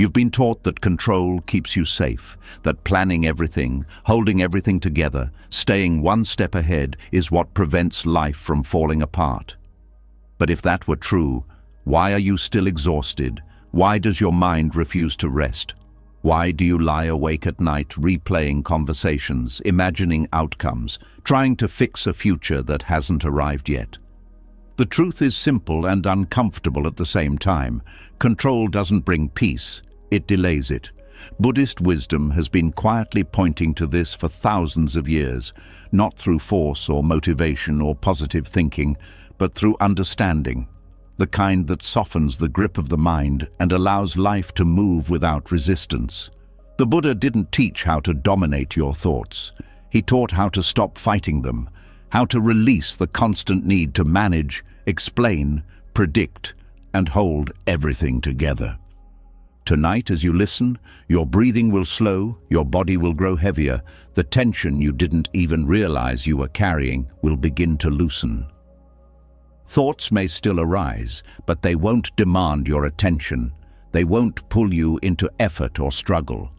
You've been taught that control keeps you safe, that planning everything, holding everything together, staying one step ahead is what prevents life from falling apart. But if that were true, why are you still exhausted? Why does your mind refuse to rest? Why do you lie awake at night replaying conversations, imagining outcomes, trying to fix a future that hasn't arrived yet? The truth is simple and uncomfortable at the same time. Control doesn't bring peace, it delays it. Buddhist wisdom has been quietly pointing to this for thousands of years, not through force or motivation or positive thinking, but through understanding, the kind that softens the grip of the mind and allows life to move without resistance. The Buddha didn't teach how to dominate your thoughts. He taught how to stop fighting them, how to release the constant need to manage, explain, predict, and hold everything together. Tonight, as you listen, your breathing will slow, your body will grow heavier, the tension you didn't even realize you were carrying will begin to loosen. Thoughts may still arise, but they won't demand your attention. They won't pull you into effort or struggle.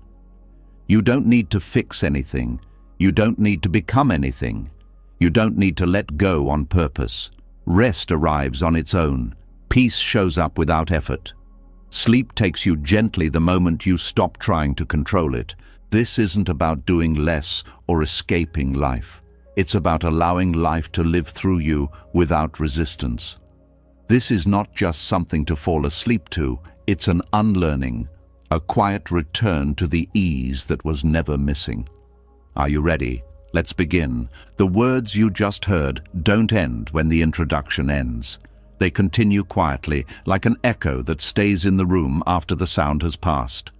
You don't need to fix anything. You don't need to become anything. You don't need to let go on purpose. Rest arrives on its own. Peace shows up without effort. Sleep takes you gently the moment you stop trying to control it. This isn't about doing less or escaping life. It's about allowing life to live through you without resistance. This is not just something to fall asleep to, it's an unlearning, a quiet return to the ease that was never missing. Are you ready? Let's begin. The words you just heard don't end when the introduction ends. They continue quietly, like an echo that stays in the room after the sound has passed.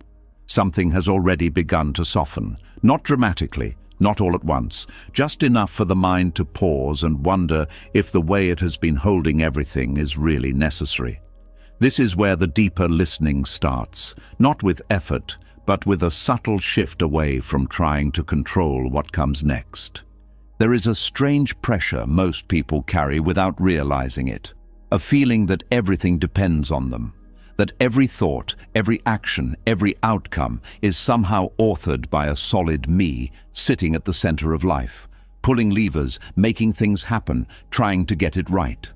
Something has already begun to soften, not dramatically, not all at once, just enough for the mind to pause and wonder if the way it has been holding everything is really necessary. This is where the deeper listening starts, not with effort, but with a subtle shift away from trying to control what comes next. There is a strange pressure most people carry without realizing it, a feeling that everything depends on them, that every thought, every action, every outcome is somehow authored by a solid me sitting at the center of life, pulling levers, making things happen, trying to get it right.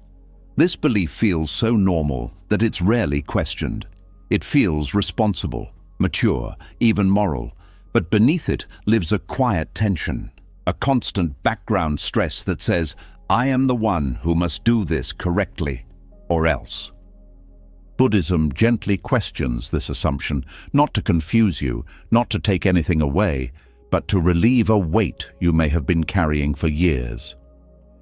This belief feels so normal that it's rarely questioned. It feels responsible, mature, even moral, but beneath it lives a quiet tension, a constant background stress that says, I am the one who must do this correctly, or else. Buddhism gently questions this assumption, not to confuse you, not to take anything away, but to relieve a weight you may have been carrying for years.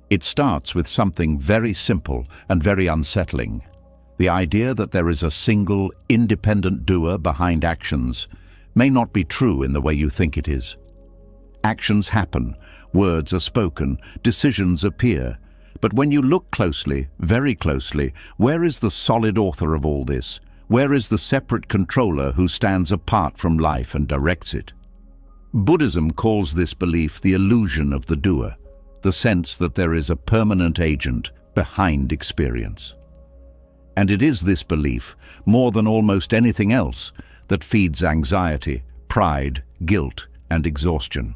It starts with something very simple and very unsettling. The idea that there is a single, independent doer behind actions may not be true in the way you think it is. Actions happen, words are spoken, decisions appear. But when you look closely, very closely, where is the solid author of all this? Where is the separate controller who stands apart from life and directs it? Buddhism calls this belief the illusion of the doer, the sense that there is a permanent agent behind experience. And it is this belief, more than almost anything else, that feeds anxiety, pride, guilt, and exhaustion.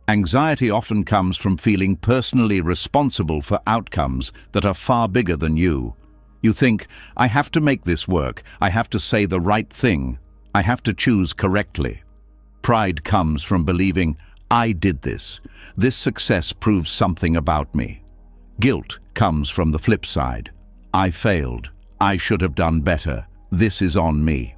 Anxiety often comes from feeling personally responsible for outcomes that are far bigger than you. You think, I have to make this work, I have to say the right thing, I have to choose correctly. Pride comes from believing, I did this. This success proves something about me. Guilt comes from the flip side. I failed. I should have done better. This is on me.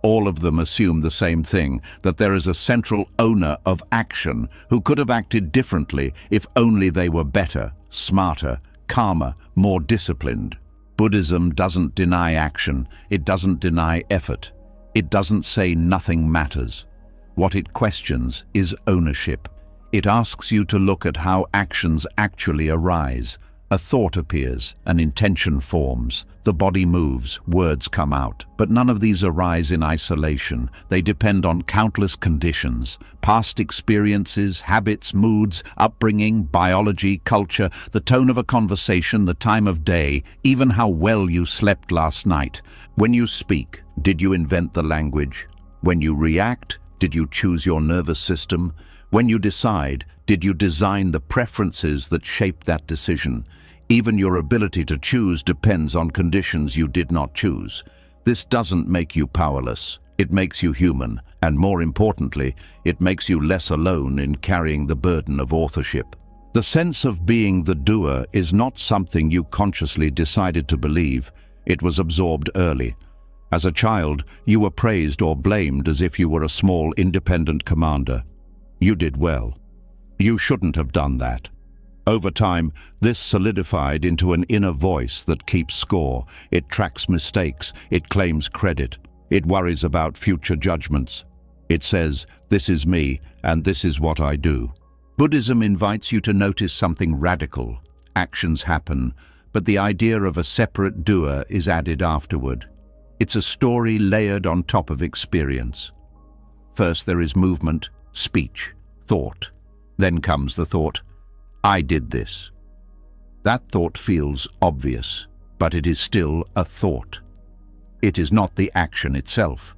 All of them assume the same thing, that there is a central owner of action who could have acted differently if only they were better, smarter, calmer, more disciplined. Buddhism doesn't deny action, it doesn't deny effort. It doesn't say nothing matters. What it questions is ownership. It asks you to look at how actions actually arise. A thought appears, an intention forms, the body moves, words come out. But none of these arise in isolation. They depend on countless conditions, past experiences, habits, moods, upbringing, biology, culture, the tone of a conversation, the time of day, even how well you slept last night. When you speak, did you invent the language? When you react, did you choose your nervous system? When you decide, did you design the preferences that shape that decision? Even your ability to choose depends on conditions you did not choose. This doesn't make you powerless. It makes you human, and more importantly, it makes you less alone in carrying the burden of authorship. The sense of being the doer is not something you consciously decided to believe. It was absorbed early. As a child, you were praised or blamed as if you were a small, independent commander. You did well. You shouldn't have done that. Over time, this solidified into an inner voice that keeps score. It tracks mistakes. It claims credit. It worries about future judgments. It says, "This is me, and this is what I do." Buddhism invites you to notice something radical. Actions happen, but the idea of a separate doer is added afterward. It's a story layered on top of experience. First there is movement, speech, thought. Then comes the thought, "I did this." That thought feels obvious, but it is still a thought. It is not the action itself.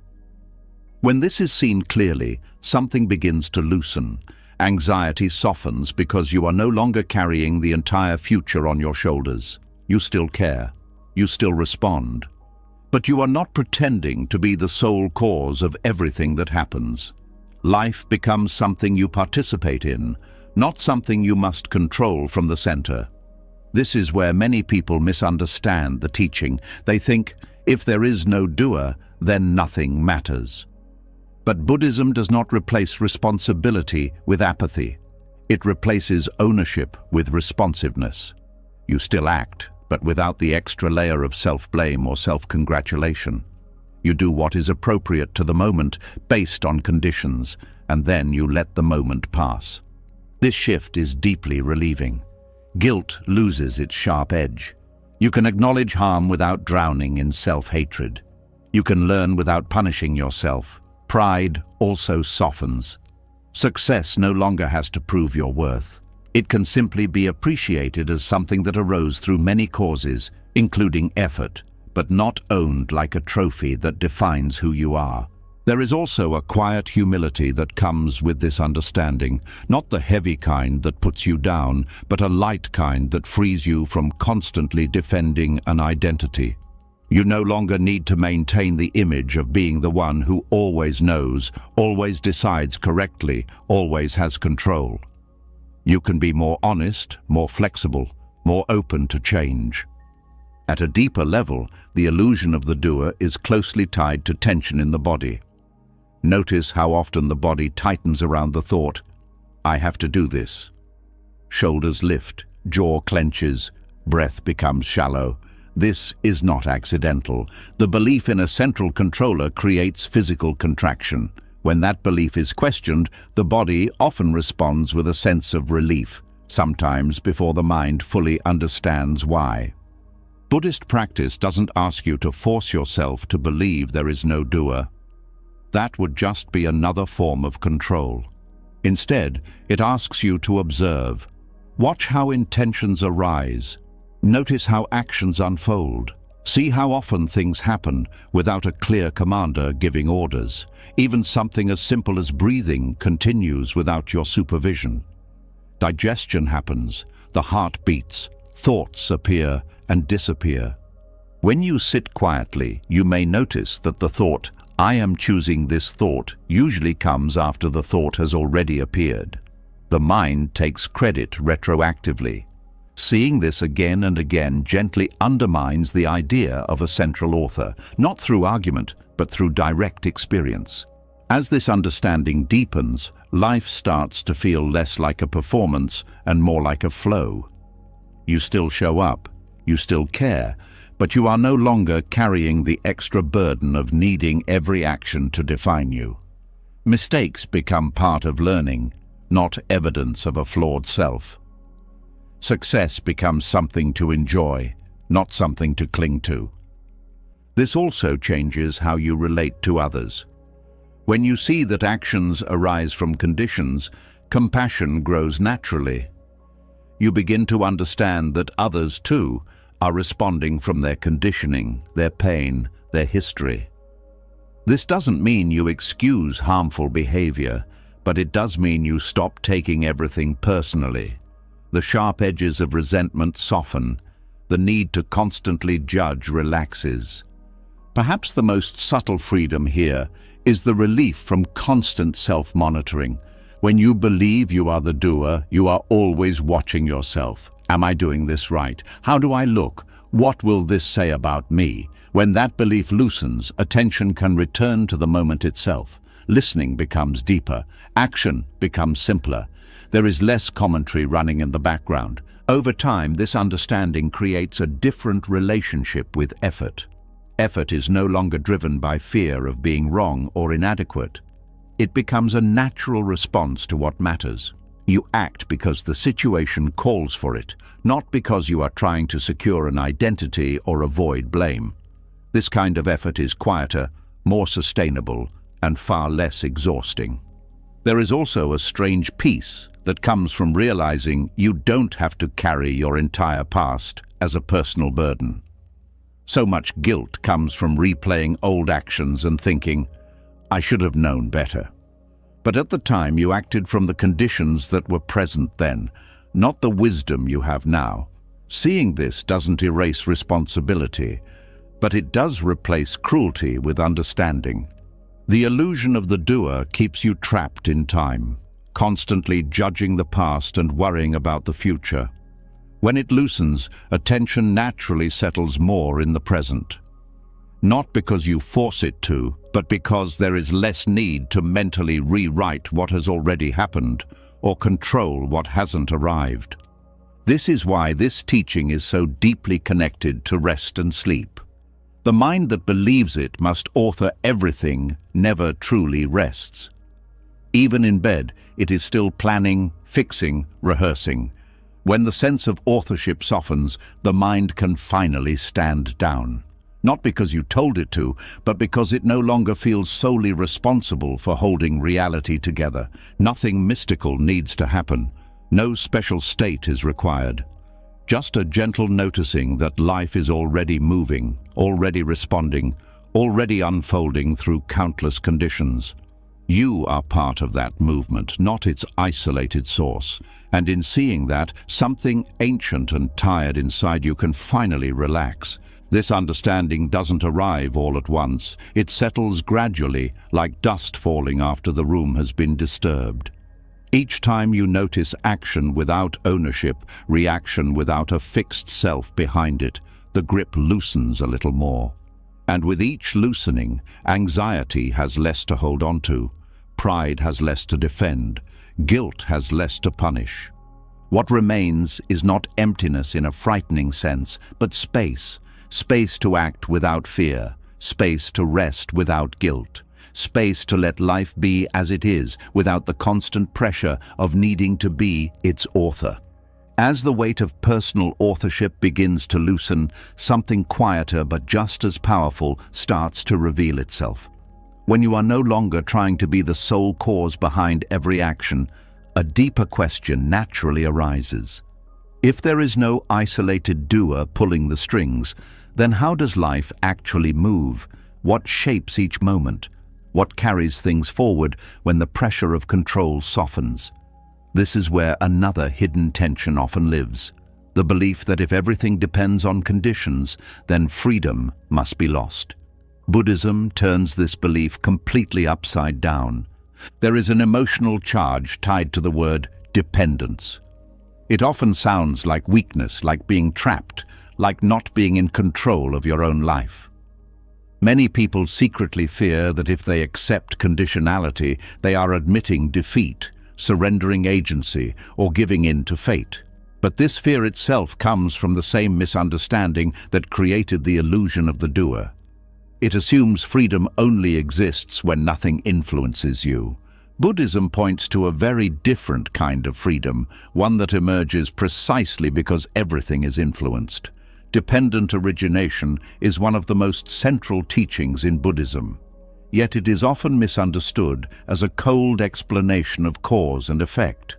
When this is seen clearly, something begins to loosen. Anxiety softens because you are no longer carrying the entire future on your shoulders. You still care. You still respond. But you are not pretending to be the sole cause of everything that happens. Life becomes something you participate in, not something you must control from the center. This is where many people misunderstand the teaching. They think, if there is no doer, then nothing matters. But Buddhism does not replace responsibility with apathy. It replaces ownership with responsiveness. You still act, but without the extra layer of self-blame or self-congratulation. You do what is appropriate to the moment, based on conditions, and then you let the moment pass. This shift is deeply relieving. Guilt loses its sharp edge. You can acknowledge harm without drowning in self-hatred. You can learn without punishing yourself. Pride also softens. Success no longer has to prove your worth. It can simply be appreciated as something that arose through many causes, including effort, but not owned like a trophy that defines who you are. There is also a quiet humility that comes with this understanding, not the heavy kind that puts you down, but a light kind that frees you from constantly defending an identity. You no longer need to maintain the image of being the one who always knows, always decides correctly, always has control. You can be more honest, more flexible, more open to change. At a deeper level, the illusion of the doer is closely tied to tension in the body. Notice how often the body tightens around the thought, "I have to do this." Shoulders lift, jaw clenches, breath becomes shallow. This is not accidental. The belief in a central controller creates physical contraction. When that belief is questioned, the body often responds with a sense of relief, sometimes before the mind fully understands why. Buddhist practice doesn't ask you to force yourself to believe there is no doer. That would just be another form of control. Instead, it asks you to observe. Watch how intentions arise. Notice how actions unfold. See how often things happen without a clear commander giving orders. Even something as simple as breathing continues without your supervision. Digestion happens, the heart beats, thoughts appear and disappear. When you sit quietly, you may notice that the thought, "I am choosing this thought," usually comes after the thought has already appeared. The mind takes credit retroactively. Seeing this again and again gently undermines the idea of a central author, not through argument, but through direct experience. As this understanding deepens, life starts to feel less like a performance and more like a flow. You still show up, you still care, but you are no longer carrying the extra burden of needing every action to define you. Mistakes become part of learning, not evidence of a flawed self. Success becomes something to enjoy, not something to cling to. This also changes how you relate to others. When you see that actions arise from conditions, compassion grows naturally. You begin to understand that others, too, are responding from their conditioning, their pain, their history. This doesn't mean you excuse harmful behavior, but it does mean you stop taking everything personally. The sharp edges of resentment soften. The need to constantly judge relaxes. Perhaps the most subtle freedom here is the relief from constant self-monitoring. When you believe you are the doer, you are always watching yourself. Am I doing this right? How do I look? What will this say about me? When that belief loosens, attention can return to the moment itself. Listening becomes deeper. Action becomes simpler. There is less commentary running in the background. Over time, this understanding creates a different relationship with effort. Effort is no longer driven by fear of being wrong or inadequate. It becomes a natural response to what matters. You act because the situation calls for it, not because you are trying to secure an identity or avoid blame. This kind of effort is quieter, more sustainable, and far less exhausting. There is also a strange peace that comes from realizing you don't have to carry your entire past as a personal burden. So much guilt comes from replaying old actions and thinking, I should have known better. But at the time you acted from the conditions that were present then, not the wisdom you have now. Seeing this doesn't erase responsibility, but it does replace cruelty with understanding. The illusion of the doer keeps you trapped in time, constantly judging the past and worrying about the future. When it loosens, attention naturally settles more in the present. Not because you force it to, but because there is less need to mentally rewrite what has already happened or control what hasn't arrived. This is why this teaching is so deeply connected to rest and sleep. The mind that believes it must author everything never truly rests. Even in bed, it is still planning, fixing, rehearsing. When the sense of authorship softens, the mind can finally stand down. Not because you told it to, but because it no longer feels solely responsible for holding reality together. Nothing mystical needs to happen. No special state is required. Just a gentle noticing that life is already moving, already responding, already unfolding through countless conditions. You are part of that movement, not its isolated source. And in seeing that, something ancient and tired inside you can finally relax. This understanding doesn't arrive all at once. It settles gradually, like dust falling after the room has been disturbed. Each time you notice action without ownership, reaction without a fixed self behind it, the grip loosens a little more. And with each loosening, anxiety has less to hold on to, pride has less to defend, guilt has less to punish. What remains is not emptiness in a frightening sense, but space. Space to act without fear, space to rest without guilt, space to let life be as it is without the constant pressure of needing to be its author. As the weight of personal authorship begins to loosen, something quieter but just as powerful starts to reveal itself. When you are no longer trying to be the sole cause behind every action, a deeper question naturally arises. If there is no isolated doer pulling the strings, then how does life actually move? What shapes each moment? What carries things forward when the pressure of control softens? This is where another hidden tension often lives. The belief that if everything depends on conditions, then freedom must be lost. Buddhism turns this belief completely upside down. There is an emotional charge tied to the word dependence. It often sounds like weakness, like being trapped, like not being in control of your own life. Many people secretly fear that if they accept conditionality, they are admitting defeat, surrendering agency, or giving in to fate. But this fear itself comes from the same misunderstanding that created the illusion of the doer. It assumes freedom only exists when nothing influences you. Buddhism points to a very different kind of freedom, one that emerges precisely because everything is influenced. Dependent origination is one of the most central teachings in Buddhism, yet it is often misunderstood as a cold explanation of cause and effect,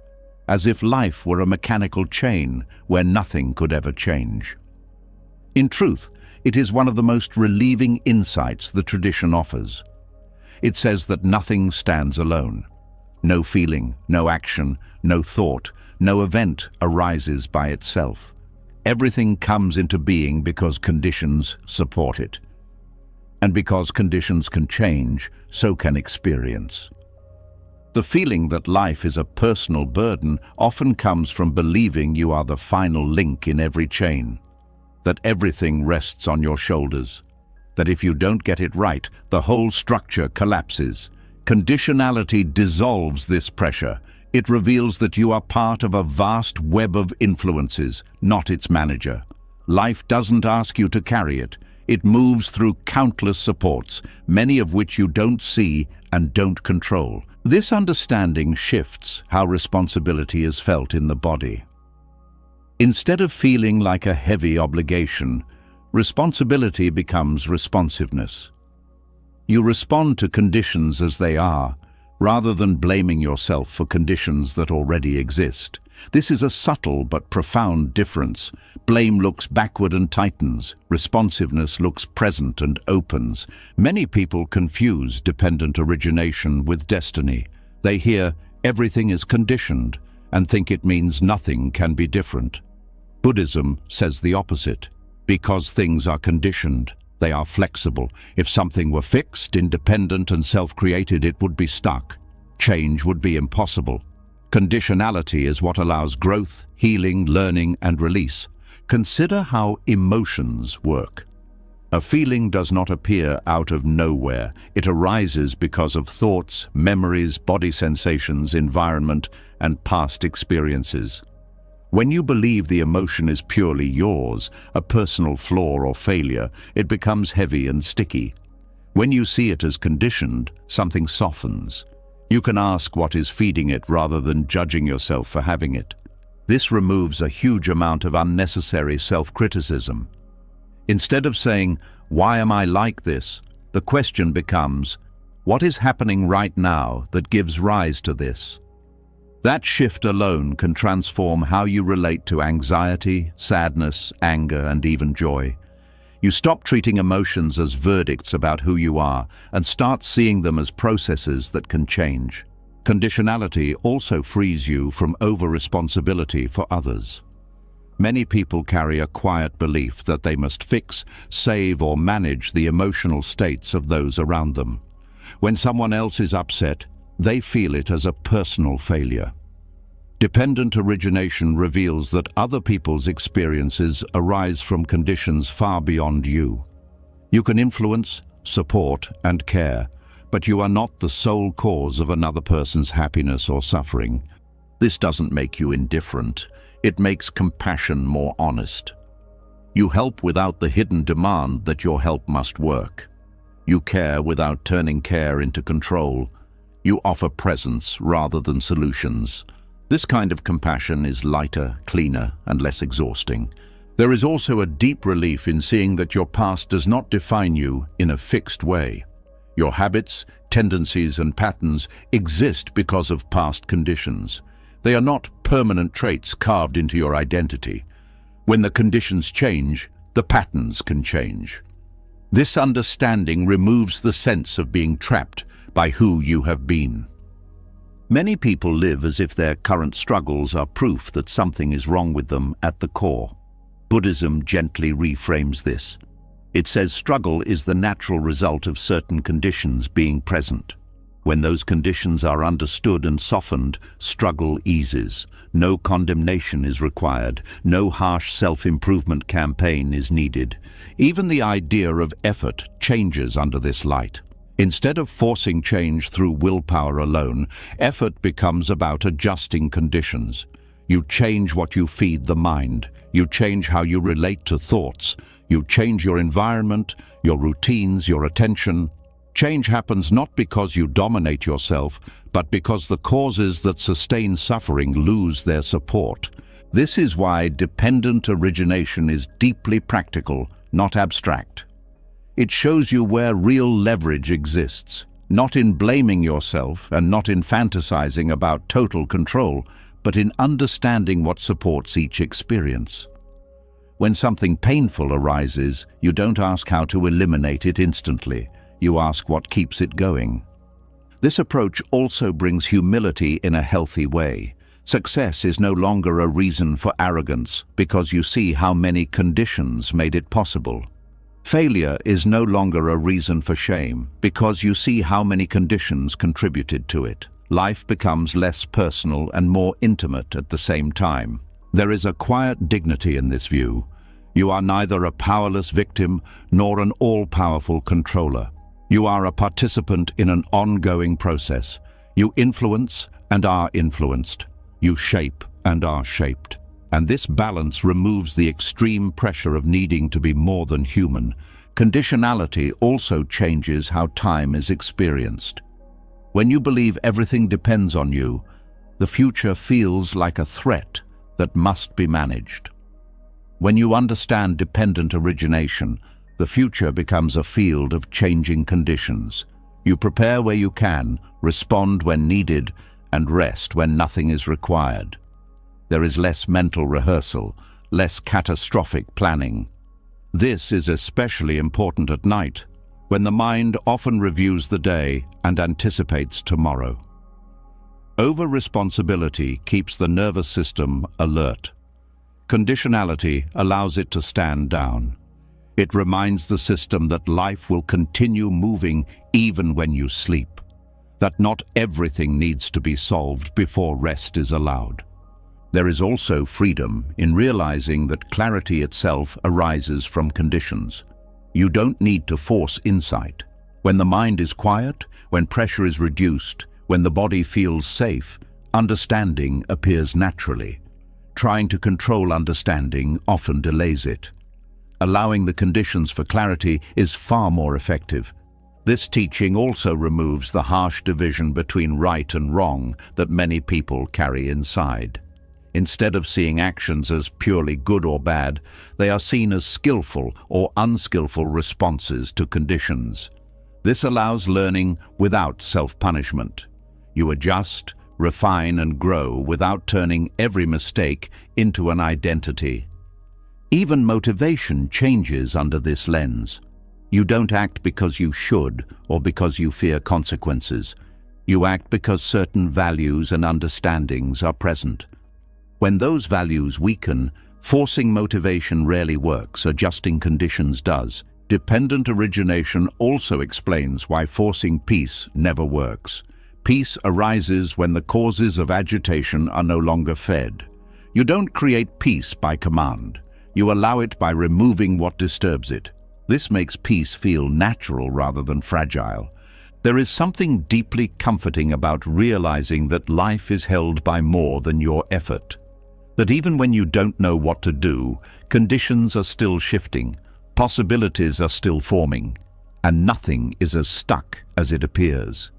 as if life were a mechanical chain where nothing could ever change. In truth, it is one of the most relieving insights the tradition offers. It says that nothing stands alone. No feeling, no action, no thought, no event arises by itself. Everything comes into being because conditions support it. And because conditions can change, so can experience. The feeling that life is a personal burden often comes from believing you are the final link in every chain, that everything rests on your shoulders, that if you don't get it right, the whole structure collapses. Conditionality dissolves this pressure. It reveals that you are part of a vast web of influences, not its manager. Life doesn't ask you to carry it. It moves through countless supports, many of which you don't see and don't control. This understanding shifts how responsibility is felt in the body. Instead of feeling like a heavy obligation, responsibility becomes responsiveness. You respond to conditions as they are, rather than blaming yourself for conditions that already exist. This is a subtle but profound difference. Blame looks backward and tightens. Responsiveness looks present and opens. Many people confuse dependent origination with destiny. They hear everything is conditioned and think it means nothing can be different. Buddhism says the opposite. Because things are conditioned, they are flexible. If something were fixed, independent and self-created, it would be stuck. Change would be impossible. Conditionality is what allows growth, healing, learning, and release. Consider how emotions work. A feeling does not appear out of nowhere. It arises because of thoughts, memories, body sensations, environment, and past experiences. When you believe the emotion is purely yours, a personal flaw or failure, it becomes heavy and sticky. When you see it as conditioned, something softens. You can ask what is feeding it rather than judging yourself for having it. This removes a huge amount of unnecessary self-criticism. Instead of saying, "Why am I like this?" the question becomes, "What is happening right now that gives rise to this?" That shift alone can transform how you relate to anxiety, sadness, anger, and even joy. You stop treating emotions as verdicts about who you are and start seeing them as processes that can change. Conditionality also frees you from over-responsibility for others. Many people carry a quiet belief that they must fix, save, or manage the emotional states of those around them. When someone else is upset, they feel it as a personal failure. Dependent origination reveals that other people's experiences arise from conditions far beyond you. You can influence, support, and care, but you are not the sole cause of another person's happiness or suffering. This doesn't make you indifferent. It makes compassion more honest. You help without the hidden demand that your help must work. You care without turning care into control. You offer presence rather than solutions. This kind of compassion is lighter, cleaner, and less exhausting. There is also a deep relief in seeing that your past does not define you in a fixed way. Your habits, tendencies, and patterns exist because of past conditions. They are not permanent traits carved into your identity. When the conditions change, the patterns can change. This understanding removes the sense of being trapped by who you have been. Many people live as if their current struggles are proof that something is wrong with them at the core. Buddhism gently reframes this. It says struggle is the natural result of certain conditions being present. When those conditions are understood and softened, struggle eases. No condemnation is required. No harsh self-improvement campaign is needed. Even the idea of effort changes under this light. Instead of forcing change through willpower alone, effort becomes about adjusting conditions. You change what you feed the mind. You change how you relate to thoughts. You change your environment, your routines, your attention. Change happens not because you dominate yourself, but because the causes that sustain suffering lose their support. This is why dependent origination is deeply practical, not abstract. It shows you where real leverage exists, not in blaming yourself and not in fantasizing about total control, but in understanding what supports each experience. When something painful arises, you don't ask how to eliminate it instantly. You ask what keeps it going. This approach also brings humility in a healthy way. Success is no longer a reason for arrogance because you see how many conditions made it possible. Failure is no longer a reason for shame because you see how many conditions contributed to it. Life becomes less personal and more intimate at the same time. There is a quiet dignity in this view. You are neither a powerless victim nor an all-powerful controller. You are a participant in an ongoing process. You influence and are influenced. You shape and are shaped. And this balance removes the extreme pressure of needing to be more than human. Conditionality also changes how time is experienced. When you believe everything depends on you, the future feels like a threat that must be managed. When you understand dependent origination, the future becomes a field of changing conditions. You prepare where you can, respond when needed, and rest when nothing is required. There is less mental rehearsal, less catastrophic planning. This is especially important at night, when the mind often reviews the day and anticipates tomorrow. Over-responsibility keeps the nervous system alert. Conditionality allows it to stand down. It reminds the system that life will continue moving even when you sleep, that not everything needs to be solved before rest is allowed. There is also freedom in realizing that clarity itself arises from conditions. You don't need to force insight. When the mind is quiet, when pressure is reduced, when the body feels safe, understanding appears naturally. Trying to control understanding often delays it. Allowing the conditions for clarity is far more effective. This teaching also removes the harsh division between right and wrong that many people carry inside. Instead of seeing actions as purely good or bad, they are seen as skillful or unskillful responses to conditions. This allows learning without self-punishment. You adjust, refine, and grow without turning every mistake into an identity. Even motivation changes under this lens. You don't act because you should or because you fear consequences. You act because certain values and understandings are present. When those values weaken, forcing motivation rarely works, adjusting conditions does. Dependent origination also explains why forcing peace never works. Peace arises when the causes of agitation are no longer fed. You don't create peace by command. You allow it by removing what disturbs it. This makes peace feel natural rather than fragile. There is something deeply comforting about realizing that life is held by more than your effort. That even when you don't know what to do, conditions are still shifting, possibilities are still forming, and nothing is as stuck as it appears.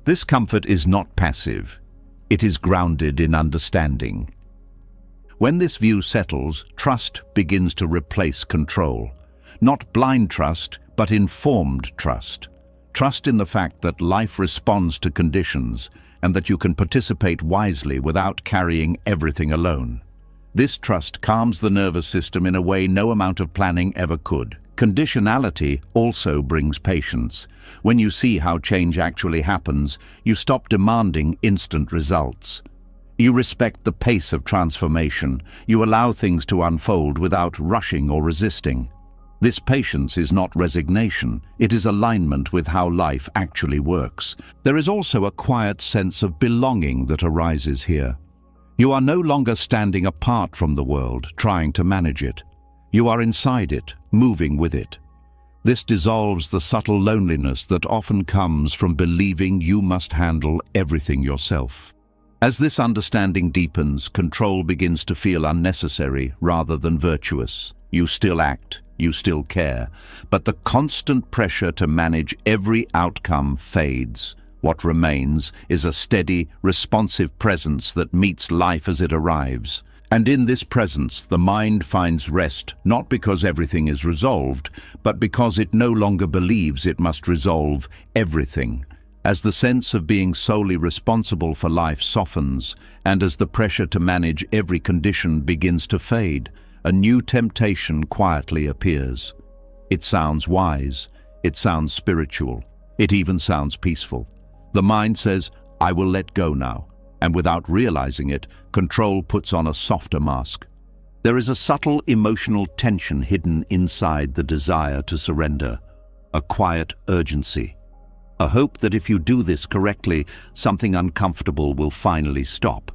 This comfort is not passive. It is grounded in understanding. When this view settles, trust begins to replace control. Not blind trust, but informed trust. Trust in the fact that life responds to conditions and that you can participate wisely without carrying everything alone. This trust calms the nervous system in a way no amount of planning ever could. Conditionality also brings patience. When you see how change actually happens, you stop demanding instant results. You respect the pace of transformation. You allow things to unfold without rushing or resisting. This patience is not resignation, it is alignment with how life actually works. There is also a quiet sense of belonging that arises here. You are no longer standing apart from the world, trying to manage it. You are inside it, moving with it. This dissolves the subtle loneliness that often comes from believing you must handle everything yourself. As this understanding deepens, control begins to feel unnecessary rather than virtuous. You still act. you still care, but the constant pressure to manage every outcome fades. What remains is a steady, responsive presence that meets life as it arrives. And in this presence, the mind finds rest, not because everything is resolved, but because it no longer believes it must resolve everything. As the sense of being solely responsible for life softens, and as the pressure to manage every condition begins to fade, a new temptation quietly appears. It sounds wise, it sounds spiritual, it even sounds peaceful. The mind says, "I will let go now," and without realizing it, control puts on a softer mask. There is a subtle emotional tension hidden inside the desire to surrender, a quiet urgency, a hope that if you do this correctly, something uncomfortable will finally stop.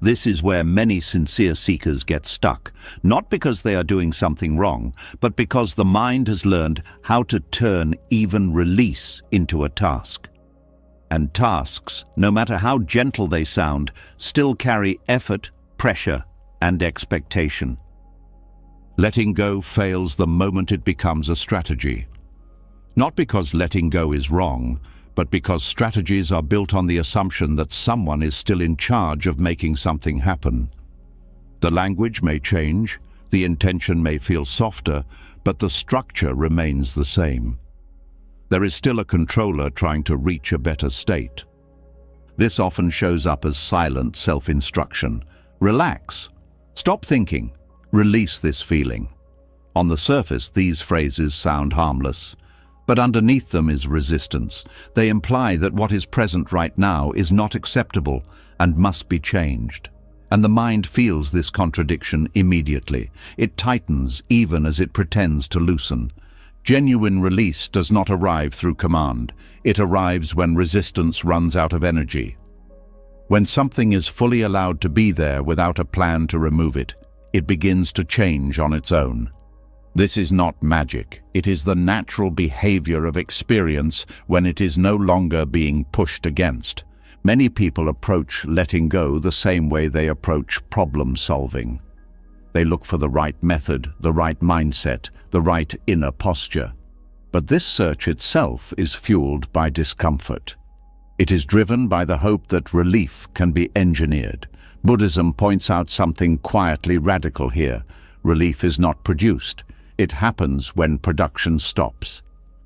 This is where many sincere seekers get stuck, not because they are doing something wrong, but because the mind has learned how to turn even release into a task. And tasks, no matter how gentle they sound, still carry effort, pressure, and expectation. Letting go fails the moment it becomes a strategy. Not because letting go is wrong, but because strategies are built on the assumption that someone is still in charge of making something happen. The language may change, the intention may feel softer, but the structure remains the same. There is still a controller trying to reach a better state. This often shows up as silent self-instruction. Relax. Stop thinking. Release this feeling. On the surface, these phrases sound harmless, but underneath them is resistance. They imply that what is present right now is not acceptable and must be changed. And the mind feels this contradiction immediately. It tightens even as it pretends to loosen. Genuine release does not arrive through command. It arrives when resistance runs out of energy. When something is fully allowed to be there without a plan to remove it, it begins to change on its own. This is not magic. It is the natural behavior of experience when it is no longer being pushed against. Many people approach letting go the same way they approach problem solving. They look for the right method, the right mindset, the right inner posture. But this search itself is fueled by discomfort. It is driven by the hope that relief can be engineered. Buddhism points out something quietly radical here. Relief is not produced. It happens when production stops.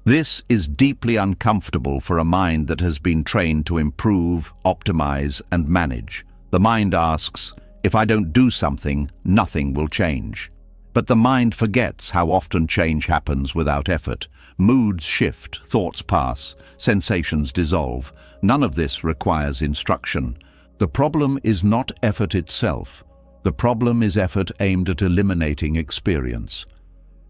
This is deeply uncomfortable for a mind that has been trained to improve, optimize, and manage. The mind asks, "If I don't do something, nothing will change." But the mind forgets how often change happens without effort. Moods shift, thoughts pass, sensations dissolve. None of this requires instruction. The problem is not effort itself. The problem is effort aimed at eliminating experience.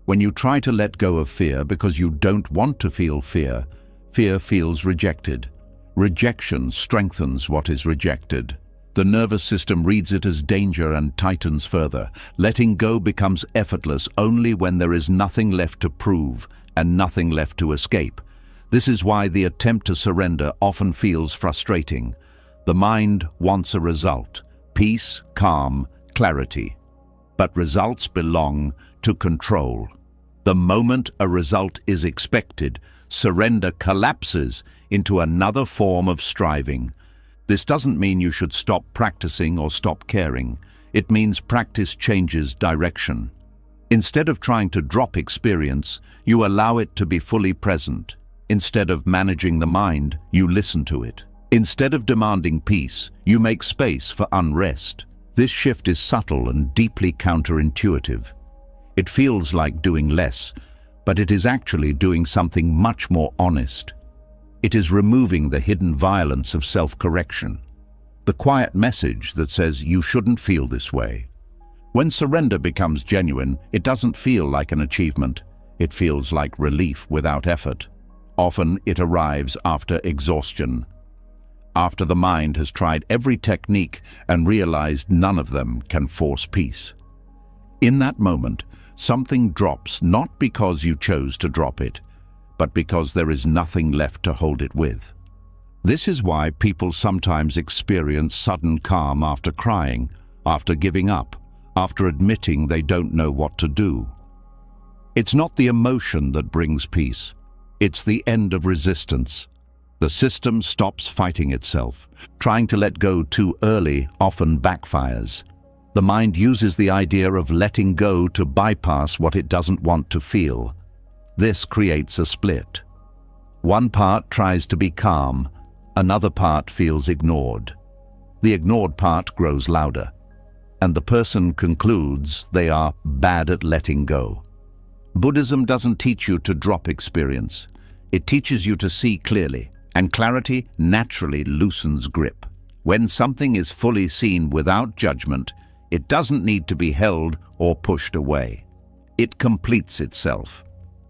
When you try to let go of fear because you don't want to feel fear, fear feels rejected. Rejection strengthens what is rejected. The nervous system reads it as danger and tightens further. Letting go becomes effortless only when there is nothing left to prove and nothing left to escape. This is why the attempt to surrender often feels frustrating. The mind wants a result: peace, calm, clarity. But results belong to control. The moment a result is expected, surrender collapses into another form of striving. This doesn't mean you should stop practicing or stop caring. It means practice changes direction. Instead of trying to drop experience, you allow it to be fully present. Instead of managing the mind, you listen to it. Instead of demanding peace, you make space for unrest. This shift is subtle and deeply counterintuitive. It feels like doing less, but it is actually doing something much more honest. It is removing the hidden violence of self-correction, the quiet message that says you shouldn't feel this way. When surrender becomes genuine, it doesn't feel like an achievement. It feels like relief without effort. Often it arrives after exhaustion, after the mind has tried every technique and realized none of them can force peace. In that moment, something drops not because you chose to drop it, but because there is nothing left to hold it with. This is why people sometimes experience sudden calm after crying, after giving up, after admitting they don't know what to do. It's not the emotion that brings peace. It's the end of resistance. The system stops fighting itself. Trying to let go too early often backfires. The mind uses the idea of letting go to bypass what it doesn't want to feel. This creates a split. One part tries to be calm, another part feels ignored. The ignored part grows louder, and the person concludes they are bad at letting go. Buddhism doesn't teach you to drop experience. It teaches you to see clearly, and clarity naturally loosens grip. When something is fully seen without judgment, it doesn't need to be held or pushed away. It completes itself.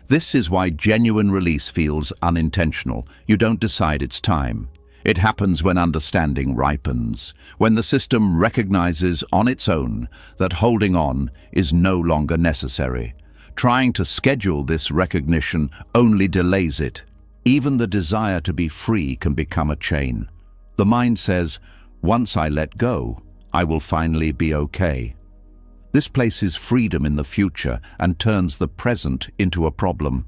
This is why genuine release feels unintentional. You don't decide it's time. It happens when understanding ripens, when the system recognizes on its own that holding on is no longer necessary. Trying to schedule this recognition only delays it. Even the desire to be free can become a chain. The mind says, once I let go, I will finally be okay. This places freedom in the future and turns the present into a problem.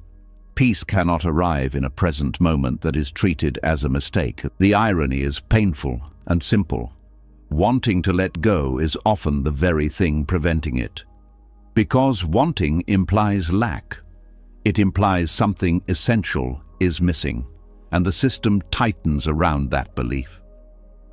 Peace cannot arrive in a present moment that is treated as a mistake. The irony is painful and simple. Wanting to let go is often the very thing preventing it. Because wanting implies lack. It implies something essential is missing, and the system tightens around that belief.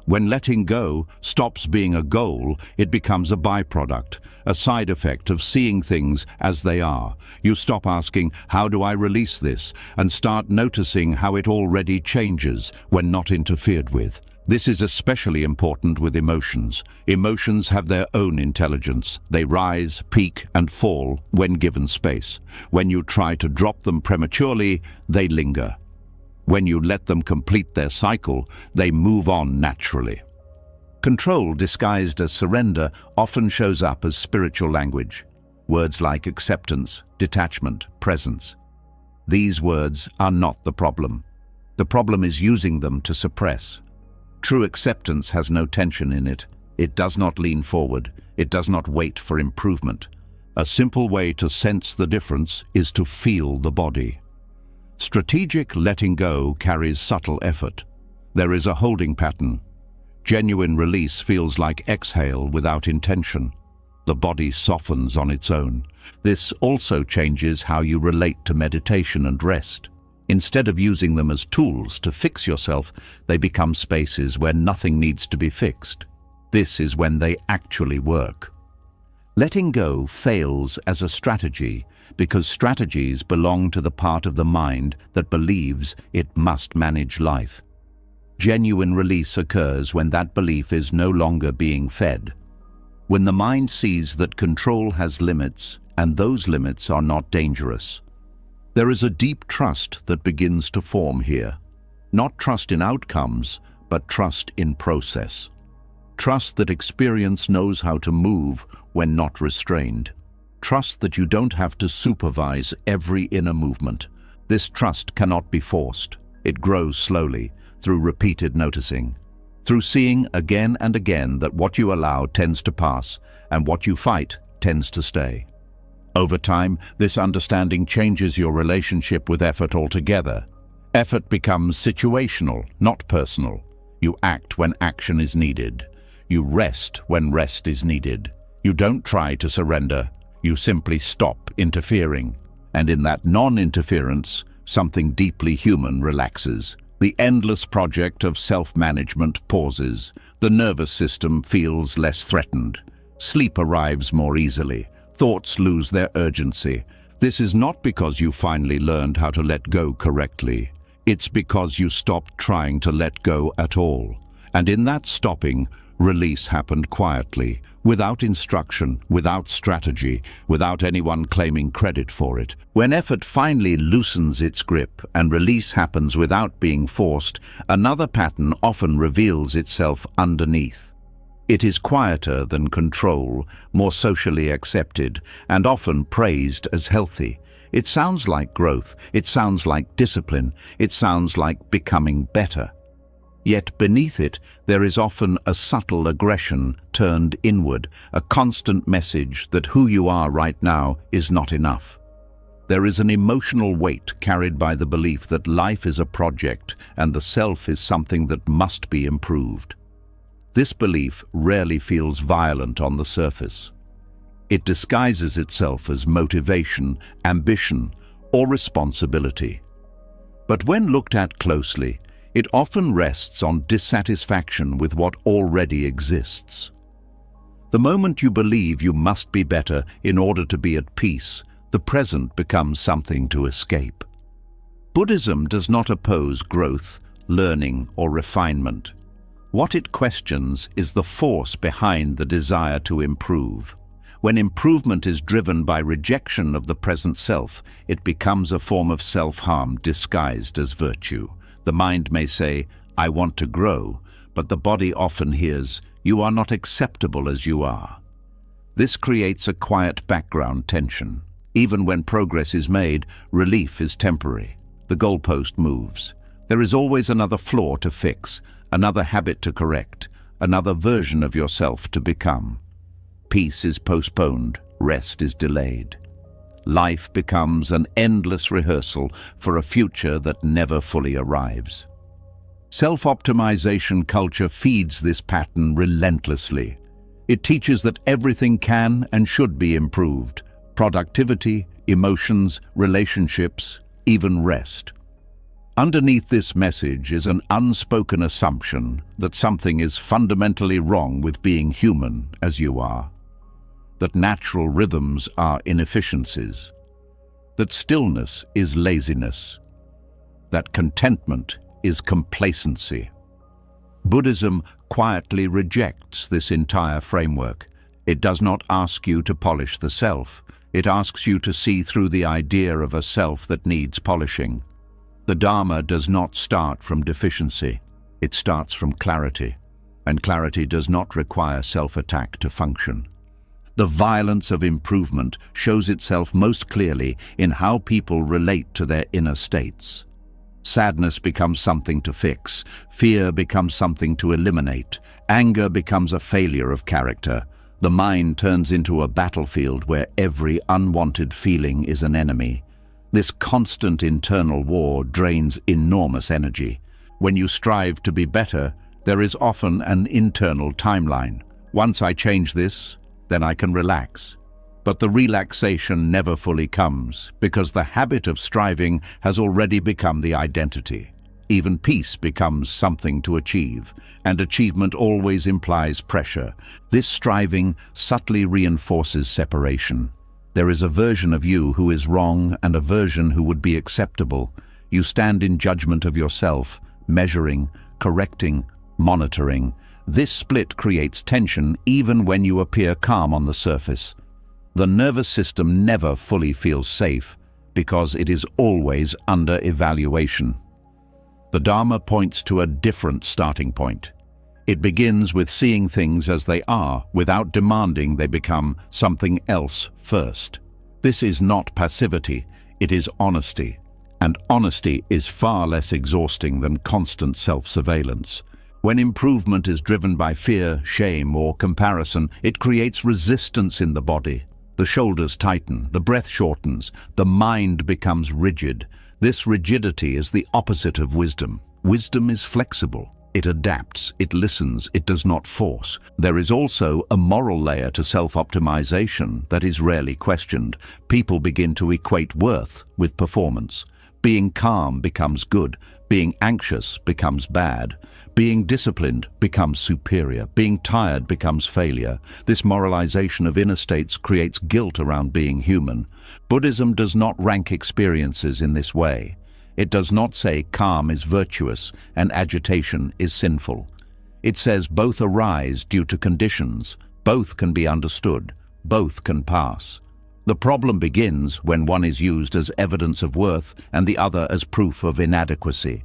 When letting go stops being a goal, it becomes a byproduct, a side effect of seeing things as they are. You stop asking, how do I release this, and start noticing how it already changes when not interfered with. This is especially important with emotions. Emotions have their own intelligence. They rise, peak, and fall when given space. When you try to drop them prematurely, they linger. When you let them complete their cycle, they move on naturally. Control disguised as surrender often shows up as spiritual language. Words like acceptance, detachment, presence. These words are not the problem. The problem is using them to suppress. True acceptance has no tension in it. It does not lean forward. It does not wait for improvement. A simple way to sense the difference is to feel the body. Strategic letting go carries subtle effort. There is a holding pattern. Genuine release feels like exhale without intention. The body softens on its own. This also changes how you relate to meditation and rest. Instead of using them as tools to fix yourself, they become spaces where nothing needs to be fixed. This is when they actually work. Letting go fails as a strategy because strategies belong to the part of the mind that believes it must manage life. Genuine release occurs when that belief is no longer being fed. When the mind sees that control has limits, and those limits are not dangerous. There is a deep trust that begins to form here. Not trust in outcomes, but trust in process. Trust that experience knows how to move when not restrained. Trust that you don't have to supervise every inner movement. This trust cannot be forced. It grows slowly, through repeated noticing. Through seeing again and again that what you allow tends to pass, and what you fight tends to stay. Over time, this understanding changes your relationship with effort altogether. Effort becomes situational, not personal. You act when action is needed. You rest when rest is needed. You don't try to surrender. You simply stop interfering. And in that non-interference, something deeply human relaxes. The endless project of self-management pauses. The nervous system feels less threatened. Sleep arrives more easily. Thoughts lose their urgency. This is not because you finally learned how to let go correctly. It's because you stopped trying to let go at all. And in that stopping, release happened quietly, without instruction, without strategy, without anyone claiming credit for it. When effort finally loosens its grip and release happens without being forced, another pattern often reveals itself underneath. It is quieter than control, more socially accepted, and often praised as healthy. It sounds like growth, it sounds like discipline, it sounds like becoming better. Yet beneath it, there is often a subtle aggression turned inward, a constant message that who you are right now is not enough. There is an emotional weight carried by the belief that life is a project and the self is something that must be improved. This belief rarely feels violent on the surface. It disguises itself as motivation, ambition, or responsibility. But when looked at closely, it often rests on dissatisfaction with what already exists. The moment you believe you must be better in order to be at peace, the present becomes something to escape. Buddhism does not oppose growth, learning, or refinement. What it questions is the force behind the desire to improve. When improvement is driven by rejection of the present self, it becomes a form of self-harm disguised as virtue. The mind may say, "I want to grow," but the body often hears, "You are not acceptable as you are." This creates a quiet background tension. Even when progress is made, relief is temporary. The goalpost moves. There is always another flaw to fix, another habit to correct, another version of yourself to become. Peace is postponed, rest is delayed. Life becomes an endless rehearsal for a future that never fully arrives. Self-optimization culture feeds this pattern relentlessly. It teaches that everything can and should be improved: productivity, emotions, relationships, even rest. Underneath this message is an unspoken assumption that something is fundamentally wrong with being human as you are. That natural rhythms are inefficiencies. That stillness is laziness. That contentment is complacency. Buddhism quietly rejects this entire framework. It does not ask you to polish the self. It asks you to see through the idea of a self that needs polishing. The Dharma does not start from deficiency. It starts from clarity. And clarity does not require self-attack to function. The violence of improvement shows itself most clearly in how people relate to their inner states. Sadness becomes something to fix. Fear becomes something to eliminate. Anger becomes a failure of character. The mind turns into a battlefield where every unwanted feeling is an enemy. This constant internal war drains enormous energy. When you strive to be better, there is often an internal timeline. Once I change this, then I can relax. But the relaxation never fully comes, because the habit of striving has already become the identity. Even peace becomes something to achieve, and achievement always implies pressure. This striving subtly reinforces separation. There is a version of you who is wrong and a version who would be acceptable. You stand in judgment of yourself, measuring, correcting, monitoring. This split creates tension even when you appear calm on the surface. The nervous system never fully feels safe because it is always under evaluation. The Dharma points to a different starting point. It begins with seeing things as they are, without demanding they become something else first. This is not passivity, it is honesty. And honesty is far less exhausting than constant self-surveillance. When improvement is driven by fear, shame, or comparison, it creates resistance in the body. The shoulders tighten, the breath shortens, the mind becomes rigid. This rigidity is the opposite of wisdom. Wisdom is flexible. It adapts, it listens, it does not force. There is also a moral layer to self-optimization that is rarely questioned. People begin to equate worth with performance. Being calm becomes good. Being anxious becomes bad. Being disciplined becomes superior. Being tired becomes failure. This moralization of inner states creates guilt around being human. Buddhism does not rank experiences in this way. It does not say calm is virtuous and agitation is sinful. It says both arise due to conditions, both can be understood, both can pass. The problem begins when one is used as evidence of worth and the other as proof of inadequacy.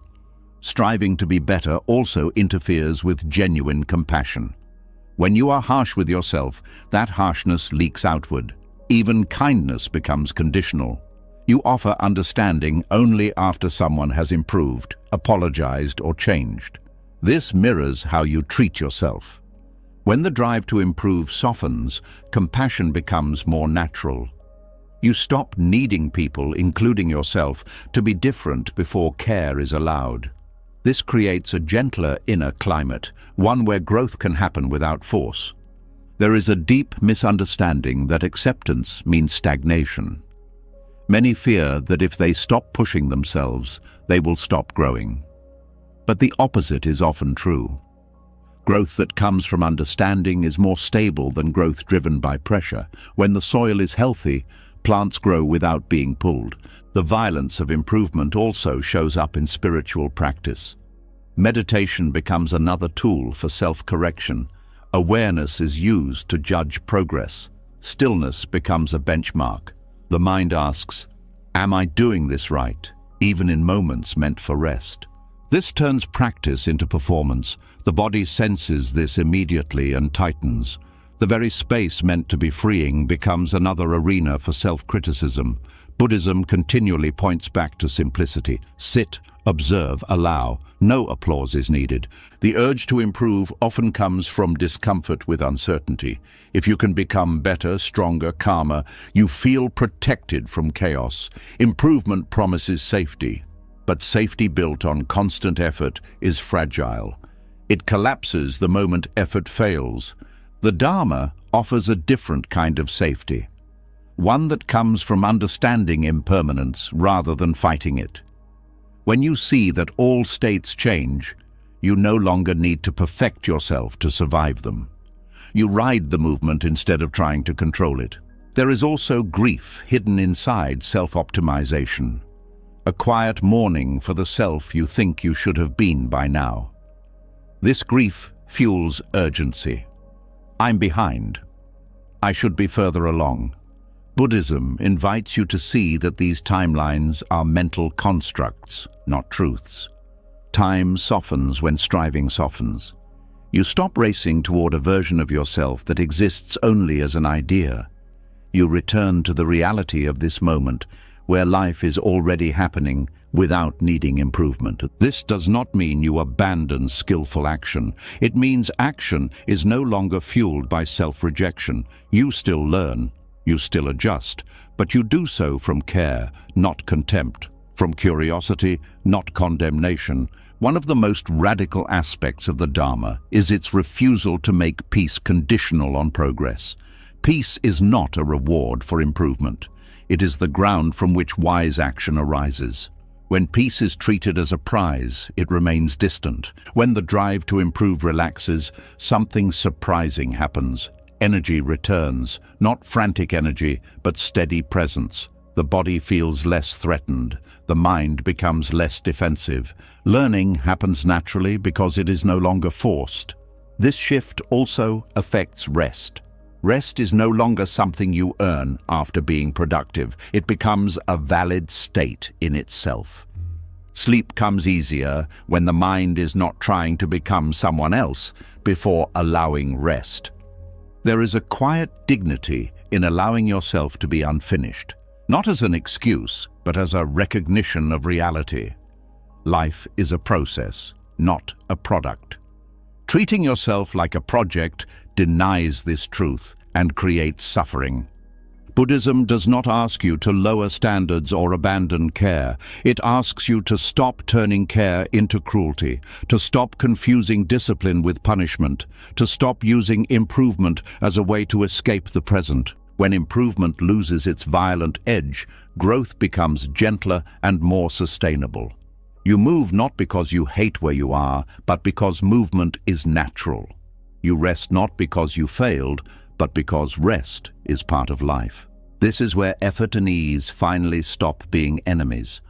Striving to be better also interferes with genuine compassion. When you are harsh with yourself, that harshness leaks outward. Even kindness becomes conditional. You offer understanding only after someone has improved, apologized, or changed. This mirrors how you treat yourself. When the drive to improve softens, compassion becomes more natural. You stop needing people, including yourself, to be different before care is allowed. This creates a gentler inner climate, one where growth can happen without force. There is a deep misunderstanding that acceptance means stagnation. Many fear that if they stop pushing themselves, they will stop growing. But the opposite is often true. Growth that comes from understanding is more stable than growth driven by pressure. When the soil is healthy, plants grow without being pulled. The violence of improvement also shows up in spiritual practice. Meditation becomes another tool for self-correction. Awareness is used to judge progress. Stillness becomes a benchmark. The mind asks, "Am I doing this right?" even in moments meant for rest. This turns practice into performance. The body senses this immediately and tightens. The very space meant to be freeing becomes another arena for self-criticism. Buddhism continually points back to simplicity. Sit, observe, allow. No applause is needed. The urge to improve often comes from discomfort with uncertainty. If you can become better, stronger, calmer, you feel protected from chaos. Improvement promises safety, but safety built on constant effort is fragile. It collapses the moment effort fails. The Dharma offers a different kind of safety, one that comes from understanding impermanence rather than fighting it. When you see that all states change, you no longer need to perfect yourself to survive them. You ride the movement instead of trying to control it. There is also grief hidden inside self-optimization, a quiet mourning for the self you think you should have been by now. This grief fuels urgency. I'm behind. I should be further along. Buddhism invites you to see that these timelines are mental constructs, not truths. Time softens when striving softens. You stop racing toward a version of yourself that exists only as an idea. You return to the reality of this moment, where life is already happening without needing improvement. This does not mean you abandon skillful action. It means action is no longer fueled by self-rejection. You still learn, you still adjust, but you do so from care, not contempt, from curiosity, not condemnation. One of the most radical aspects of the Dharma is its refusal to make peace conditional on progress. Peace is not a reward for improvement. It is the ground from which wise action arises. When peace is treated as a prize, it remains distant. When the drive to improve relaxes, something surprising happens. Energy returns, not frantic energy, but steady presence. The body feels less threatened. The mind becomes less defensive. Learning happens naturally because it is no longer forced. This shift also affects rest. Rest is no longer something you earn after being productive. It becomes a valid state in itself. Sleep comes easier when the mind is not trying to become someone else before allowing rest. There is a quiet dignity in allowing yourself to be unfinished, not as an excuse, but as a recognition of reality. Life is a process, not a product. Treating yourself like a project denies this truth and creates suffering. Buddhism does not ask you to lower standards or abandon care. It asks you to stop turning care into cruelty, to stop confusing discipline with punishment, to stop using improvement as a way to escape the present. When improvement loses its violent edge, growth becomes gentler and more sustainable. You move not because you hate where you are, but because movement is natural. You rest not because you failed, but because rest is part of life. This is where effort and ease finally stop being enemies.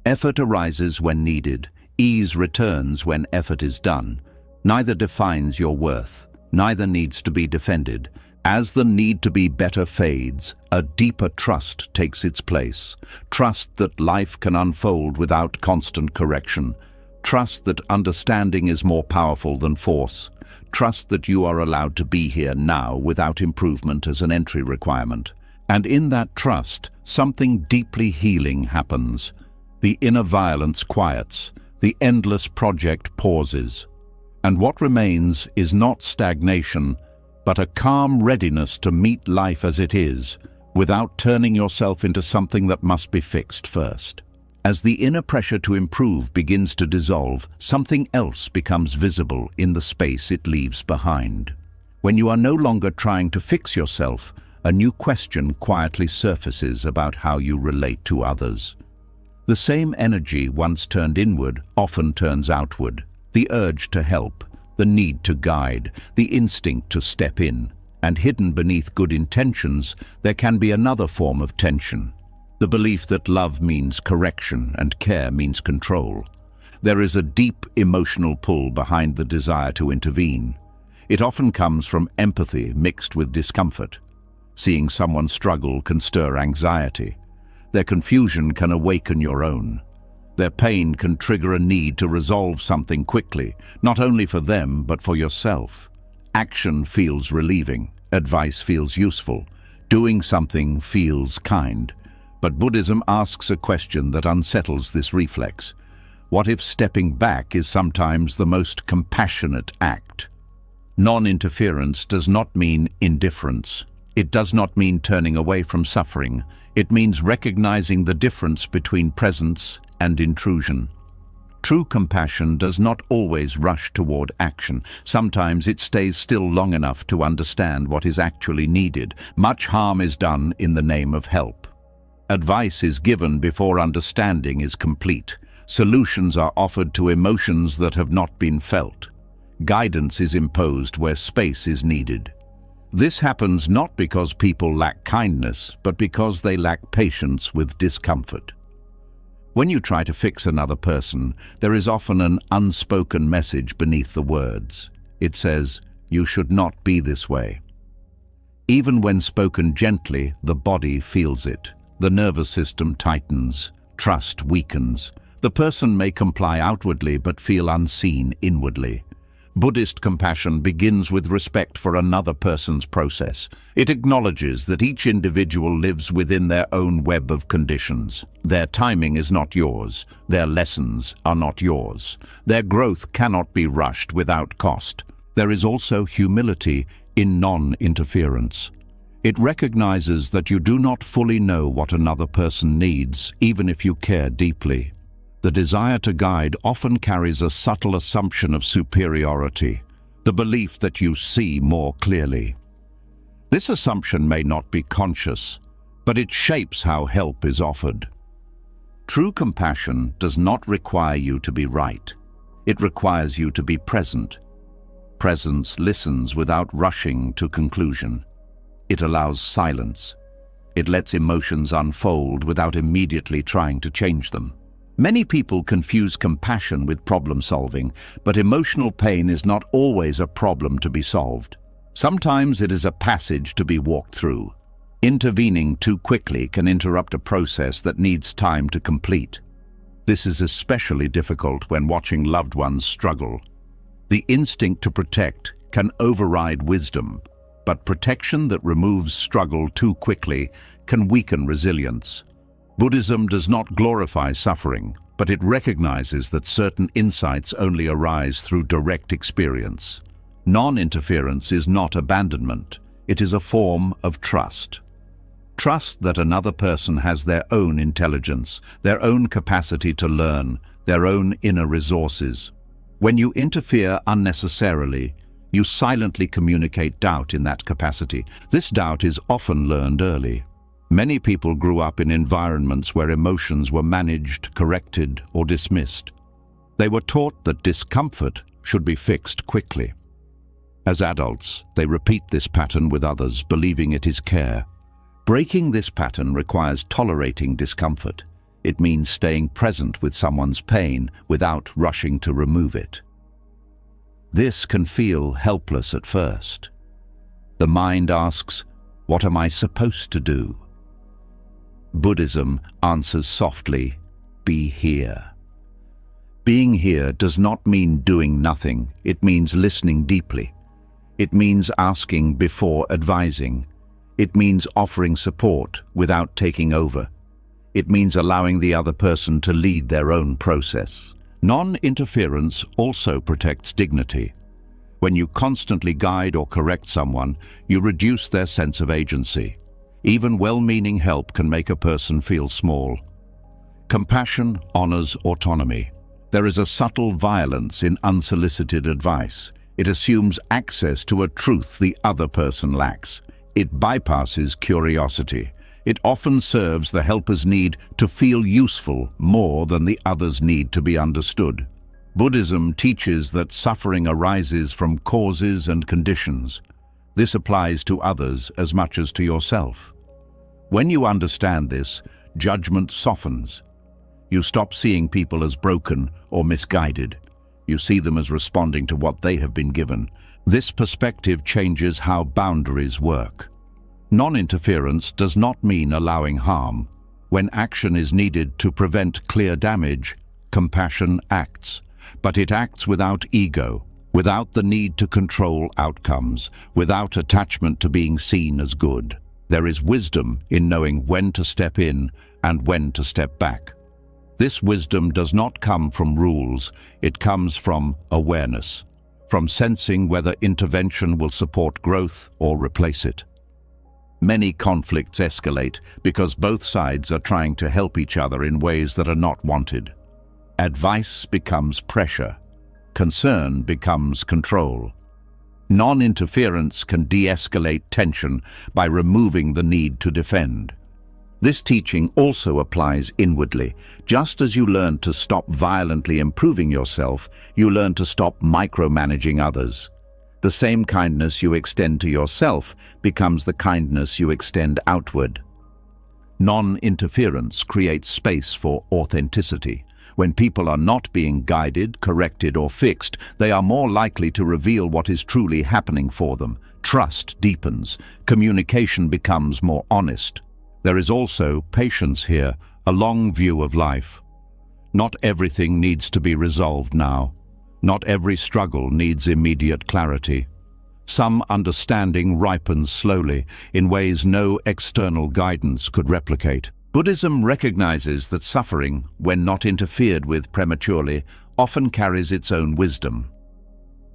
Effort arises when needed. Ease returns when effort is done. Neither defines your worth. Neither needs to be defended. As the need to be better fades, a deeper trust takes its place. Trust that life can unfold without constant correction. Trust that understanding is more powerful than force. Trust that you are allowed to be here now without improvement as an entry requirement. And in that trust, something deeply healing happens. The inner violence quiets. The endless project pauses. And what remains is not stagnation, but a calm readiness to meet life as it is, without turning yourself into something that must be fixed first. As the inner pressure to improve begins to dissolve, something else becomes visible in the space it leaves behind. When you are no longer trying to fix yourself, a new question quietly surfaces about how you relate to others. The same energy once turned inward often turns outward. The urge to help, the need to guide, the instinct to step in. And hidden beneath good intentions, there can be another form of tension. The belief that love means correction and care means control. There is a deep emotional pull behind the desire to intervene. It often comes from empathy mixed with discomfort. Seeing someone struggle can stir anxiety. Their confusion can awaken your own. Their pain can trigger a need to resolve something quickly, not only for them, but for yourself. Action feels relieving. Advice feels useful. Doing something feels kind. But Buddhism asks a question that unsettles this reflex. What if stepping back is sometimes the most compassionate act? Non-interference does not mean indifference. It does not mean turning away from suffering. It means recognizing the difference between presence and intrusion. True compassion does not always rush toward action. Sometimes it stays still long enough to understand what is actually needed. Much harm is done in the name of help. Advice is given before understanding is complete. Solutions are offered to emotions that have not been felt. Guidance is imposed where space is needed. This happens not because people lack kindness, but because they lack patience with discomfort. When you try to fix another person, there is often an unspoken message beneath the words. It says, "You should not be this way." Even when spoken gently, the body feels it. The nervous system tightens, trust weakens. The person may comply outwardly but feel unseen inwardly. Buddhist compassion begins with respect for another person's process. It acknowledges that each individual lives within their own web of conditions. Their timing is not yours. Their lessons are not yours. Their growth cannot be rushed without cost. There is also humility in non-interference. It recognizes that you do not fully know what another person needs, even if you care deeply. The desire to guide often carries a subtle assumption of superiority, the belief that you see more clearly. This assumption may not be conscious, but it shapes how help is offered. True compassion does not require you to be right. It requires you to be present. Presence listens without rushing to conclusion. It allows silence. It lets emotions unfold without immediately trying to change them. Many people confuse compassion with problem solving, but emotional pain is not always a problem to be solved. Sometimes it is a passage to be walked through. Intervening too quickly can interrupt a process that needs time to complete. This is especially difficult when watching loved ones struggle. The instinct to protect can override wisdom, but protection that removes struggle too quickly can weaken resilience. Buddhism does not glorify suffering, but it recognizes that certain insights only arise through direct experience. Non-interference is not abandonment. It is a form of trust. Trust that another person has their own intelligence, their own capacity to learn, their own inner resources. When you interfere unnecessarily, you silently communicate doubt in that capacity. This doubt is often learned early. Many people grew up in environments where emotions were managed, corrected, or dismissed. They were taught that discomfort should be fixed quickly. As adults, they repeat this pattern with others, believing it is care. Breaking this pattern requires tolerating discomfort. It means staying present with someone's pain without rushing to remove it. This can feel helpless at first. The mind asks, "What am I supposed to do?" Buddhism answers softly, "Be here." Being here does not mean doing nothing. It means listening deeply. It means asking before advising. It means offering support without taking over. It means allowing the other person to lead their own process. Non-interference also protects dignity. When you constantly guide or correct someone, you reduce their sense of agency. Even well-meaning help can make a person feel small. Compassion honors autonomy. There is a subtle violence in unsolicited advice. It assumes access to a truth the other person lacks. It bypasses curiosity. It often serves the helper's need to feel useful more than the other's need to be understood. Buddhism teaches that suffering arises from causes and conditions. This applies to others as much as to yourself. When you understand this, judgment softens. You stop seeing people as broken or misguided. You see them as responding to what they have been given. This perspective changes how boundaries work. Non-interference does not mean allowing harm. When action is needed to prevent clear damage, compassion acts. But it acts without ego, without the need to control outcomes, without attachment to being seen as good. There is wisdom in knowing when to step in and when to step back. This wisdom does not come from rules, it comes from awareness, from sensing whether intervention will support growth or replace it. Many conflicts escalate because both sides are trying to help each other in ways that are not wanted. Advice becomes pressure. Concern becomes control. Non-interference can de-escalate tension by removing the need to defend. This teaching also applies inwardly. Just as you learn to stop violently improving yourself, you learn to stop micromanaging others. The same kindness you extend to yourself becomes the kindness you extend outward. Non-interference creates space for authenticity. When people are not being guided, corrected, or fixed, they are more likely to reveal what is truly happening for them. Trust deepens. Communication becomes more honest. There is also patience here, a long view of life. Not everything needs to be resolved now. Not every struggle needs immediate clarity. Some understanding ripens slowly, in ways no external guidance could replicate. Buddhism recognizes that suffering, when not interfered with prematurely, often carries its own wisdom.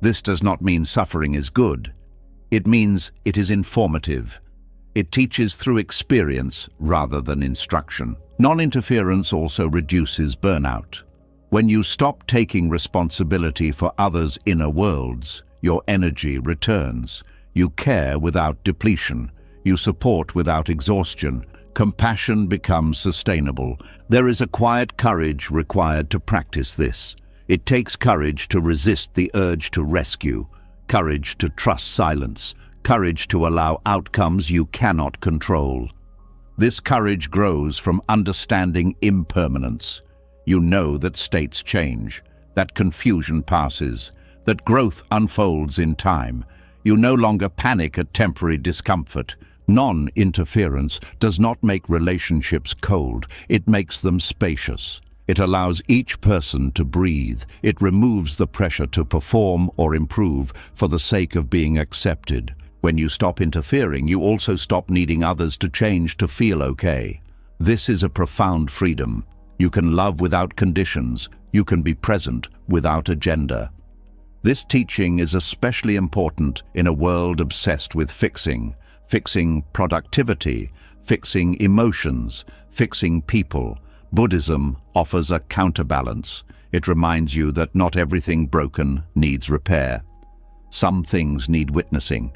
This does not mean suffering is good. It means it is informative. It teaches through experience rather than instruction. Non-interference also reduces burnout. When you stop taking responsibility for others' inner worlds, your energy returns. You care without depletion. You support without exhaustion. Compassion becomes sustainable. There is a quiet courage required to practice this. It takes courage to resist the urge to rescue, courage to trust silence, courage to allow outcomes you cannot control. This courage grows from understanding impermanence. You know that states change, that confusion passes, that growth unfolds in time. You no longer panic at temporary discomfort. Non-interference does not make relationships cold, it makes them spacious. It allows each person to breathe. It removes the pressure to perform or improve for the sake of being accepted. When you stop interfering, you also stop needing others to change to feel okay. This is a profound freedom. You can love without conditions. You can be present without agenda. This teaching is especially important in a world obsessed with fixing productivity, fixing emotions, fixing people. Buddhism offers a counterbalance. It reminds you that not everything broken needs repair. Some things need witnessing.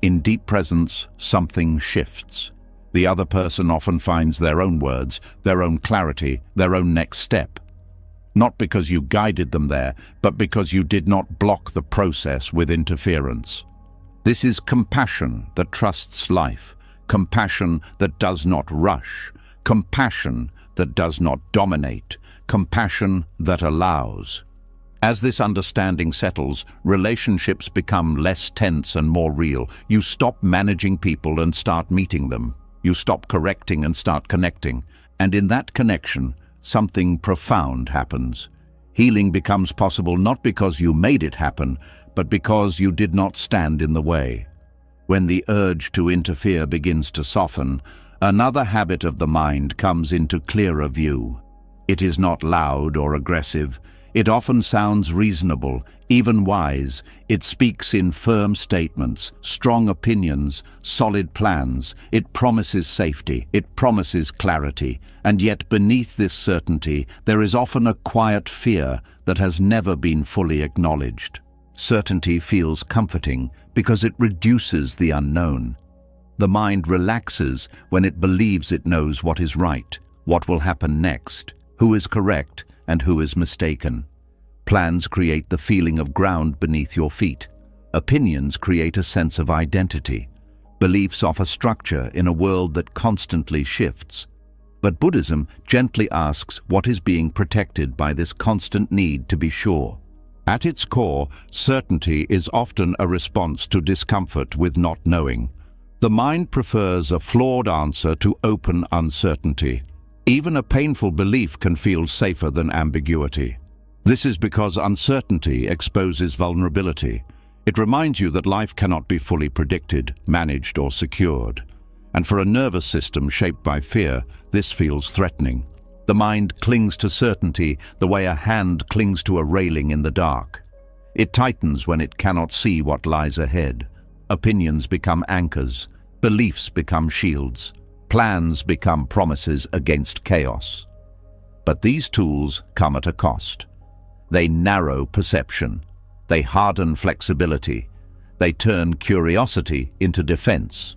In deep presence, something shifts. The other person often finds their own words, their own clarity, their own next step. Not because you guided them there, but because you did not block the process with interference. This is compassion that trusts life, compassion that does not rush, compassion that does not dominate, compassion that allows. As this understanding settles, relationships become less tense and more real. You stop managing people and start meeting them. You stop correcting and start connecting. And in that connection, something profound happens. Healing becomes possible not because you made it happen, but because you did not stand in the way. When the urge to interfere begins to soften, another habit of the mind comes into clearer view. It is not loud or aggressive. It often sounds reasonable, even wise. It speaks in firm statements, strong opinions, solid plans. It promises safety. It promises clarity. And yet beneath this certainty, there is often a quiet fear that has never been fully acknowledged. Certainty feels comforting because it reduces the unknown. The mind relaxes when it believes it knows what is right, what will happen next, who is correct, and who is mistaken. Plans create the feeling of ground beneath your feet. Opinions create a sense of identity. Beliefs offer structure in a world that constantly shifts. But Buddhism gently asks what is being protected by this constant need to be sure. At its core, certainty is often a response to discomfort with not knowing. The mind prefers a flawed answer to open uncertainty. Even a painful belief can feel safer than ambiguity. This is because uncertainty exposes vulnerability. It reminds you that life cannot be fully predicted, managed, or secured. And for a nervous system shaped by fear, this feels threatening. The mind clings to certainty the way a hand clings to a railing in the dark. It tightens when it cannot see what lies ahead. Opinions become anchors. Beliefs become shields. Plans become promises against chaos. But these tools come at a cost. They narrow perception. They harden flexibility. They turn curiosity into defense.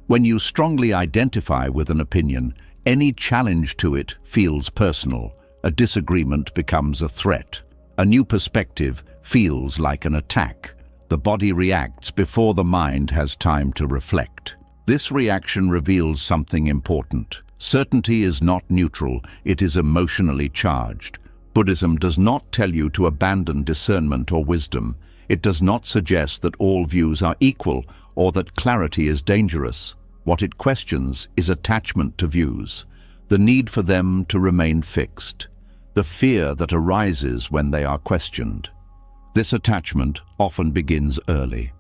When you strongly identify with an opinion, any challenge to it feels personal. A disagreement becomes a threat. A new perspective feels like an attack. The body reacts before the mind has time to reflect. This reaction reveals something important. Certainty is not neutral, it is emotionally charged. Buddhism does not tell you to abandon discernment or wisdom. It does not suggest that all views are equal or that clarity is dangerous. What it questions is attachment to views, the need for them to remain fixed, the fear that arises when they are questioned. This attachment often begins early.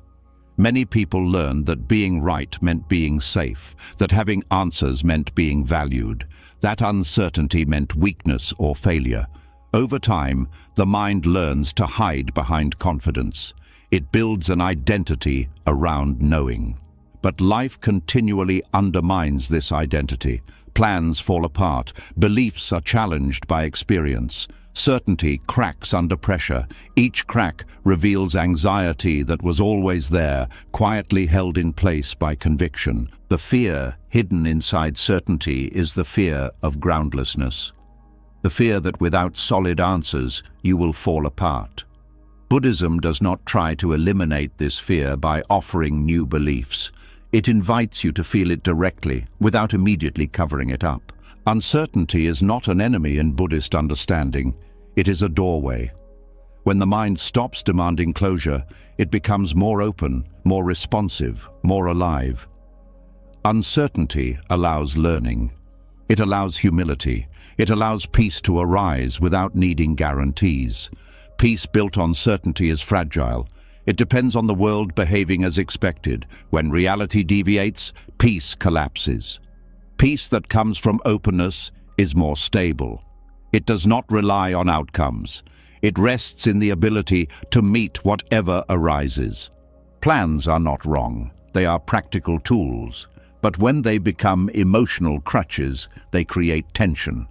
Many people learned that being right meant being safe, that having answers meant being valued, that uncertainty meant weakness or failure. Over time, the mind learns to hide behind confidence. It builds an identity around knowing. But life continually undermines this identity. Plans fall apart. Beliefs are challenged by experience. Certainty cracks under pressure. Each crack reveals anxiety that was always there, quietly held in place by conviction. The fear hidden inside certainty is the fear of groundlessness. The fear that without solid answers, you will fall apart. Buddhism does not try to eliminate this fear by offering new beliefs. It invites you to feel it directly, without immediately covering it up. Uncertainty is not an enemy in Buddhist understanding. It is a doorway. When the mind stops demanding closure, it becomes more open, more responsive, more alive. Uncertainty allows learning. It allows humility. It allows peace to arise without needing guarantees. Peace built on certainty is fragile. It depends on the world behaving as expected. When reality deviates, peace collapses. Peace that comes from openness is more stable. It does not rely on outcomes. It rests in the ability to meet whatever arises. Plans are not wrong. They are practical tools. But when they become emotional crutches, they create tension.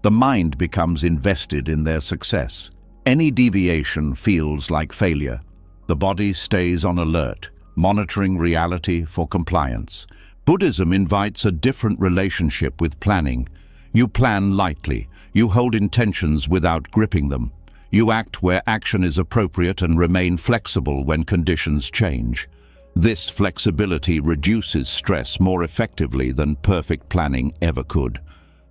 The mind becomes invested in their success. Any deviation feels like failure. The body stays on alert, monitoring reality for compliance. Buddhism invites a different relationship with planning. You plan lightly. You hold intentions without gripping them. You act where action is appropriate and remain flexible when conditions change. This flexibility reduces stress more effectively than perfect planning ever could.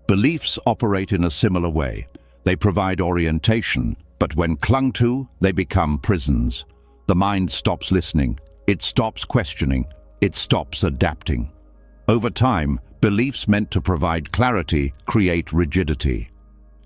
Beliefs operate in a similar way. They provide orientation, but when clung to, they become prisons. The mind stops listening. It stops questioning. It stops adapting. Over time, beliefs meant to provide clarity create rigidity.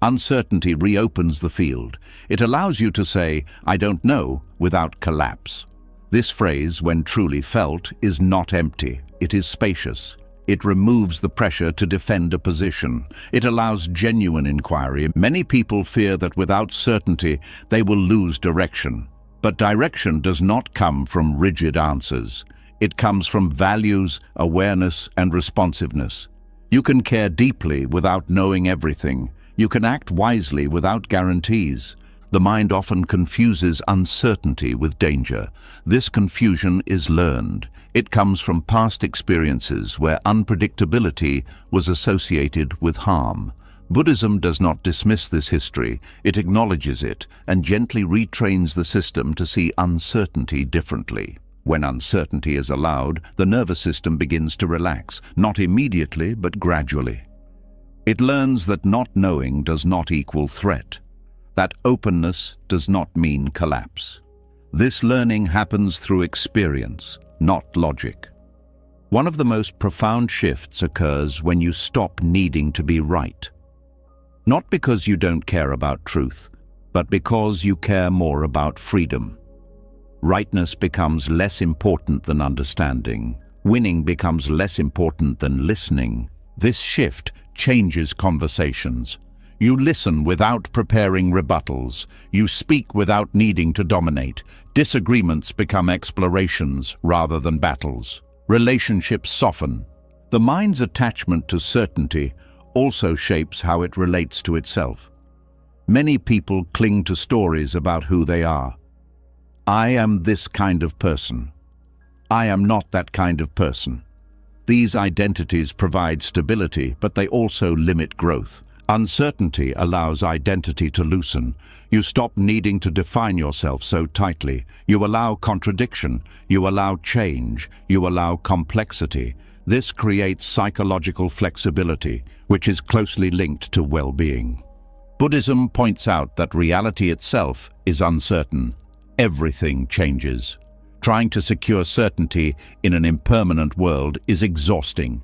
Uncertainty reopens the field. It allows you to say, "I don't know," without collapse. This phrase, when truly felt, is not empty. It is spacious. It removes the pressure to defend a position. It allows genuine inquiry. Many people fear that without certainty, they will lose direction. But direction does not come from rigid answers. It comes from values, awareness, and responsiveness. You can care deeply without knowing everything. You can act wisely without guarantees. The mind often confuses uncertainty with danger. This confusion is learned. It comes from past experiences where unpredictability was associated with harm. Buddhism does not dismiss this history. It acknowledges it and gently retrains the system to see uncertainty differently. When uncertainty is allowed, the nervous system begins to relax, not immediately but gradually. It learns that not knowing does not equal threat, that openness does not mean collapse. This learning happens through experience, not logic. One of the most profound shifts occurs when you stop needing to be right. Not because you don't care about truth, but because you care more about freedom. Rightness becomes less important than understanding. Winning becomes less important than listening. This shift changes conversations. You listen without preparing rebuttals. You speak without needing to dominate. Disagreements become explorations rather than battles. Relationships soften. The mind's attachment to certainty also shapes how it relates to itself. Many people cling to stories about who they are. I am this kind of person. I am not that kind of person. These identities provide stability, but they also limit growth. Uncertainty allows identity to loosen. You stop needing to define yourself so tightly. You allow contradiction. You allow change. You allow complexity. This creates psychological flexibility, which is closely linked to well-being. Buddhism points out that reality itself is uncertain. Everything changes. Trying to secure certainty in an impermanent world is exhausting.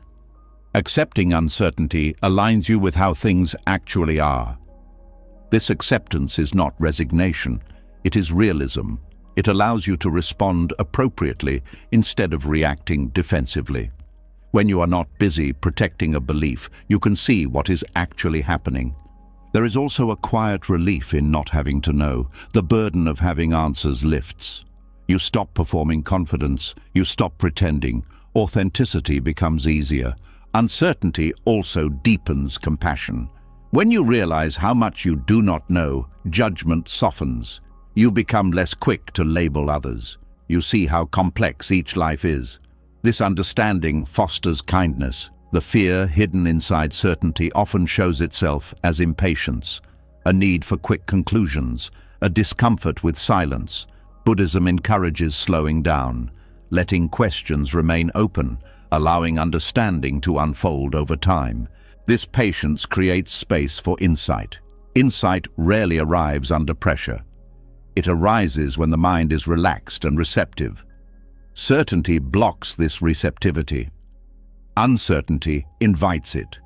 Accepting uncertainty aligns you with how things actually are. This acceptance is not resignation, it is realism. It allows you to respond appropriately instead of reacting defensively. When you are not busy protecting a belief, you can see what is actually happening. There is also a quiet relief in not having to know. The burden of having answers lifts. You stop performing confidence, you stop pretending. Authenticity becomes easier. Uncertainty also deepens compassion. When you realize how much you do not know, judgment softens. You become less quick to label others. You see how complex each life is. This understanding fosters kindness. The fear hidden inside certainty often shows itself as impatience, a need for quick conclusions, a discomfort with silence. Buddhism encourages slowing down, letting questions remain open, allowing understanding to unfold over time. This patience creates space for insight. Insight rarely arrives under pressure. It arises when the mind is relaxed and receptive. Certainty blocks this receptivity. Uncertainty invites it.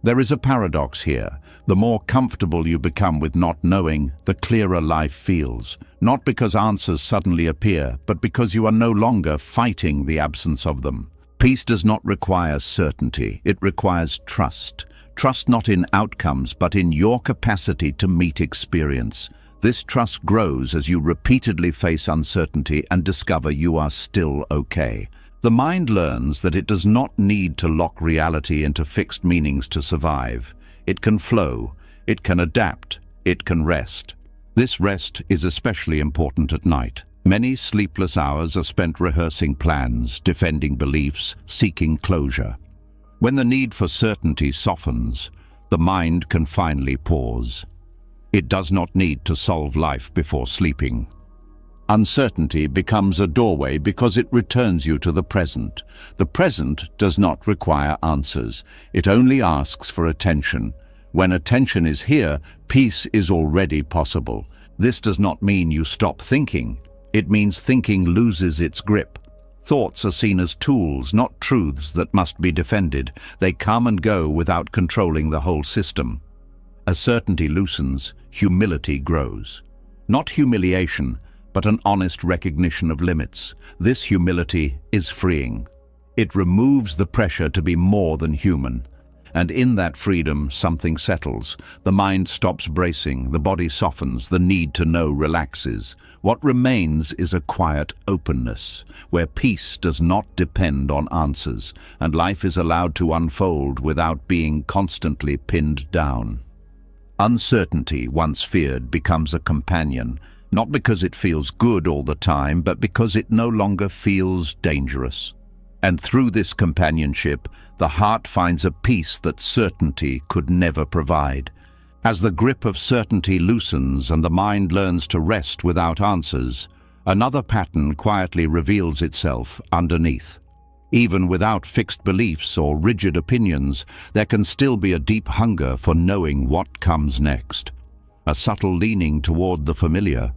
There is a paradox here. The more comfortable you become with not knowing, the clearer life feels. Not because answers suddenly appear, but because you are no longer fighting the absence of them. Peace does not require certainty, it requires trust. Trust not in outcomes, but in your capacity to meet experience. This trust grows as you repeatedly face uncertainty and discover you are still okay. The mind learns that it does not need to lock reality into fixed meanings to survive. It can flow, it can adapt, it can rest. This rest is especially important at night. Many sleepless hours are spent rehearsing plans, defending beliefs, seeking closure. When the need for certainty softens, the mind can finally pause. It does not need to solve life before sleeping. Uncertainty becomes a doorway because it returns you to the present. The present does not require answers. It only asks for attention. When attention is here, peace is already possible. This does not mean you stop thinking. It means thinking loses its grip. Thoughts are seen as tools, not truths that must be defended. They come and go without controlling the whole system. As certainty loosens, humility grows. Not humiliation, but an honest recognition of limits. This humility is freeing. It removes the pressure to be more than human. And in that freedom, something settles. The mind stops bracing, the body softens, the need to know relaxes. What remains is a quiet openness, where peace does not depend on answers, and life is allowed to unfold without being constantly pinned down. Uncertainty, once feared, becomes a companion, not because it feels good all the time, but because it no longer feels dangerous. And through this companionship, the heart finds a peace that certainty could never provide. As the grip of certainty loosens and the mind learns to rest without answers, another pattern quietly reveals itself underneath. Even without fixed beliefs or rigid opinions, there can still be a deep hunger for knowing what comes next. A subtle leaning toward the familiar,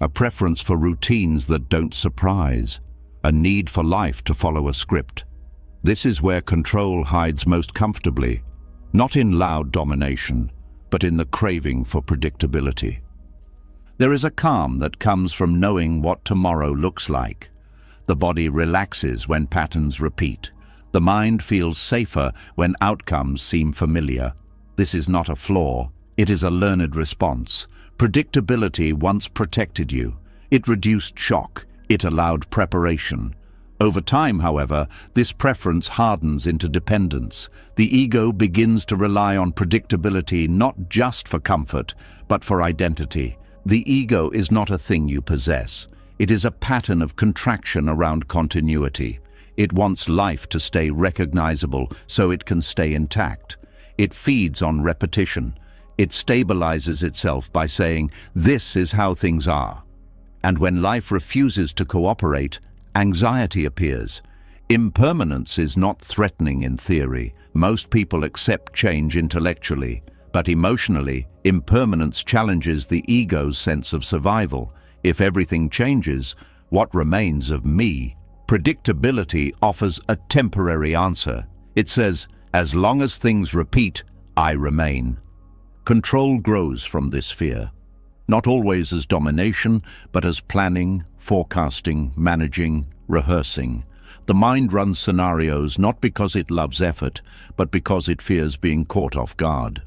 a preference for routines that don't surprise, a need for life to follow a script. This is where control hides most comfortably, not in loud domination, but in the craving for predictability. There is a calm that comes from knowing what tomorrow looks like. The body relaxes when patterns repeat. The mind feels safer when outcomes seem familiar. This is not a flaw, it is a learned response. Predictability once protected you. It reduced shock. It allowed preparation. Over time, however, this preference hardens into dependence. The ego begins to rely on predictability not just for comfort, but for identity. The ego is not a thing you possess. It is a pattern of contraction around continuity. It wants life to stay recognizable so it can stay intact. It feeds on repetition. It stabilizes itself by saying, "This is how things are." And when life refuses to cooperate, anxiety appears. Impermanence is not threatening in theory. Most people accept change intellectually, but emotionally, impermanence challenges the ego's sense of survival. If everything changes, what remains of me? Predictability offers a temporary answer. It says, as long as things repeat, I remain. Control grows from this fear. Not always as domination, but as planning, forecasting, managing, rehearsing. The mind runs scenarios not because it loves effort, but because it fears being caught off guard.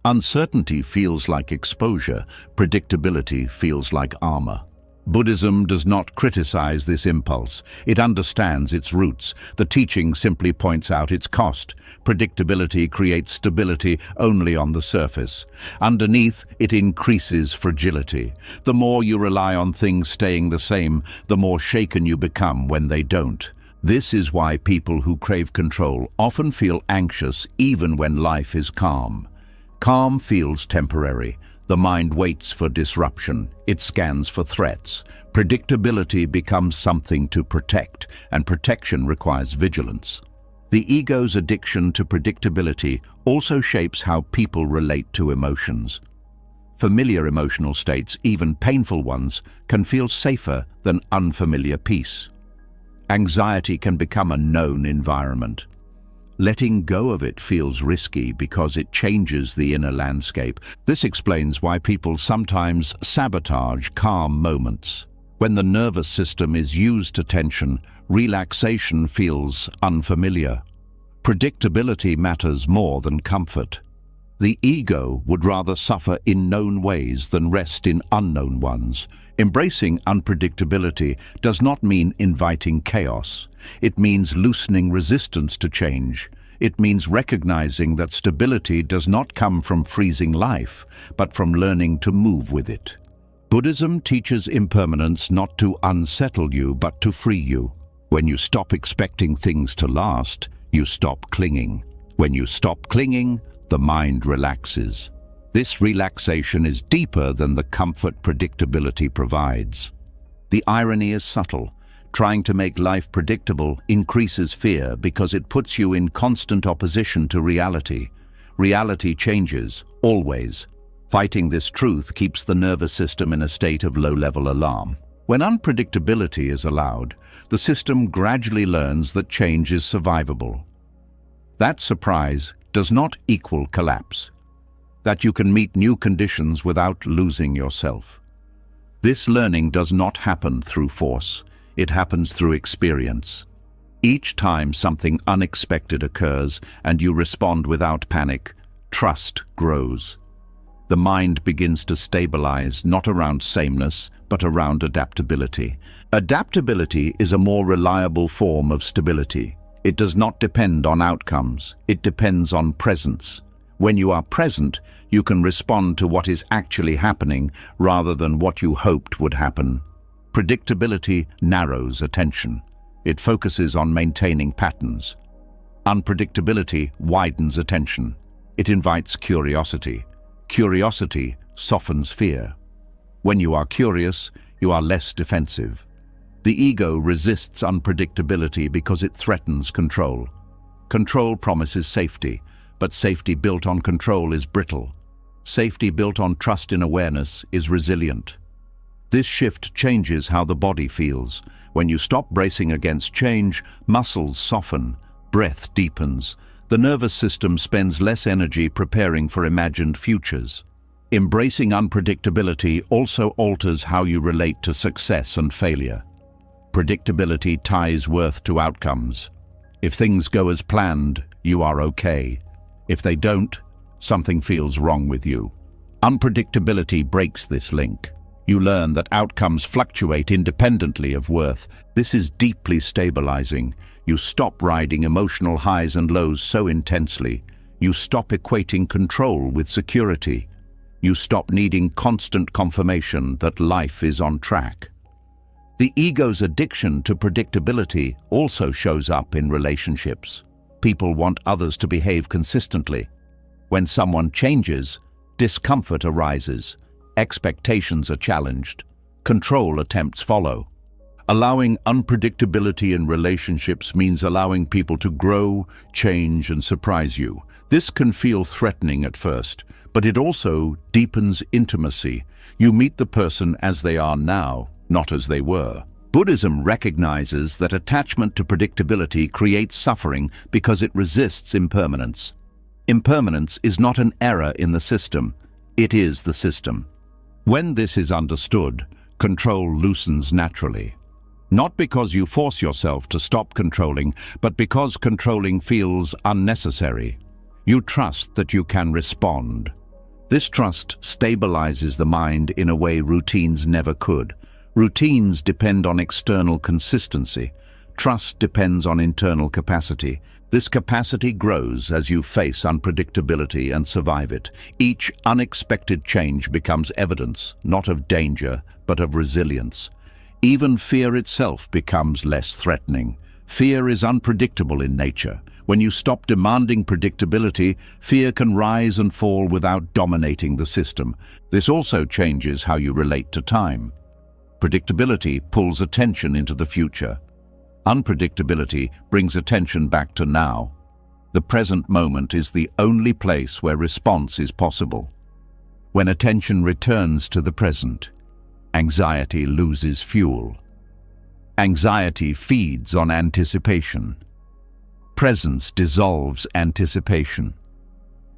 Uncertainty feels like exposure, predictability feels like armor. Buddhism does not criticize this impulse. It understands its roots. The teaching simply points out its cost. Predictability creates stability only on the surface. Underneath, it increases fragility. The more you rely on things staying the same, the more shaken you become when they don't. This is why people who crave control often feel anxious even when life is calm. Calm feels temporary. The mind waits for disruption. It scans for threats. Predictability becomes something to protect, and protection requires vigilance. The ego's addiction to predictability also shapes how people relate to emotions. Familiar emotional states, even painful ones, can feel safer than unfamiliar peace. Anxiety can become a known environment. Letting go of it feels risky because it changes the inner landscape. This explains why people sometimes sabotage calm moments. When the nervous system is used to tension, relaxation feels unfamiliar. Predictability matters more than comfort. The ego would rather suffer in known ways than rest in unknown ones. Embracing unpredictability does not mean inviting chaos. It means loosening resistance to change. It means recognizing that stability does not come from freezing life, but from learning to move with it. Buddhism teaches impermanence not to unsettle you, but to free you. When you stop expecting things to last, you stop clinging. When you stop clinging, the mind relaxes. This relaxation is deeper than the comfort predictability provides. The irony is subtle. Trying to make life predictable increases fear because it puts you in constant opposition to reality. Reality changes, always. Fighting this truth keeps the nervous system in a state of low-level alarm. When unpredictability is allowed, the system gradually learns that change is survivable. That surprise does not equal collapse. That you can meet new conditions without losing yourself. This learning does not happen through force. It happens through experience. Each time something unexpected occurs and you respond without panic, trust grows. The mind begins to stabilize, not around sameness, but around adaptability. Adaptability is a more reliable form of stability. It does not depend on outcomes. It depends on presence. When you are present, you can respond to what is actually happening rather than what you hoped would happen. Predictability narrows attention. It focuses on maintaining patterns. Unpredictability widens attention. It invites curiosity. Curiosity softens fear. When you are curious, you are less defensive. The ego resists unpredictability because it threatens control. Control promises safety, but safety built on control is brittle. Safety built on trust in awareness is resilient. This shift changes how the body feels. When you stop bracing against change, muscles soften, breath deepens. The nervous system spends less energy preparing for imagined futures. Embracing unpredictability also alters how you relate to success and failure. Predictability ties worth to outcomes. If things go as planned, you are okay. If they don't, something feels wrong with you. Unpredictability breaks this link. You learn that outcomes fluctuate independently of worth. This is deeply stabilizing. You stop riding emotional highs and lows so intensely. You stop equating control with security. You stop needing constant confirmation that life is on track. The ego's addiction to predictability also shows up in relationships. People want others to behave consistently. When someone changes, discomfort arises. Expectations are challenged. Control attempts follow. Allowing unpredictability in relationships means allowing people to grow, change, and surprise you. This can feel threatening at first, but it also deepens intimacy. You meet the person as they are now, not as they were. Buddhism recognizes that attachment to predictability creates suffering because it resists impermanence. Impermanence is not an error in the system, it is the system. When this is understood, control loosens naturally. Not because you force yourself to stop controlling, but because controlling feels unnecessary. You trust that you can respond. This trust stabilizes the mind in a way routines never could. Routines depend on external consistency. Trust depends on internal capacity. This capacity grows as you face unpredictability and survive it. Each unexpected change becomes evidence, not of danger, but of resilience. Even fear itself becomes less threatening. Fear is unpredictable in nature. When you stop demanding predictability, fear can rise and fall without dominating the system. This also changes how you relate to time. Predictability pulls attention into the future. Unpredictability brings attention back to now. The present moment is the only place where response is possible. When attention returns to the present, anxiety loses fuel. Anxiety feeds on anticipation. Presence dissolves anticipation.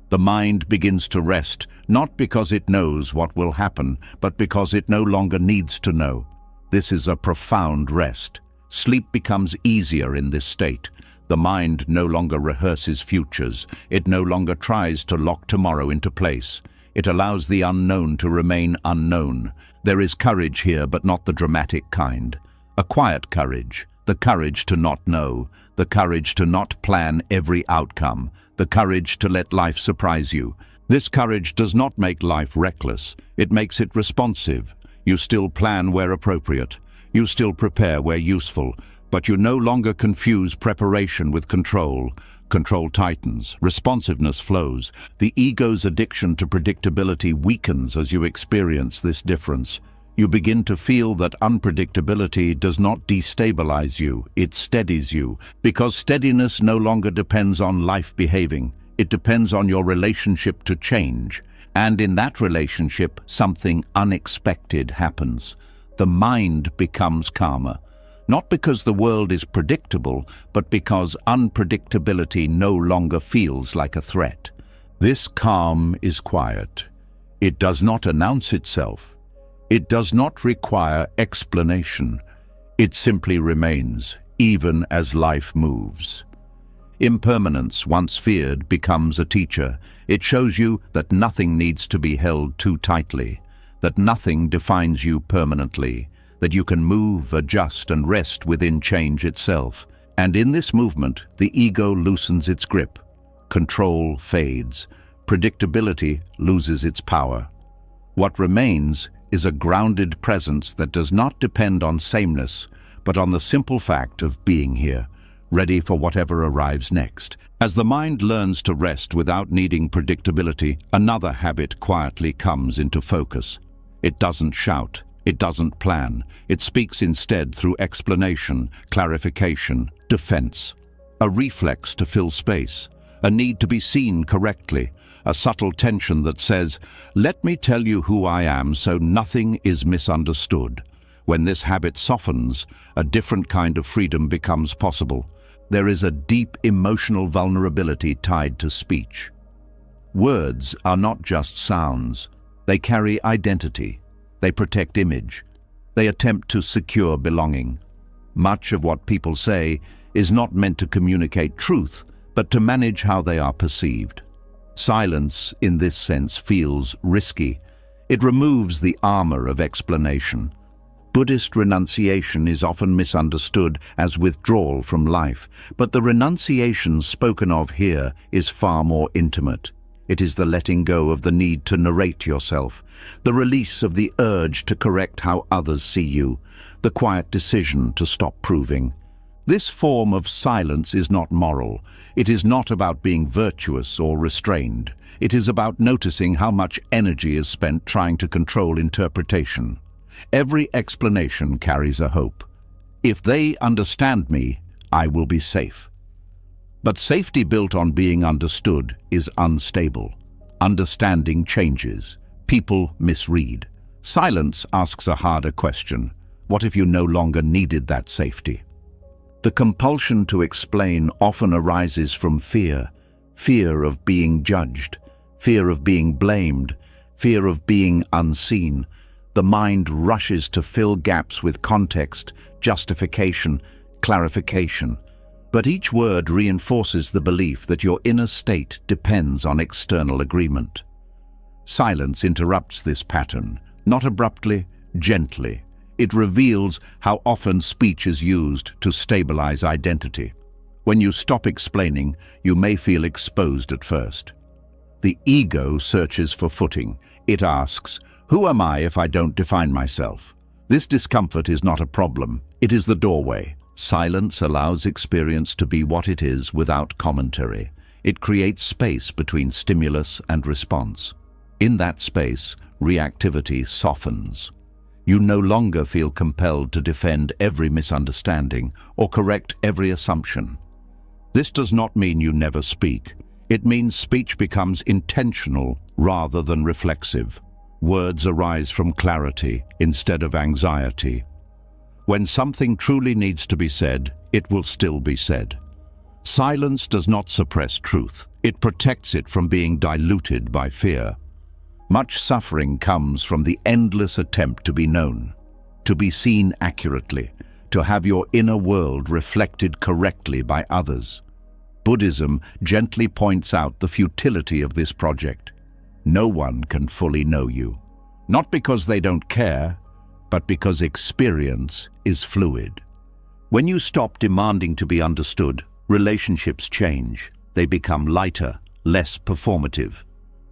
The mind begins to rest, not because it knows what will happen, but because it no longer needs to know. This is a profound rest. Sleep becomes easier in this state. The mind no longer rehearses futures. It no longer tries to lock tomorrow into place. It allows the unknown to remain unknown. There is courage here, but not the dramatic kind. A quiet courage, the courage to not know, the courage to not plan every outcome, the courage to let life surprise you. This courage does not make life reckless. It makes it responsive. You still plan where appropriate. You still prepare where useful, but you no longer confuse preparation with control. Control tightens, responsiveness flows. The ego's addiction to predictability weakens as you experience this difference. You begin to feel that unpredictability does not destabilize you, it steadies you, because steadiness no longer depends on life behaving. It depends on your relationship to change. And in that relationship, something unexpected happens. The mind becomes calmer. Not because the world is predictable, but because unpredictability no longer feels like a threat. This calm is quiet. It does not announce itself. It does not require explanation. It simply remains. even as life moves. Impermanence, once feared, becomes a teacher. It shows you that nothing needs to be held too tightly, that nothing defines you permanently, that you can move, adjust, and rest within change itself. And in this movement, the ego loosens its grip. Control fades. Predictability loses its power. What remains is a grounded presence that does not depend on sameness, but on the simple fact of being here, ready for whatever arrives next. As the mind learns to rest without needing predictability, another habit quietly comes into focus. It doesn't shout, it doesn't plan. It speaks instead through explanation, clarification, defense. A reflex to fill space, a need to be seen correctly, a subtle tension that says, "Let me tell you who I am so nothing is misunderstood." When this habit softens, a different kind of freedom becomes possible. There is a deep emotional vulnerability tied to speech. Words are not just sounds. They carry identity. They protect image. They attempt to secure belonging. Much of what people say is not meant to communicate truth, but to manage how they are perceived. Silence, in this sense, feels risky. It removes the armor of explanation. Buddhist renunciation is often misunderstood as withdrawal from life, but the renunciation spoken of here is far more intimate. It is the letting go of the need to narrate yourself, the release of the urge to correct how others see you, the quiet decision to stop proving. This form of silence is not moral. It is not about being virtuous or restrained. It is about noticing how much energy is spent trying to control interpretation. Every explanation carries a hope. If they understand me, I will be safe. But safety built on being understood is unstable. Understanding changes. People misread. Silence asks a harder question. What if you no longer needed that safety? The compulsion to explain often arises from fear. Fear of being judged. Fear of being blamed. Fear of being unseen. The mind rushes to fill gaps with context, justification, clarification. But each word reinforces the belief that your inner state depends on external agreement. Silence interrupts this pattern, not abruptly, gently. It reveals how often speech is used to stabilize identity. When you stop explaining, you may feel exposed at first. The ego searches for footing. It asks, "Who am I if I don't define myself?" This discomfort is not a problem. It is the doorway. Silence allows experience to be what it is without commentary. It creates space between stimulus and response. In that space, reactivity softens. You no longer feel compelled to defend every misunderstanding or correct every assumption. This does not mean you never speak. It means speech becomes intentional rather than reflexive. Words arise from clarity instead of anxiety. When something truly needs to be said, it will still be said. Silence does not suppress truth. It protects it from being diluted by fear. Much suffering comes from the endless attempt to be known, to be seen accurately, to have your inner world reflected correctly by others. Buddhism gently points out the futility of this project. No one can fully know you, not because they don't care, but because experience is fluid. When you stop demanding to be understood, relationships change. They become lighter, less performative.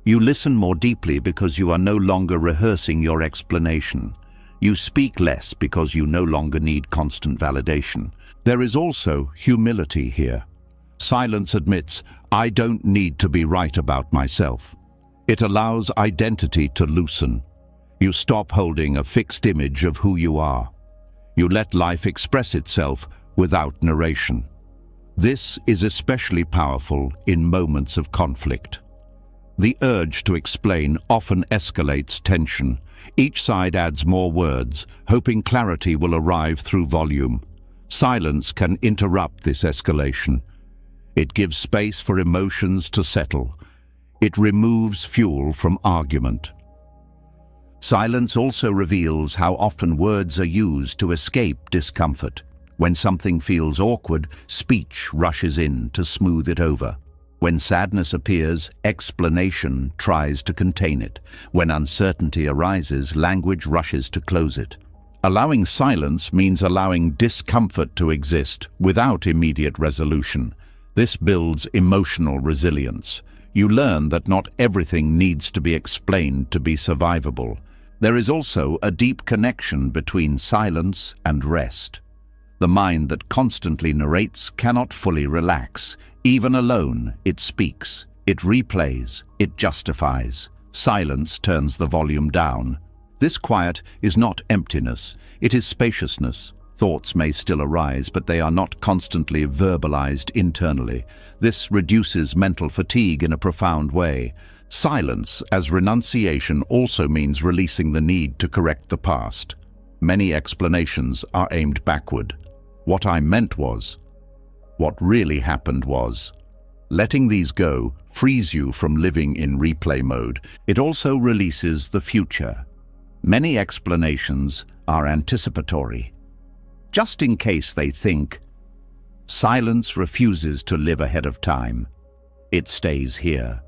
You listen more deeply because you are no longer rehearsing your explanation. You speak less because you no longer need constant validation. There is also humility here. Silence admits, "I don't need to be right about myself." It allows identity to loosen. You stop holding a fixed image of who you are. You let life express itself without narration. This is especially powerful in moments of conflict. The urge to explain often escalates tension. Each side adds more words, hoping clarity will arrive through volume. Silence can interrupt this escalation. It gives space for emotions to settle. It removes fuel from argument. Silence also reveals how often words are used to escape discomfort. When something feels awkward, speech rushes in to smooth it over. When sadness appears, explanation tries to contain it. When uncertainty arises, language rushes to close it. Allowing silence means allowing discomfort to exist without immediate resolution. This builds emotional resilience. You learn that not everything needs to be explained to be survivable. There is also a deep connection between silence and rest. The mind that constantly narrates cannot fully relax. Even alone, it speaks, it replays, it justifies. Silence turns the volume down. This quiet is not emptiness, it is spaciousness. Thoughts may still arise, but they are not constantly verbalized internally. This reduces mental fatigue in a profound way. Silence as renunciation also means releasing the need to correct the past. Many explanations are aimed backward. What I meant was, what really happened was. Letting these go frees you from living in replay mode. It also releases the future. Many explanations are anticipatory. Just in case they think, silence refuses to live ahead of time. It stays here.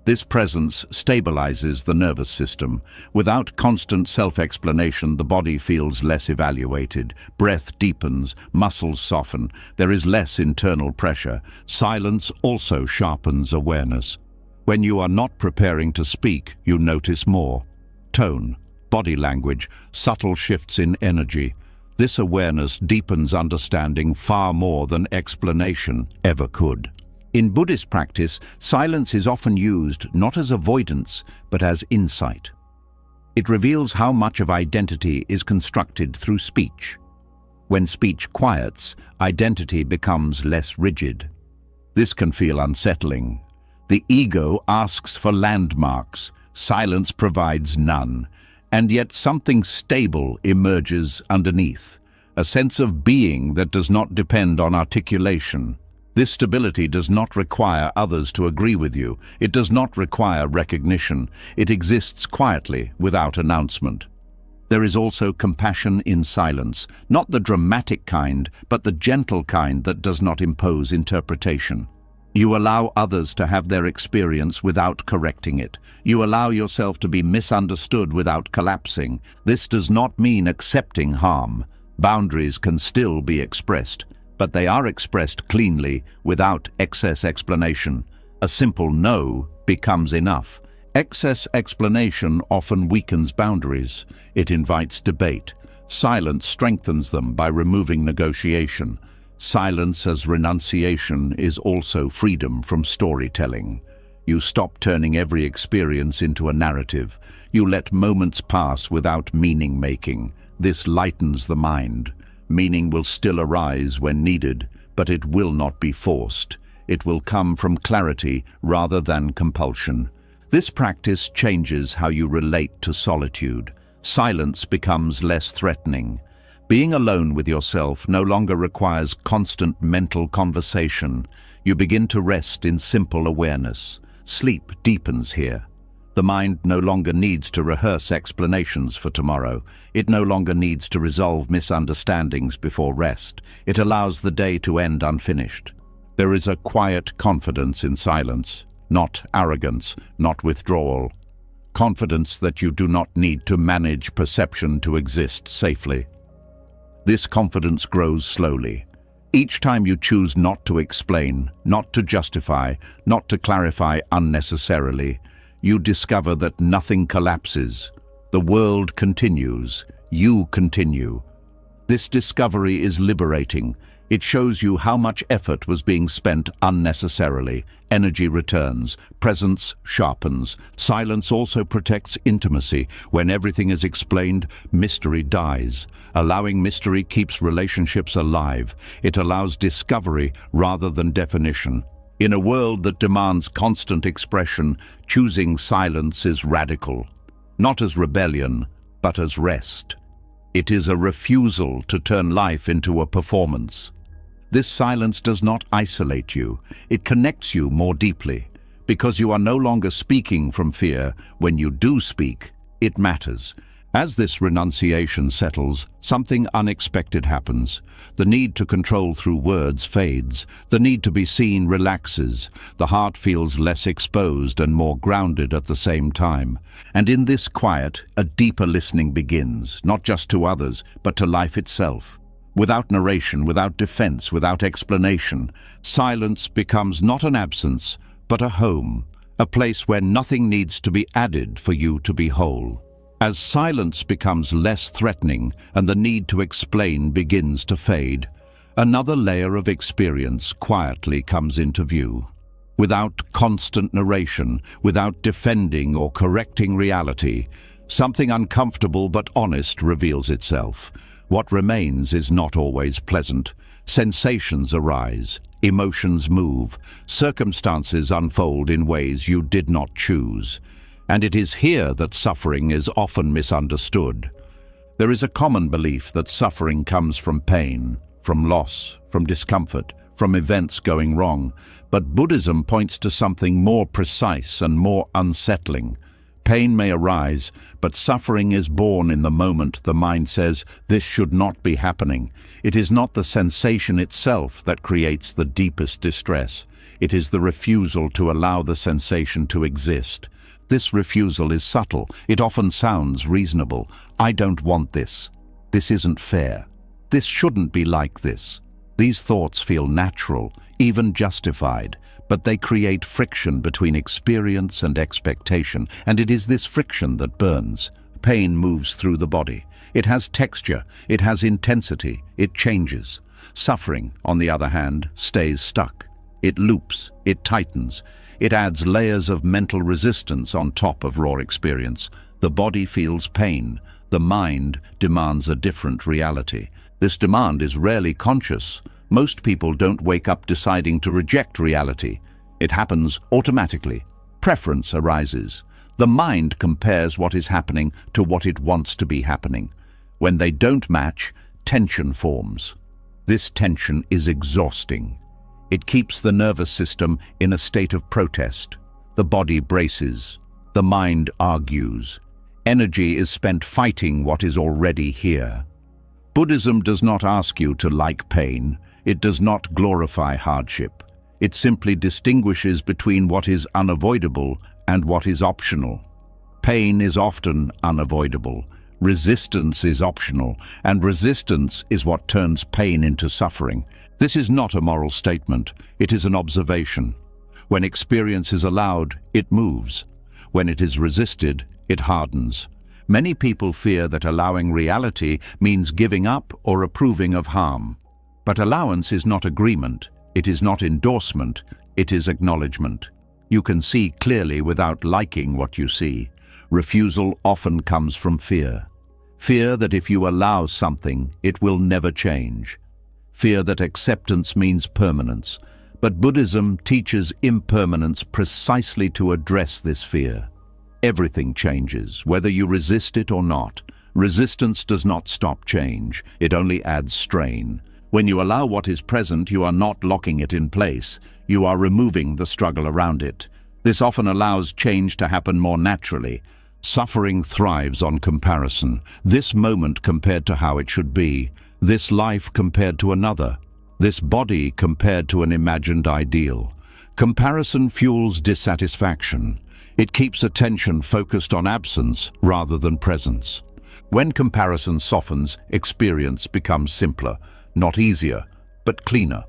This presence stabilizes the nervous system. Without constant self-explanation, the body feels less evaluated. Breath deepens, muscles soften. There is less internal pressure. Silence also sharpens awareness. When you are not preparing to speak, you notice more. Tone, body language, subtle shifts in energy. This awareness deepens understanding far more than explanation ever could. In Buddhist practice, silence is often used not as avoidance, but as insight. It reveals how much of identity is constructed through speech. When speech quiets, identity becomes less rigid. This can feel unsettling. The ego asks for landmarks. Silence provides none. And yet something stable emerges underneath. A sense of being that does not depend on articulation. This stability does not require others to agree with you. It does not require recognition. It exists quietly, without announcement. There is also compassion in silence, not the dramatic kind, but the gentle kind that does not impose interpretation. You allow others to have their experience without correcting it. You allow yourself to be misunderstood without collapsing. This does not mean accepting harm. Boundaries can still be expressed, but they are expressed cleanly, without excess explanation. A simple no becomes enough. Excess explanation often weakens boundaries. It invites debate. Silence strengthens them by removing negotiation. Silence as renunciation is also freedom from storytelling. You stop turning every experience into a narrative. You let moments pass without meaning-making. This lightens the mind. Meaning will still arise when needed, but it will not be forced. It will come from clarity rather than compulsion. This practice changes how you relate to solitude. Silence becomes less threatening. Being alone with yourself no longer requires constant mental conversation. You begin to rest in simple awareness. Sleep deepens here. The mind no longer needs to rehearse explanations for tomorrow. It no longer needs to resolve misunderstandings before rest. It allows the day to end unfinished. There is a quiet confidence in silence, not arrogance, not withdrawal. Confidence that you do not need to manage perception to exist safely. This confidence grows slowly. Each time you choose not to explain, not to justify, not to clarify unnecessarily, you discover that nothing collapses. The world continues. You continue. This discovery is liberating. It shows you how much effort was being spent unnecessarily. Energy returns. Presence sharpens. Silence also protects intimacy. When everything is explained, mystery dies. Allowing mystery keeps relationships alive. It allows discovery rather than definition. In a world that demands constant expression, choosing silence is radical. Not as rebellion, but as rest. It is a refusal to turn life into a performance. This silence does not isolate you. It connects you more deeply. Because you are no longer speaking from fear, when you do speak, it matters. As this renunciation settles, something unexpected happens. The need to control through words fades. The need to be seen relaxes. The heart feels less exposed and more grounded at the same time. And in this quiet, a deeper listening begins, not just to others, but to life itself. Without narration, without defense, without explanation, silence becomes not an absence, but a home, a place where nothing needs to be added for you to be whole. As silence becomes less threatening and the need to explain begins to fade, another layer of experience quietly comes into view. Without constant narration, without defending or correcting reality, something uncomfortable but honest reveals itself. What remains is not always pleasant. Sensations arise, emotions move, circumstances unfold in ways you did not choose. And it is here that suffering is often misunderstood. There is a common belief that suffering comes from pain, from loss, from discomfort, from events going wrong. But Buddhism points to something more precise and more unsettling. Pain may arise, but suffering is born in the moment the mind says, "This should not be happening." It is not the sensation itself that creates the deepest distress. It is the refusal to allow the sensation to exist. This refusal is subtle. It often sounds reasonable. I don't want this. This isn't fair. This shouldn't be like this. These thoughts feel natural, even justified, but they create friction between experience and expectation, and it is this friction that burns. Pain moves through the body. It has texture, it has intensity, it changes. Suffering, on the other hand, stays stuck. It loops, it tightens. It adds layers of mental resistance on top of raw experience. The body feels pain. The mind demands a different reality. This demand is rarely conscious. Most people don't wake up deciding to reject reality. It happens automatically. Preference arises. The mind compares what is happening to what it wants to be happening. When they don't match, tension forms. This tension is exhausting. It keeps the nervous system in a state of protest. The body braces. The mind argues. Energy is spent fighting what is already here. Buddhism does not ask you to like pain. It does not glorify hardship. It simply distinguishes between what is unavoidable and what is optional. Pain is often unavoidable. Resistance is optional, and resistance is what turns pain into suffering. This is not a moral statement, it is an observation. When experience is allowed, it moves. When it is resisted, it hardens. Many people fear that allowing reality means giving up or approving of harm. But allowance is not agreement, it is not endorsement, it is acknowledgement. You can see clearly without liking what you see. Refusal often comes from fear. Fear that if you allow something, it will never change. Fear that acceptance means permanence. But Buddhism teaches impermanence precisely to address this fear. Everything changes, whether you resist it or not. Resistance does not stop change, it only adds strain. When you allow what is present, you are not locking it in place. You are removing the struggle around it. This often allows change to happen more naturally. Suffering thrives on comparison. This moment compared to how it should be. This life compared to another. This body compared to an imagined ideal. Comparison fuels dissatisfaction. It keeps attention focused on absence rather than presence. When comparison softens, experience becomes simpler, not easier, but cleaner.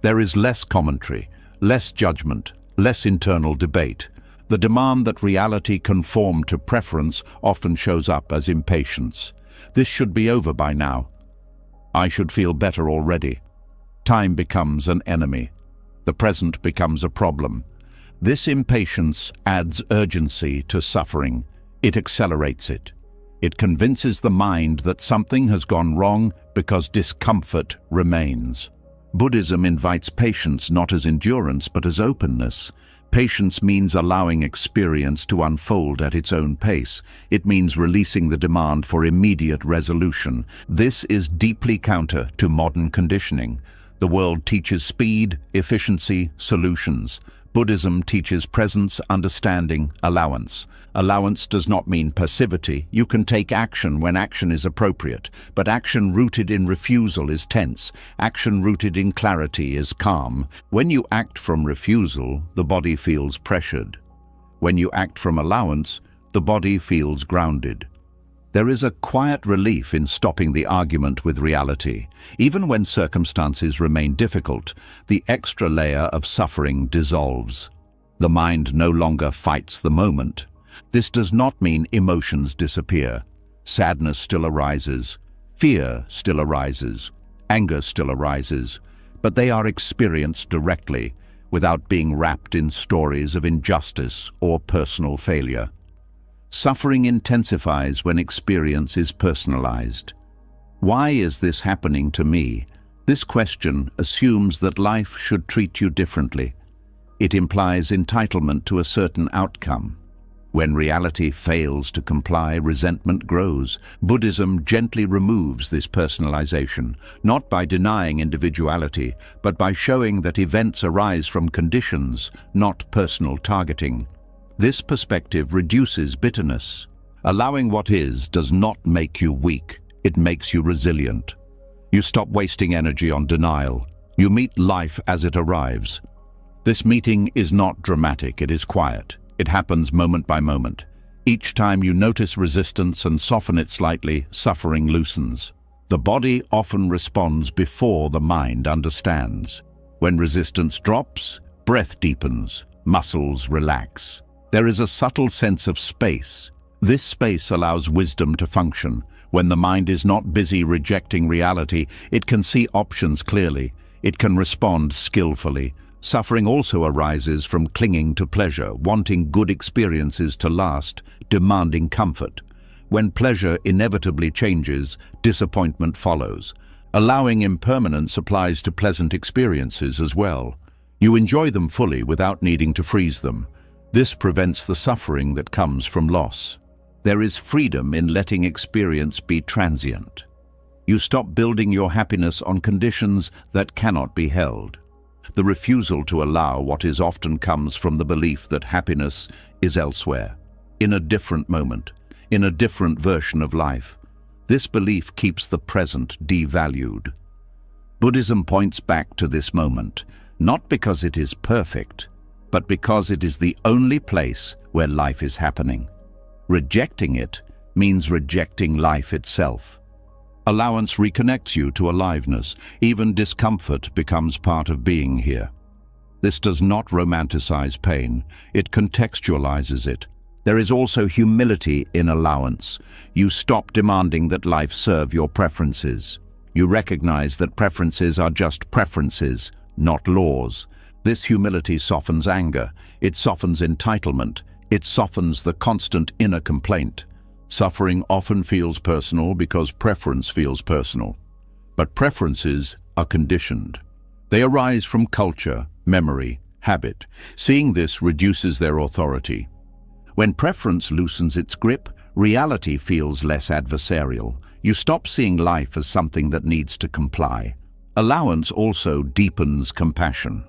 There is less commentary, less judgment, less internal debate. The demand that reality conform to preference often shows up as impatience. This should be over by now. I should feel better already. Time becomes an enemy. The present becomes a problem. This impatience adds urgency to suffering. It accelerates it. It convinces the mind that something has gone wrong because discomfort remains. Buddhism invites patience not as endurance but as openness. Patience means allowing experience to unfold at its own pace. It means releasing the demand for immediate resolution. This is deeply counter to modern conditioning. The world teaches speed, efficiency, solutions. Buddhism teaches presence, understanding, allowance. Allowance does not mean passivity. You can take action when action is appropriate, but action rooted in refusal is tense. Action rooted in clarity is calm. When you act from refusal, the body feels pressured. When you act from allowance, the body feels grounded. There is a quiet relief in stopping the argument with reality. Even when circumstances remain difficult, the extra layer of suffering dissolves. The mind no longer fights the moment. This does not mean emotions disappear. Sadness still arises, fear still arises, anger still arises, but they are experienced directly, without being wrapped in stories of injustice or personal failure. Suffering intensifies when experience is personalized. Why is this happening to me? This question assumes that life should treat you differently. It implies entitlement to a certain outcome. When reality fails to comply, resentment grows. Buddhism gently removes this personalization, not by denying individuality, but by showing that events arise from conditions, not personal targeting. This perspective reduces bitterness. Allowing what is does not make you weak, it makes you resilient. You stop wasting energy on denial. You meet life as it arrives. This meeting is not dramatic, it is quiet. It happens moment by moment. Each time you notice resistance and soften it slightly, suffering loosens. The body often responds before the mind understands. When resistance drops, breath deepens, muscles relax. There is a subtle sense of space. This space allows wisdom to function. When the mind is not busy rejecting reality, it can see options clearly. It can respond skillfully. Suffering also arises from clinging to pleasure, wanting good experiences to last, demanding comfort. When pleasure inevitably changes, disappointment follows. Allowing impermanence applies to pleasant experiences as well. You enjoy them fully without needing to freeze them. This prevents the suffering that comes from loss. There is freedom in letting experience be transient. You stop building your happiness on conditions that cannot be held. The refusal to allow what is often comes from the belief that happiness is elsewhere, in a different moment, in a different version of life. This belief keeps the present devalued. Buddhism points back to this moment, not because it is perfect, but because it is the only place where life is happening. Rejecting it means rejecting life itself. Allowance reconnects you to aliveness. Even discomfort becomes part of being here. This does not romanticize pain, it contextualizes it. There is also humility in allowance. You stop demanding that life serve your preferences. You recognize that preferences are just preferences, not laws. This humility softens anger, it softens entitlement, it softens the constant inner complaint. Suffering often feels personal because preference feels personal. But preferences are conditioned. They arise from culture, memory, habit. Seeing this reduces their authority. When preference loosens its grip, reality feels less adversarial. You stop seeing life as something that needs to comply. Allowance also deepens compassion.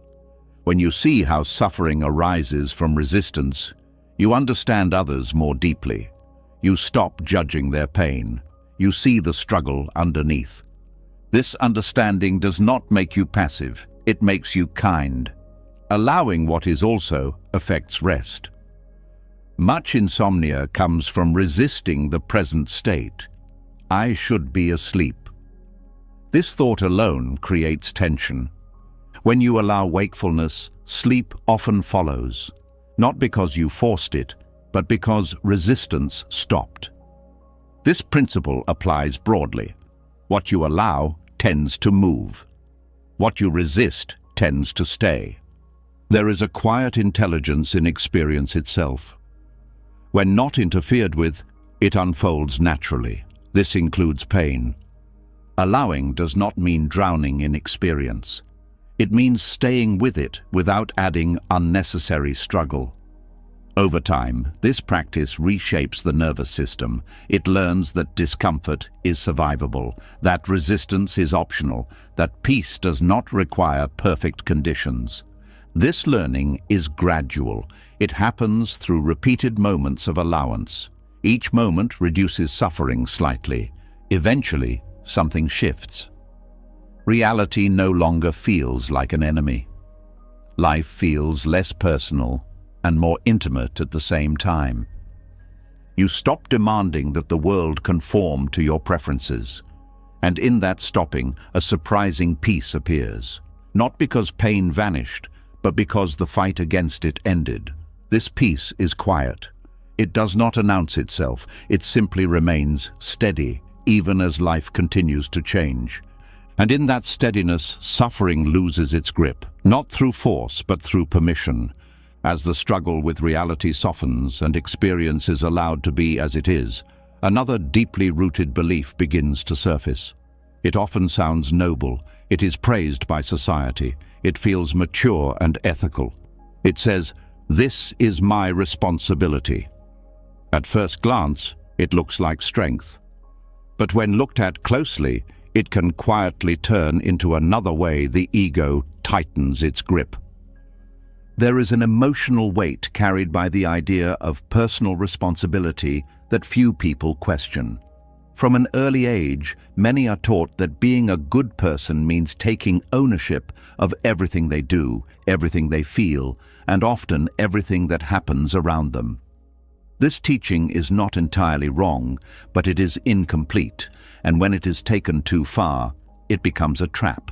When you see how suffering arises from resistance, you understand others more deeply. You stop judging their pain. You see the struggle underneath. This understanding does not make you passive, it makes you kind. Allowing what is also affects rest. Much insomnia comes from resisting the present state. I should be asleep. This thought alone creates tension. When you allow wakefulness, sleep often follows, not because you forced it, but because resistance stopped. This principle applies broadly. What you allow tends to move. What you resist tends to stay. There is a quiet intelligence in experience itself. When not interfered with, it unfolds naturally. This includes pain. Allowing does not mean drowning in experience. It means staying with it without adding unnecessary struggle. Over time, this practice reshapes the nervous system. It learns that discomfort is survivable, that resistance is optional, that peace does not require perfect conditions. This learning is gradual. It happens through repeated moments of allowance. Each moment reduces suffering slightly. Eventually, something shifts. Reality no longer feels like an enemy. Life feels less personal and more intimate at the same time. You stop demanding that the world conform to your preferences. And in that stopping, a surprising peace appears. Not because pain vanished, but because the fight against it ended. This peace is quiet. It does not announce itself. It simply remains steady, even as life continues to change. And in that steadiness, suffering loses its grip, not through force, but through permission. As the struggle with reality softens and experience is allowed to be as it is, another deeply rooted belief begins to surface. It often sounds noble. It is praised by society. It feels mature and ethical. It says, "This is my responsibility." At first glance, it looks like strength. But when looked at closely, it can quietly turn into another way the ego tightens its grip. There is an emotional weight carried by the idea of personal responsibility that few people question. From an early age, many are taught that being a good person means taking ownership of everything they do, everything they feel, and often everything that happens around them. This teaching is not entirely wrong, but it is incomplete, and when it is taken too far, it becomes a trap.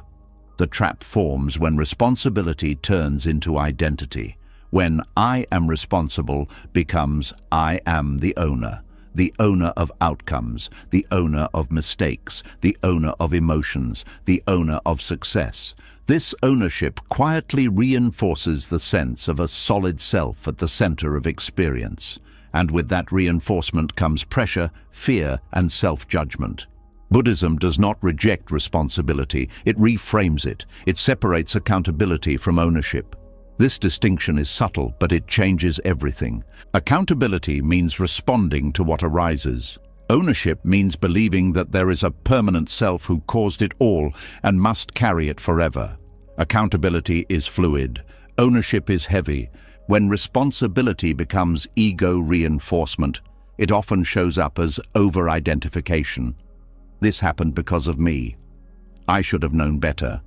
The trap forms when responsibility turns into identity, when I am responsible becomes I am the owner of outcomes, the owner of mistakes, the owner of emotions, the owner of success. This ownership quietly reinforces the sense of a solid self at the center of experience. And with that reinforcement comes pressure, fear, and self-judgment. Buddhism does not reject responsibility, it reframes it. It separates accountability from ownership. This distinction is subtle, but it changes everything. Accountability means responding to what arises. Ownership means believing that there is a permanent self who caused it all and must carry it forever. Accountability is fluid. Ownership is heavy. When responsibility becomes ego reinforcement, it often shows up as over-identification. This happened because of me. I should have known better.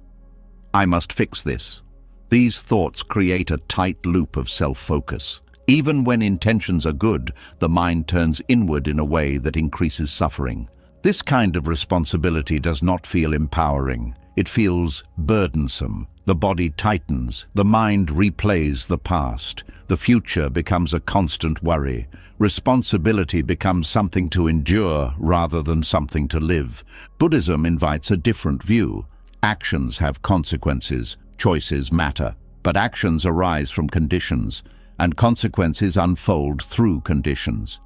I must fix this. These thoughts create a tight loop of self-focus. Even when intentions are good, the mind turns inward in a way that increases suffering. This kind of responsibility does not feel empowering. It feels burdensome. The body tightens. The mind replays the past. The future becomes a constant worry. Responsibility becomes something to endure rather than something to live. Buddhism invites a different view. Actions have consequences. Choices matter, but actions arise from conditions, and consequences unfold through conditions.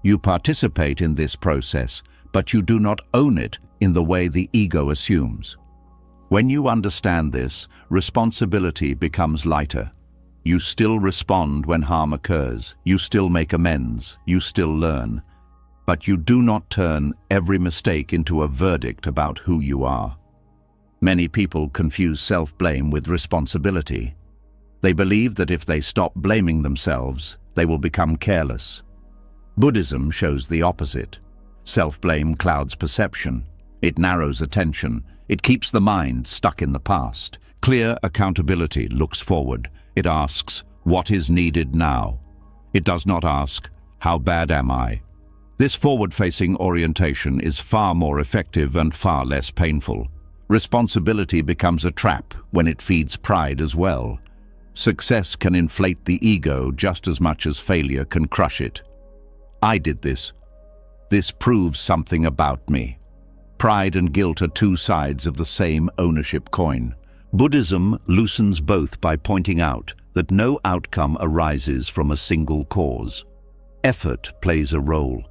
You participate in this process, but you do not own it in the way the ego assumes. When you understand this, responsibility becomes lighter. You still respond when harm occurs, you still make amends, you still learn, but you do not turn every mistake into a verdict about who you are. Many people confuse self-blame with responsibility. They believe that if they stop blaming themselves, they will become careless. Buddhism shows the opposite. Self-blame clouds perception. It narrows attention. It keeps the mind stuck in the past. Clear accountability looks forward. It asks, what is needed now? It does not ask, how bad am I? This forward-facing orientation is far more effective and far less painful. Responsibility becomes a trap when it feeds pride as well. Success can inflate the ego just as much as failure can crush it. I did this. This proves something about me. Pride and guilt are two sides of the same ownership coin. Buddhism loosens both by pointing out that no outcome arises from a single cause. Effort plays a role.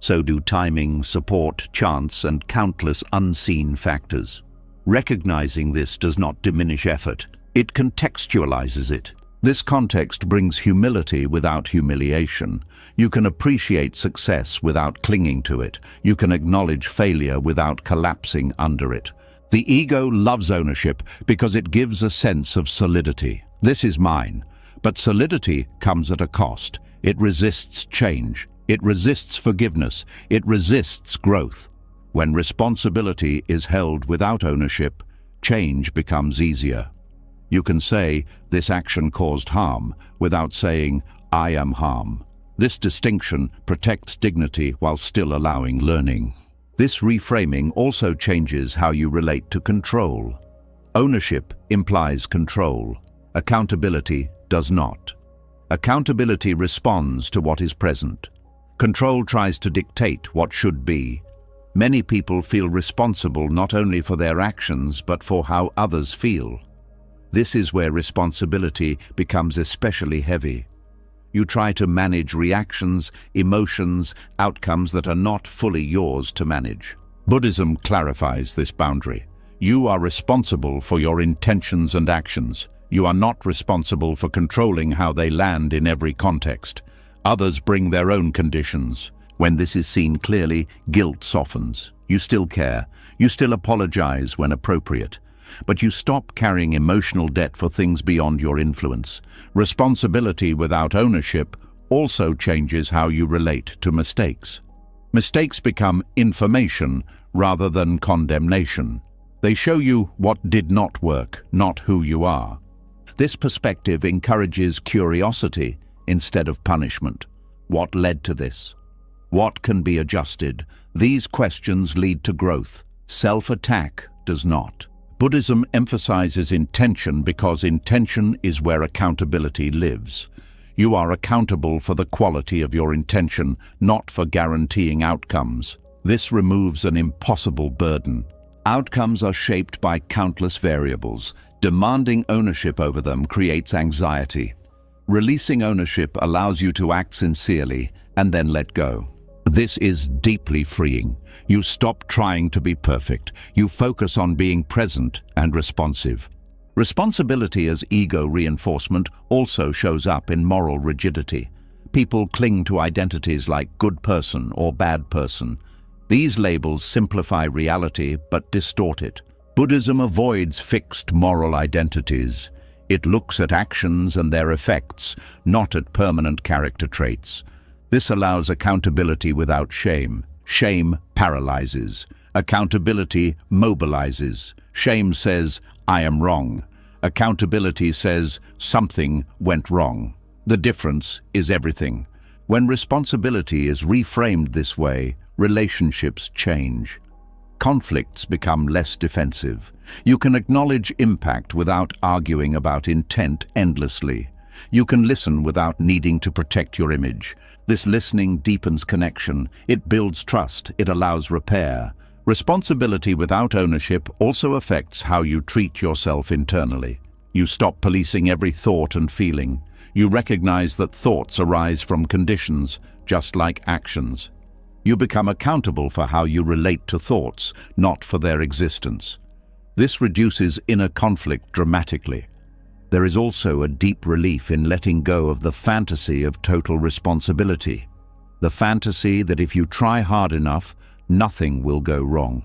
So do timing, support, chance, and countless unseen factors. Recognizing this does not diminish effort. It contextualizes it. This context brings humility without humiliation. You can appreciate success without clinging to it. You can acknowledge failure without collapsing under it. The ego loves ownership because it gives a sense of solidity. This is mine. But solidity comes at a cost. It resists change. It resists forgiveness. It resists growth. When responsibility is held without ownership, change becomes easier. You can say, "This action caused harm," without saying, "I am harm." This distinction protects dignity while still allowing learning. This reframing also changes how you relate to control. Ownership implies control. Accountability does not. Accountability responds to what is present. Control tries to dictate what should be. Many people feel responsible not only for their actions but for how others feel. This is where responsibility becomes especially heavy. You try to manage reactions, emotions, outcomes that are not fully yours to manage. Buddhism clarifies this boundary. You are responsible for your intentions and actions. You are not responsible for controlling how they land in every context. Others bring their own conditions. When this is seen clearly, guilt softens. You still care. You still apologize when appropriate. But you stop carrying emotional debt for things beyond your influence. Responsibility without ownership also changes how you relate to mistakes. Mistakes become information rather than condemnation. They show you what did not work, not who you are. This perspective encourages curiosity instead of punishment. What led to this? What can be adjusted? These questions lead to growth. Self-attack does not. Buddhism emphasizes intention because intention is where accountability lives. You are accountable for the quality of your intention, not for guaranteeing outcomes. This removes an impossible burden. Outcomes are shaped by countless variables. Demanding ownership over them creates anxiety. Releasing ownership allows you to act sincerely and then let go. This is deeply freeing. You stop trying to be perfect. You focus on being present and responsive. Responsibility as ego reinforcement also shows up in moral rigidity. People cling to identities like good person or bad person. These labels simplify reality but distort it. Buddhism avoids fixed moral identities. It looks at actions and their effects, not at permanent character traits. This allows accountability without shame. Shame paralyzes. Accountability mobilizes. Shame says, "I am wrong." Accountability says, "Something went wrong." The difference is everything. When responsibility is reframed this way, relationships change. Conflicts become less defensive. You can acknowledge impact without arguing about intent endlessly. You can listen without needing to protect your image. This listening deepens connection. It builds trust. It allows repair. Responsibility without ownership also affects how you treat yourself internally. You stop policing every thought and feeling. You recognize that thoughts arise from conditions, just like actions. You become accountable for how you relate to thoughts, not for their existence. This reduces inner conflict dramatically. There is also a deep relief in letting go of the fantasy of total responsibility. The fantasy that if you try hard enough, nothing will go wrong.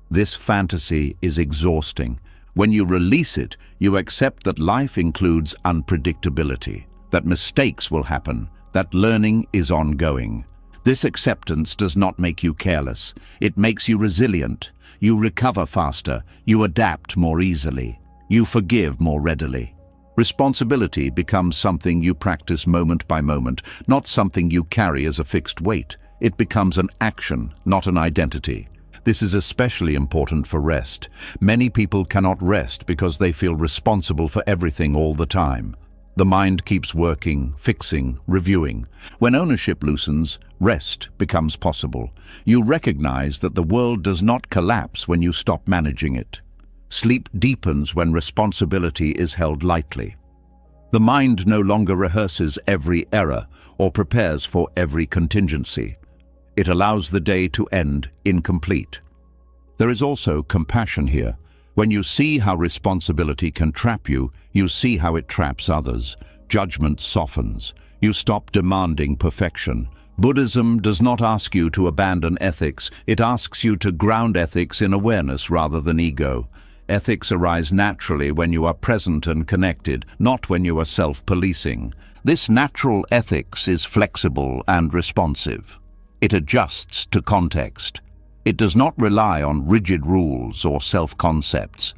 This fantasy is exhausting. When you release it, you accept that life includes unpredictability, that mistakes will happen, that learning is ongoing. This acceptance does not make you careless. It makes you resilient. You recover faster. You adapt more easily. You forgive more readily. Responsibility becomes something you practice moment by moment, not something you carry as a fixed weight. It becomes an action, not an identity. This is especially important for rest. Many people cannot rest because they feel responsible for everything all the time. The mind keeps working, fixing, reviewing. When ownership loosens, rest becomes possible. You recognize that the world does not collapse when you stop managing it. Sleep deepens when responsibility is held lightly. The mind no longer rehearses every error or prepares for every contingency. It allows the day to end incomplete. There is also compassion here. When you see how responsibility can trap you, you see how it traps others. Judgment softens. You stop demanding perfection. Buddhism does not ask you to abandon ethics, it asks you to ground ethics in awareness rather than ego. Ethics arise naturally when you are present and connected, not when you are self-policing. This natural ethics is flexible and responsive. It adjusts to context. It does not rely on rigid rules or self-concepts.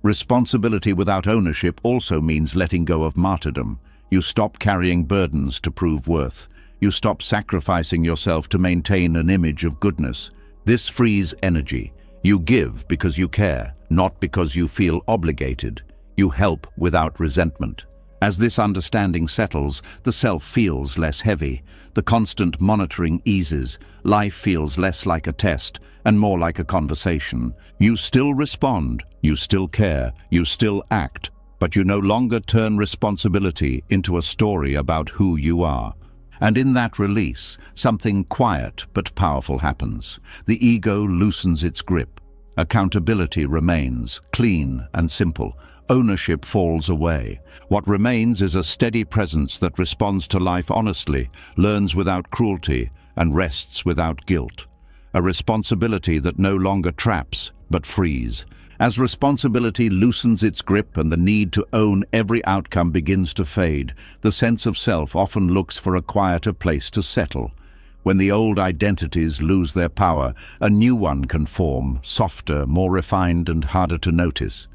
Responsibility without ownership also means letting go of martyrdom. You stop carrying burdens to prove worth. You stop sacrificing yourself to maintain an image of goodness. This frees energy. You give because you care, not because you feel obligated. You help without resentment. As this understanding settles, the self feels less heavy. The constant monitoring eases. Life feels less like a test and more like a conversation. You still respond, you still care, you still act, but you no longer turn responsibility into a story about who you are. And in that release, something quiet but powerful happens. The ego loosens its grip. Accountability remains, clean and simple. Ownership falls away. What remains is a steady presence that responds to life honestly, learns without cruelty, and rests without guilt. A responsibility that no longer traps, but frees. As responsibility loosens its grip and the need to own every outcome begins to fade, the sense of self often looks for a quieter place to settle. When the old identities lose their power, a new one can form, softer, more refined and harder to notice.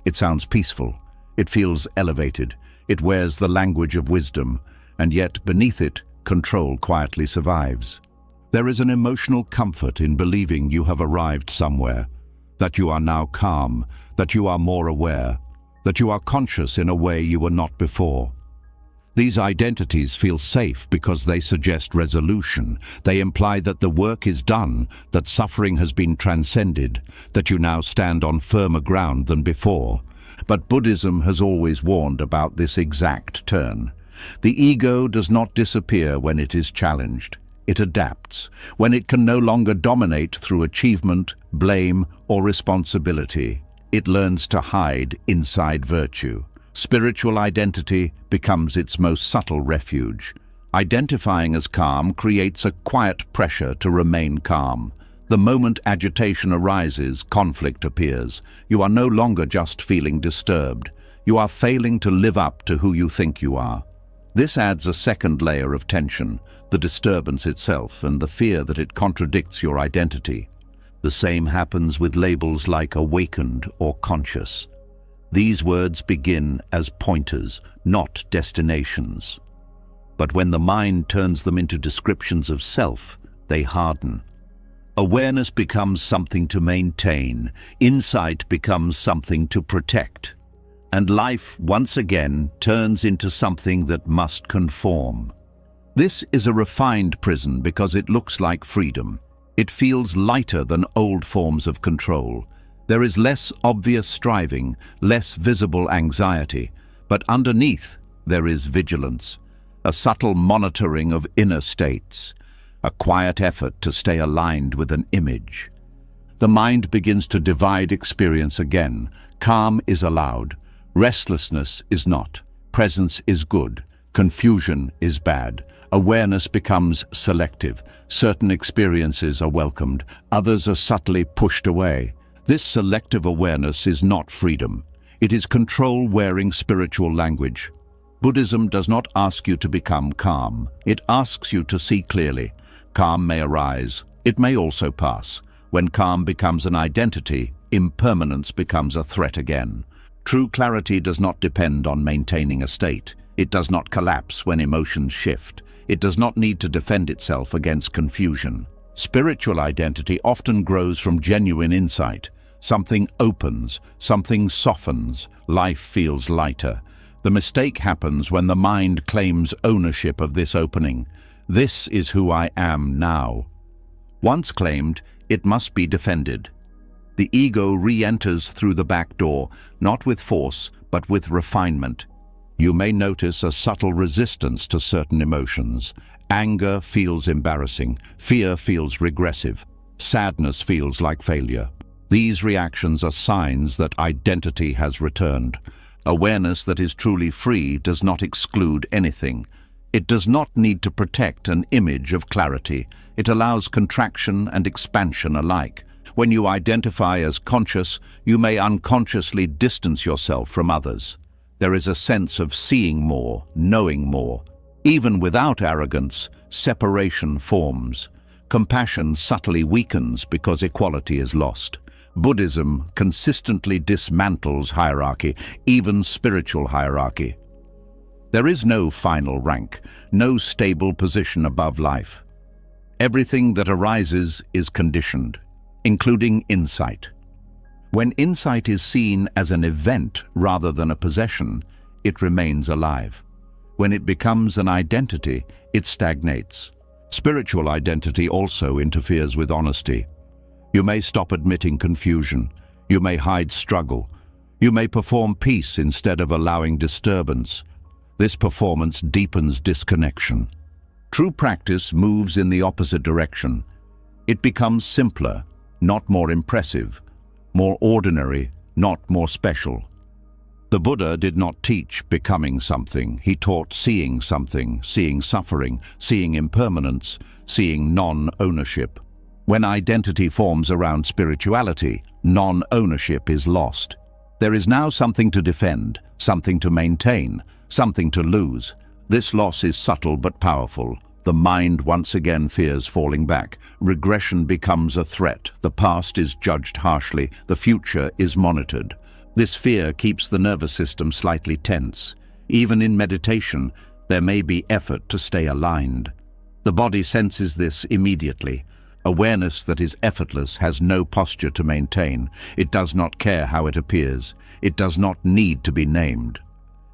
It sounds peaceful. It feels elevated. It wears the language of wisdom, and yet beneath it, control quietly survives. There is an emotional comfort in believing you have arrived somewhere, that you are now calm, that you are more aware, that you are conscious in a way you were not before. These identities feel safe because they suggest resolution. They imply that the work is done, that suffering has been transcended, that you now stand on firmer ground than before. But Buddhism has always warned about this exact turn. The ego does not disappear when it is challenged. It adapts, when it can no longer dominate through achievement, blame, or responsibility. It learns to hide inside virtue. Spiritual identity becomes its most subtle refuge. Identifying as calm creates a quiet pressure to remain calm. The moment agitation arises, conflict appears. You are no longer just feeling disturbed. You are failing to live up to who you think you are. This adds a second layer of tension, the disturbance itself and the fear that it contradicts your identity. The same happens with labels like awakened or conscious. These words begin as pointers, not destinations. But when the mind turns them into descriptions of self, they harden. Awareness becomes something to maintain, insight becomes something to protect, and life once again turns into something that must conform. This is a refined prison because it looks like freedom. It feels lighter than old forms of control. There is less obvious striving, less visible anxiety, but underneath there is vigilance, a subtle monitoring of inner states, a quiet effort to stay aligned with an image. The mind begins to divide experience again. Calm is allowed. Restlessness is not. Presence is good. Confusion is bad. Awareness becomes selective. Certain experiences are welcomed. Others are subtly pushed away. This selective awareness is not freedom. It is control wearing spiritual language. Buddhism does not ask you to become calm. It asks you to see clearly. Calm may arise. It may also pass. When calm becomes an identity, impermanence becomes a threat again. True clarity does not depend on maintaining a state. It does not collapse when emotions shift. It does not need to defend itself against confusion. Spiritual identity often grows from genuine insight. Something opens, something softens, life feels lighter. The mistake happens when the mind claims ownership of this opening. This is who I am now. Once claimed, it must be defended. The ego re-enters through the back door, not with force, but with refinement. You may notice a subtle resistance to certain emotions. Anger feels embarrassing. Fear feels regressive. Sadness feels like failure. These reactions are signs that identity has returned. Awareness that is truly free does not exclude anything. It does not need to protect an image of clarity. It allows contraction and expansion alike. When you identify as conscious, you may unconsciously distance yourself from others. There is a sense of seeing more, knowing more. Even without arrogance, separation forms. Compassion subtly weakens because equality is lost. Buddhism consistently dismantles hierarchy, even spiritual hierarchy. There is no final rank, no stable position above life. Everything that arises is conditioned, including insight. When insight is seen as an event rather than a possession, it remains alive. When it becomes an identity, it stagnates. Spiritual identity also interferes with honesty. You may stop admitting confusion. You may hide struggle. You may perform peace instead of allowing disturbance. This performance deepens disconnection. True practice moves in the opposite direction. It becomes simpler, not more impressive, more ordinary, not more special. The Buddha did not teach becoming something. He taught seeing something, seeing suffering, seeing impermanence, seeing non-ownership. When identity forms around spirituality, non-ownership is lost. There is now something to defend, something to maintain, something to lose. This loss is subtle but powerful. The mind once again fears falling back. Regression becomes a threat. The past is judged harshly. The future is monitored. This fear keeps the nervous system slightly tense. Even in meditation, there may be effort to stay aligned. The body senses this immediately. Awareness that is effortless has no posture to maintain. It does not care how it appears. It does not need to be named.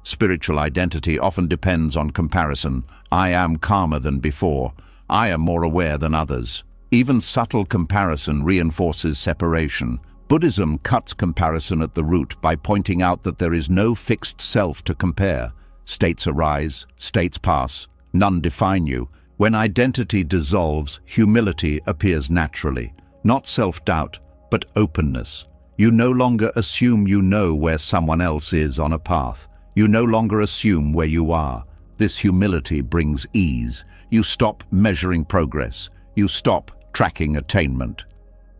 Spiritual identity often depends on comparison. I am calmer than before. I am more aware than others. Even subtle comparison reinforces separation. Buddhism cuts comparison at the root by pointing out that there is no fixed self to compare. States arise, states pass, none define you. When identity dissolves, humility appears naturally. Not self-doubt, but openness. You no longer assume you know where someone else is on a path. You no longer assume where you are. This humility brings ease. You stop measuring progress. You stop tracking attainment.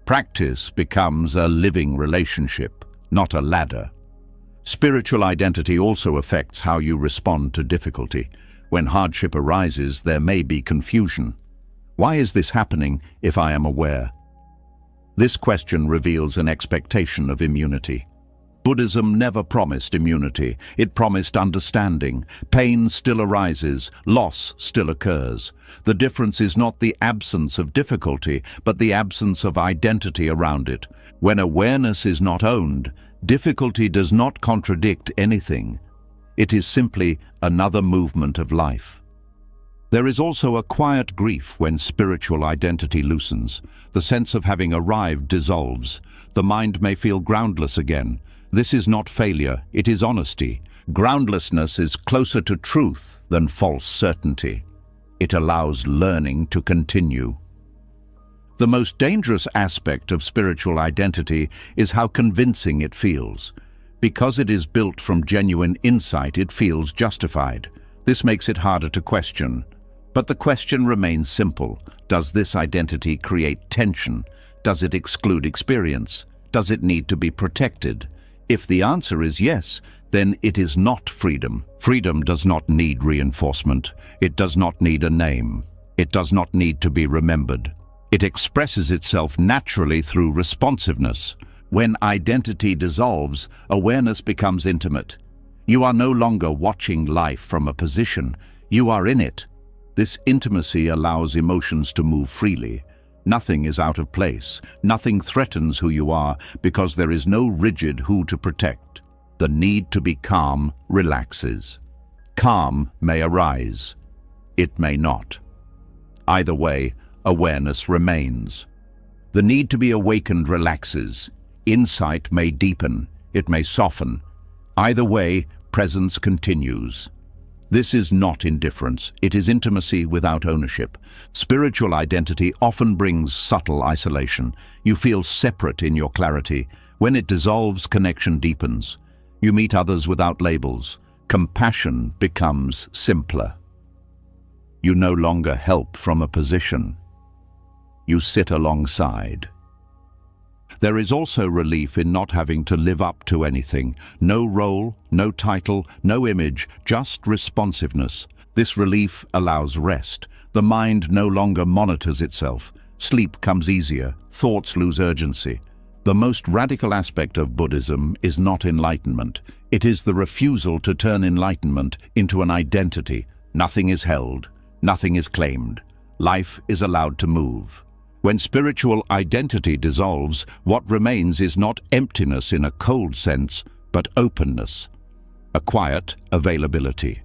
Practice becomes a living relationship, not a ladder. Spiritual identity also affects how you respond to difficulty. When hardship arises, there may be confusion. Why is this happening if I am aware? This question reveals an expectation of immunity. Buddhism never promised immunity. It promised understanding. Pain still arises. Loss still occurs. The difference is not the absence of difficulty, but the absence of identity around it. When awareness is not owned, difficulty does not contradict anything. It is simply another movement of life. There is also a quiet grief when spiritual identity loosens. The sense of having arrived dissolves. The mind may feel groundless again. This is not failure, it is honesty. Groundlessness is closer to truth than false certainty. It allows learning to continue. The most dangerous aspect of spiritual identity is how convincing it feels. Because it is built from genuine insight, it feels justified. This makes it harder to question. But the question remains simple. Does this identity create tension? Does it exclude experience? Does it need to be protected? If the answer is yes, then it is not freedom. Freedom does not need reinforcement. It does not need a name. It does not need to be remembered. It expresses itself naturally through responsiveness. When identity dissolves, awareness becomes intimate. You are no longer watching life from a position. You are in it. This intimacy allows emotions to move freely. Nothing is out of place. Nothing threatens who you are because there is no rigid who to protect. The need to be calm relaxes. Calm may arise. It may not. Either way, awareness remains. The need to be awakened relaxes. Insight may deepen. It may soften. Either way, presence continues. This is not indifference. It is intimacy without ownership. Spiritual identity often brings subtle isolation. You feel separate in your clarity. When it dissolves, connection deepens. You meet others without labels. Compassion becomes simpler. You no longer help from a position. You sit alongside. There is also relief in not having to live up to anything. No role, no title, no image, just responsiveness. This relief allows rest. The mind no longer monitors itself. Sleep comes easier. Thoughts lose urgency. The most radical aspect of Buddhism is not enlightenment. It is the refusal to turn enlightenment into an identity. Nothing is held. Nothing is claimed. Life is allowed to move. When spiritual identity dissolves, what remains is not emptiness in a cold sense, but openness, a quiet availability.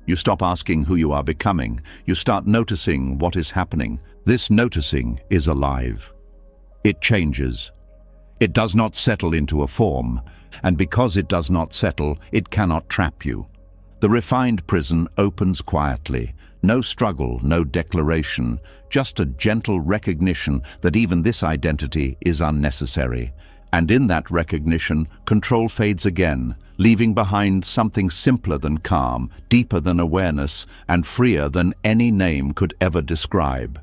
You stop asking who you are becoming. You start noticing what is happening. This noticing is alive. It changes. It does not settle into a form, and because it does not settle, it cannot trap you. The refined prison opens quietly. No struggle, no declaration, just a gentle recognition that even this identity is unnecessary. And in that recognition, control fades again, leaving behind something simpler than calm, deeper than awareness, and freer than any name could ever describe.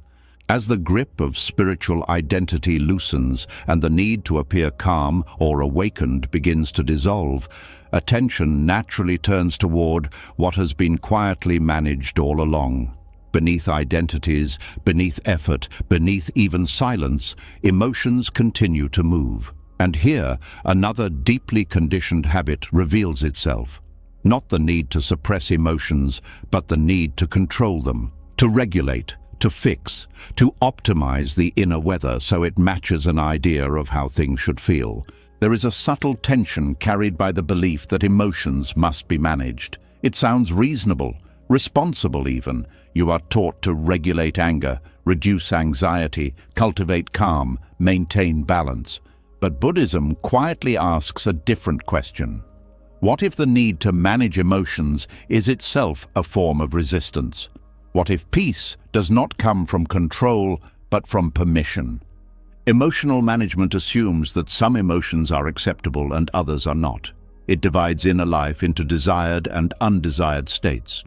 As the grip of spiritual identity loosens and the need to appear calm or awakened begins to dissolve, attention naturally turns toward what has been quietly managed all along. Beneath identities, beneath effort, beneath even silence, emotions continue to move. And here, another deeply conditioned habit reveals itself. Not the need to suppress emotions, but the need to control them, to regulate, to fix, to optimize the inner weather so it matches an idea of how things should feel. There is a subtle tension carried by the belief that emotions must be managed. It sounds reasonable, responsible even. You are taught to regulate anger, reduce anxiety, cultivate calm, maintain balance. But Buddhism quietly asks a different question. What if the need to manage emotions is itself a form of resistance? What if peace does not come from control, but from permission? Emotional management assumes that some emotions are acceptable and others are not. It divides inner life into desired and undesired states.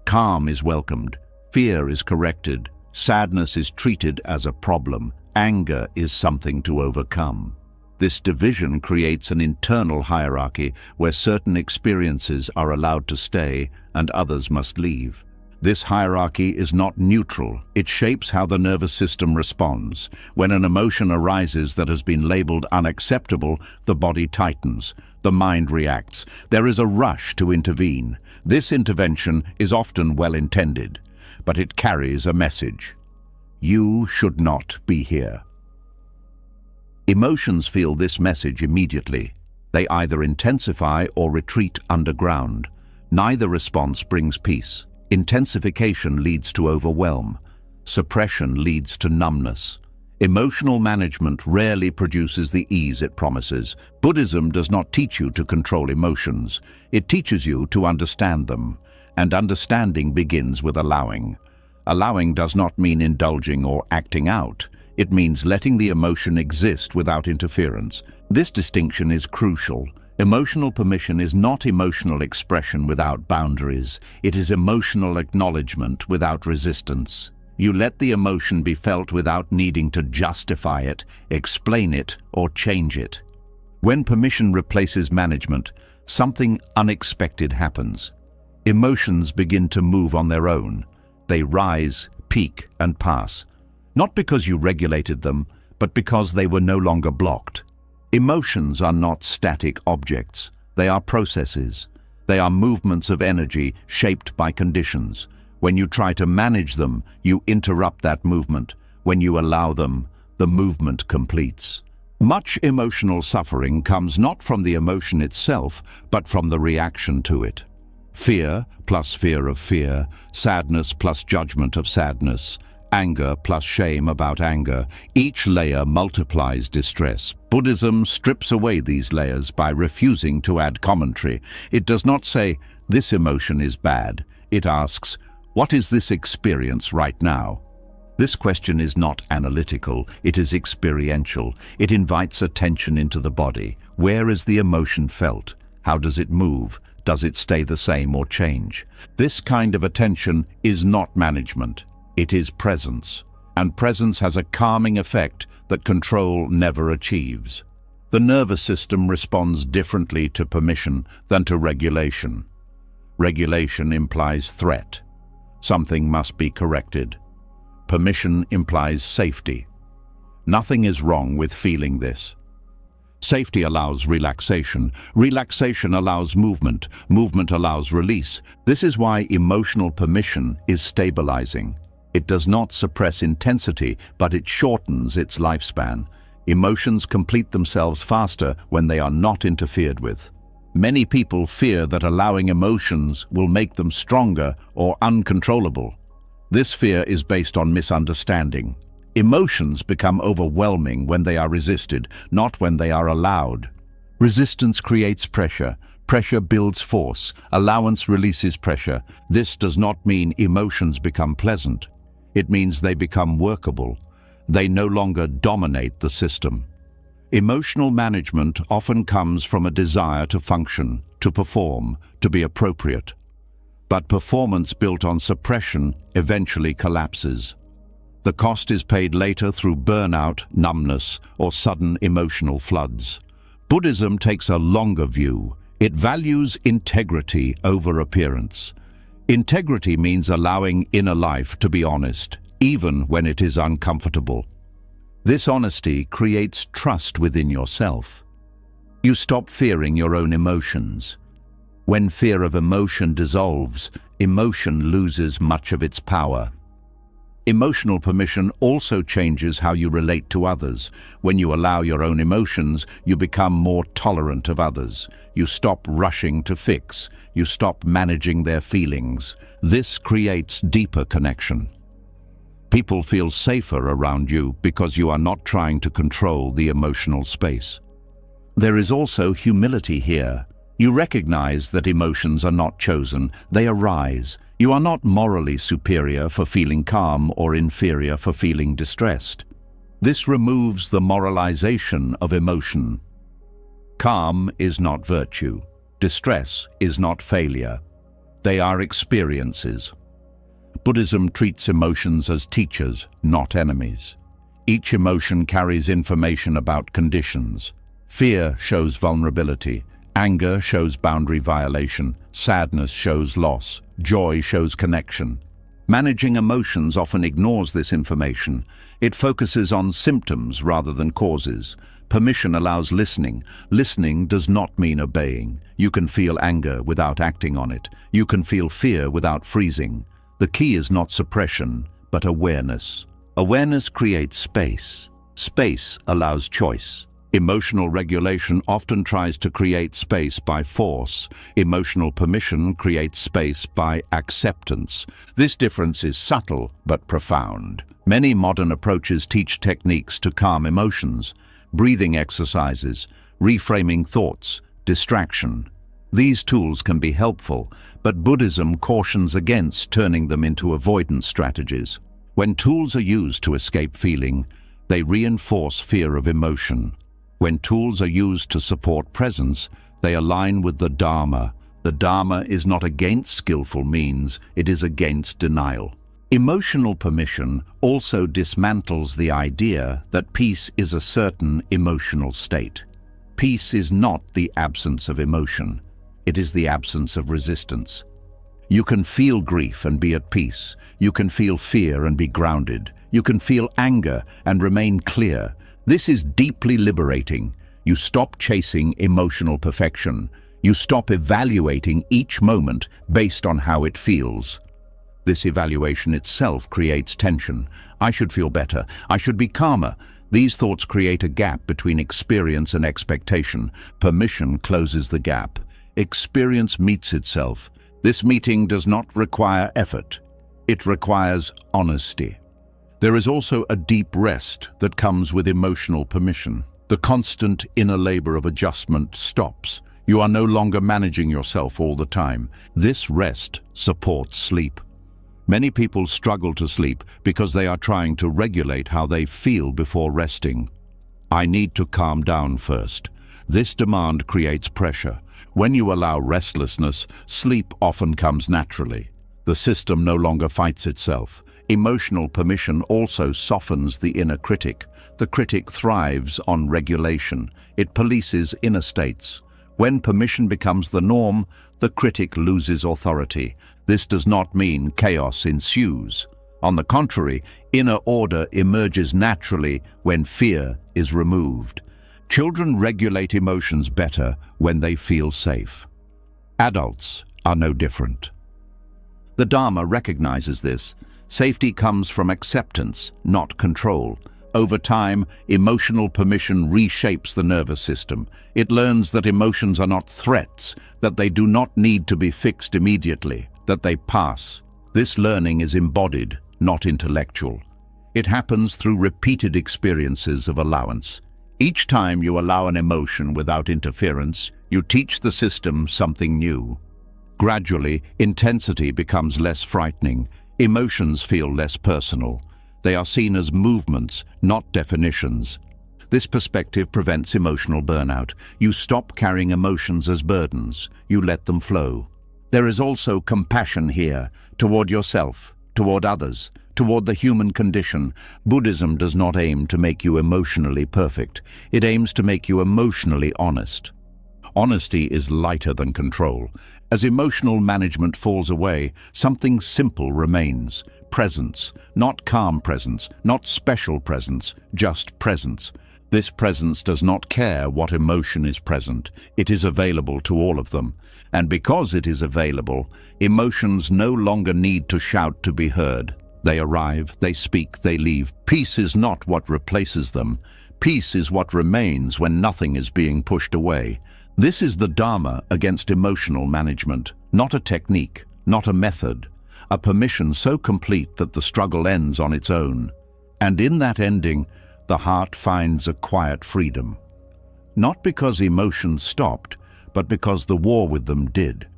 Calm is welcomed, fear is corrected, sadness is treated as a problem, anger is something to overcome. This division creates an internal hierarchy where certain experiences are allowed to stay and others must leave. This hierarchy is not neutral. It shapes how the nervous system responds. When an emotion arises that has been labeled unacceptable, the body tightens, the mind reacts. There is a rush to intervene. This intervention is often well-intended, but it carries a message. You should not be here. Emotions feel this message immediately. They either intensify or retreat underground. Neither response brings peace. Intensification leads to overwhelm. Suppression leads to numbness. Emotional management rarely produces the ease it promises. Buddhism does not teach you to control emotions. It teaches you to understand them. And understanding begins with allowing. Allowing does not mean indulging or acting out. It means letting the emotion exist without interference. This distinction is crucial. Emotional permission is not emotional expression without boundaries. It is emotional acknowledgement without resistance. You let the emotion be felt without needing to justify it, explain it, or change it. When permission replaces management, something unexpected happens. Emotions begin to move on their own. They rise, peak, and pass. Not because you regulated them, but because they were no longer blocked. Emotions are not static objects. They are processes. They are movements of energy shaped by conditions. When you try to manage them, you interrupt that movement. When you allow them, the movement completes. Much emotional suffering comes not from the emotion itself, but from the reaction to it. Fear plus fear of fear, sadness plus judgment of sadness, anger plus shame about anger. Each layer multiplies distress. Buddhism strips away these layers by refusing to add commentary. It does not say, this emotion is bad. It asks, what is this experience right now? This question is not analytical, it is experiential. It invites attention into the body. Where is the emotion felt? How does it move? Does it stay the same or change? This kind of attention is not management. It is presence. And presence has a calming effect that control never achieves. The nervous system responds differently to permission than to regulation. Regulation implies threat. Something must be corrected. Permission implies safety. Nothing is wrong with feeling this. Safety allows relaxation. Relaxation allows movement. Movement allows release. This is why emotional permission is stabilizing. It does not suppress intensity, but it shortens its lifespan. Emotions complete themselves faster when they are not interfered with. Many people fear that allowing emotions will make them stronger or uncontrollable. This fear is based on misunderstanding. Emotions become overwhelming when they are resisted, not when they are allowed. Resistance creates pressure. Pressure builds force. Allowance releases pressure. This does not mean emotions become pleasant. It means they become workable. They no longer dominate the system. Emotional management often comes from a desire to function, to perform, to be appropriate. But performance built on suppression eventually collapses. The cost is paid later through burnout, numbness, or sudden emotional floods. Buddhism takes a longer view. It values integrity over appearance. Integrity means allowing inner life to be honest, even when it is uncomfortable. This honesty creates trust within yourself. You stop fearing your own emotions. When fear of emotion dissolves, emotion loses much of its power. Emotional permission also changes how you relate to others. When you allow your own emotions, you become more tolerant of others. You stop rushing to fix. You stop managing their feelings. This creates deeper connection. People feel safer around you because you are not trying to control the emotional space. There is also humility here. You recognize that emotions are not chosen, they arise. You are not morally superior for feeling calm or inferior for feeling distressed. This removes the moralization of emotion. Calm is not virtue. Distress is not failure. They are experiences. Buddhism treats emotions as teachers, not enemies. Each emotion carries information about conditions. Fear shows vulnerability. Anger shows boundary violation. Sadness shows loss. Joy shows connection. Managing emotions often ignores this information. It focuses on symptoms rather than causes. Permission allows listening. Listening does not mean obeying. You can feel anger without acting on it. You can feel fear without freezing. The key is not suppression, but awareness. Awareness creates space. Space allows choice. Emotional regulation often tries to create space by force. Emotional permission creates space by acceptance. This difference is subtle but profound. Many modern approaches teach techniques to calm emotions, breathing exercises, reframing thoughts, distraction. These tools can be helpful, but Buddhism cautions against turning them into avoidance strategies. When tools are used to escape feeling, they reinforce fear of emotion. When tools are used to support presence, they align with the Dharma. The Dharma is not against skillful means, it is against denial. Emotional permission also dismantles the idea that peace is a certain emotional state. Peace is not the absence of emotion, it is the absence of resistance. You can feel grief and be at peace. You can feel fear and be grounded. You can feel anger and remain clear. This is deeply liberating. You stop chasing emotional perfection. You stop evaluating each moment based on how it feels. This evaluation itself creates tension. I should feel better. I should be calmer. These thoughts create a gap between experience and expectation. Permission closes the gap. Experience meets itself. This meeting does not require effort. It requires honesty. There is also a deep rest that comes with emotional permission. The constant inner labor of adjustment stops. You are no longer managing yourself all the time. This rest supports sleep. Many people struggle to sleep because they are trying to regulate how they feel before resting. I need to calm down first. This demand creates pressure. When you allow restlessness, sleep often comes naturally. The system no longer fights itself. Emotional permission also softens the inner critic. The critic thrives on regulation. It polices inner states. When permission becomes the norm, the critic loses authority. This does not mean chaos ensues. On the contrary, inner order emerges naturally when fear is removed. Children regulate emotions better when they feel safe. Adults are no different. The Dharma recognizes this. Safety comes from acceptance, not control. Over time, emotional permission reshapes the nervous system. It learns that emotions are not threats, that they do not need to be fixed immediately, that they pass. This learning is embodied, not intellectual. It happens through repeated experiences of allowance. Each time you allow an emotion without interference, you teach the system something new. Gradually, intensity becomes less frightening. Emotions feel less personal. They are seen as movements, not definitions. This perspective prevents emotional burnout. You stop carrying emotions as burdens. You let them flow. There is also compassion here, toward yourself, toward others, toward the human condition. Buddhism does not aim to make you emotionally perfect. It aims to make you emotionally honest. Honesty is lighter than control. As emotional management falls away, something simple remains. Presence, not calm presence, not special presence, just presence. This presence does not care what emotion is present. It is available to all of them. And because it is available, emotions no longer need to shout to be heard. They arrive, they speak, they leave. Peace is not what replaces them. Peace is what remains when nothing is being pushed away. This is the Dharma against emotional management, not a technique, not a method. A permission so complete that the struggle ends on its own. And in that ending, the heart finds a quiet freedom. Not because emotions stopped, but because the war with them did.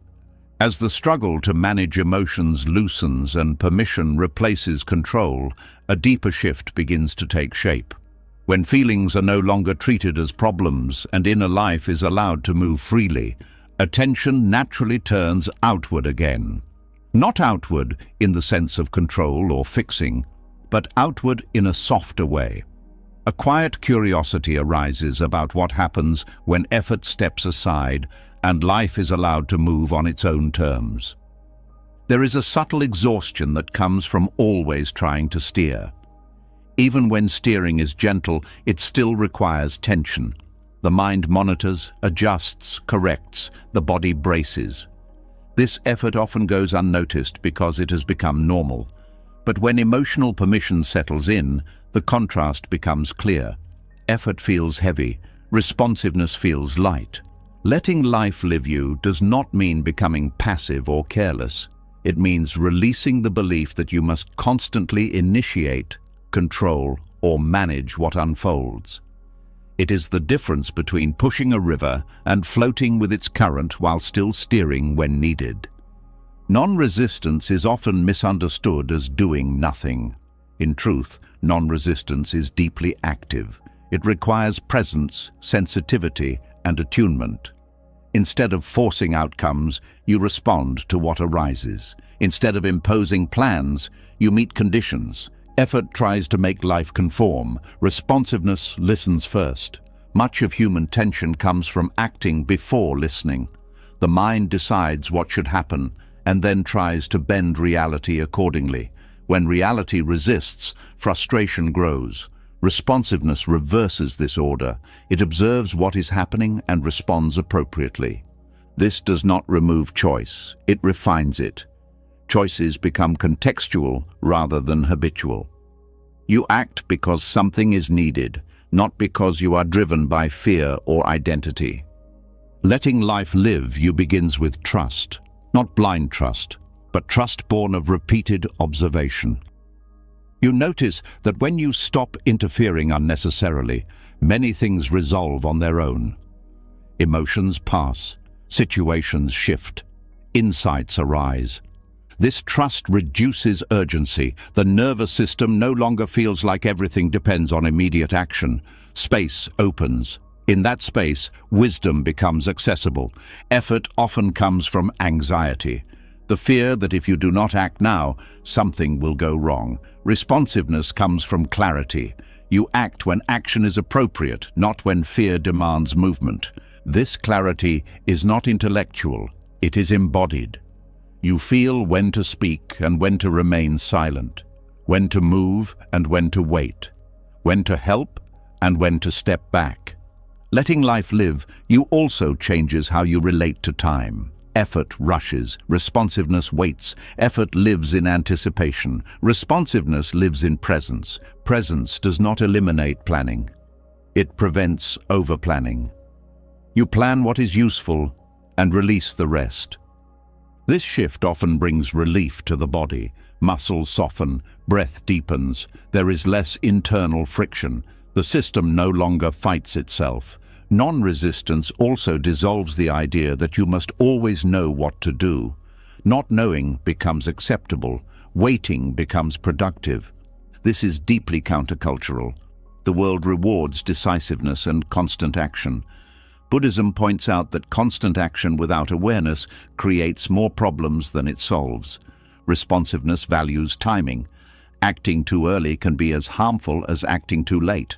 As the struggle to manage emotions loosens and permission replaces control, a deeper shift begins to take shape. When feelings are no longer treated as problems and inner life is allowed to move freely, attention naturally turns outward again. Not outward in the sense of control or fixing, but outward in a softer way. A quiet curiosity arises about what happens when effort steps aside and life is allowed to move on its own terms. There is a subtle exhaustion that comes from always trying to steer. Even when steering is gentle, it still requires tension. The mind monitors, adjusts, corrects, the body braces. This effort often goes unnoticed because it has become normal. But when emotional permission settles in, the contrast becomes clear. Effort feels heavy, responsiveness feels light. Letting life live you does not mean becoming passive or careless. It means releasing the belief that you must constantly initiate, control, or manage what unfolds. It is the difference between pushing a river and floating with its current while still steering when needed. Non-resistance is often misunderstood as doing nothing. In truth, non-resistance is deeply active. It requires presence, sensitivity, and attunement. Instead of forcing outcomes, you respond to what arises. Instead of imposing plans, you meet conditions. Effort tries to make life conform. Responsiveness listens first. Much of human tension comes from acting before listening. The mind decides what should happen and then tries to bend reality accordingly. When reality resists, frustration grows. Responsiveness reverses this order. It observes what is happening and responds appropriately. This does not remove choice. It refines it. Choices become contextual rather than habitual. You act because something is needed, not because you are driven by fear or identity. Letting life live you begins with trust, not blind trust, but trust born of repeated observation. You notice that when you stop interfering unnecessarily, many things resolve on their own. Emotions pass, situations shift, insights arise. This trust reduces urgency. The nervous system no longer feels like everything depends on immediate action. Space opens. In that space, wisdom becomes accessible. Effort often comes from anxiety. The fear that if you do not act now, something will go wrong. Responsiveness comes from clarity. You act when action is appropriate, not when fear demands movement. This clarity is not intellectual, it is embodied. You feel when to speak and when to remain silent, when to move and when to wait, when to help and when to step back. Letting life live, you also changes how you relate to time. Effort rushes, responsiveness waits. Effort lives in anticipation. Responsiveness lives in presence. Presence does not eliminate planning. It prevents over-planning. You plan what is useful and release the rest. This shift often brings relief to the body. Muscles soften, breath deepens. There is less internal friction. The system no longer fights itself. Non-resistance also dissolves the idea that you must always know what to do. Not knowing becomes acceptable. Waiting becomes productive. This is deeply countercultural. The world rewards decisiveness and constant action. Buddhism points out that constant action without awareness creates more problems than it solves. Responsiveness values timing. Acting too early can be as harmful as acting too late.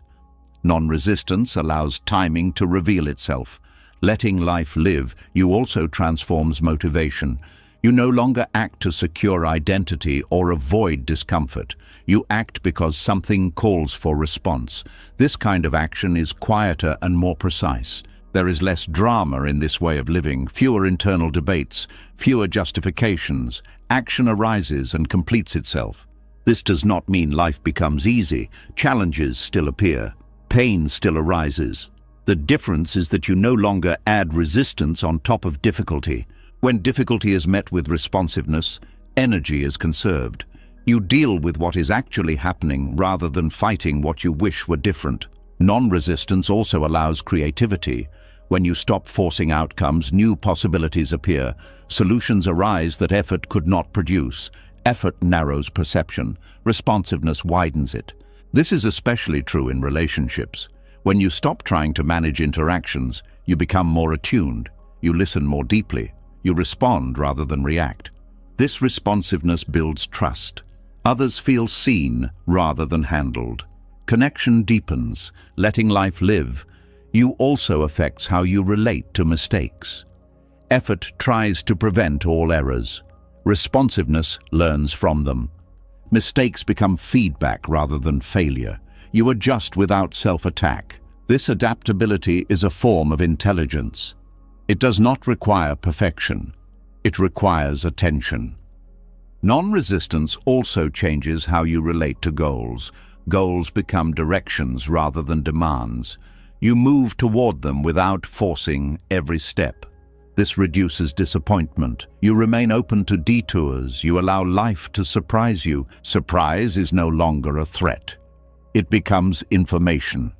Non-resistance allows timing to reveal itself. Letting life live, you also transforms motivation. You no longer act to secure identity or avoid discomfort. You act because something calls for response. This kind of action is quieter and more precise. There is less drama in this way of living, fewer internal debates, fewer justifications. Action arises and completes itself. This does not mean life becomes easy. Challenges still appear. Pain still arises. The difference is that you no longer add resistance on top of difficulty. When difficulty is met with responsiveness, energy is conserved. You deal with what is actually happening rather than fighting what you wish were different. Non-resistance also allows creativity. When you stop forcing outcomes, new possibilities appear. Solutions arise that effort could not produce. Effort narrows perception. Responsiveness widens it. This is especially true in relationships. When you stop trying to manage interactions, you become more attuned. You listen more deeply. You respond rather than react. This responsiveness builds trust. Others feel seen rather than handled. Connection deepens, letting life live. You also affects how you relate to mistakes. Effort tries to prevent all errors. Responsiveness learns from them. Mistakes become feedback rather than failure. You adjust without self-attack. This adaptability is a form of intelligence. It does not require perfection. It requires attention. Non-resistance also changes how you relate to goals. Goals become directions rather than demands. You move toward them without forcing every step. This reduces disappointment. You remain open to detours. You allow life to surprise you. Surprise is no longer a threat. It becomes information.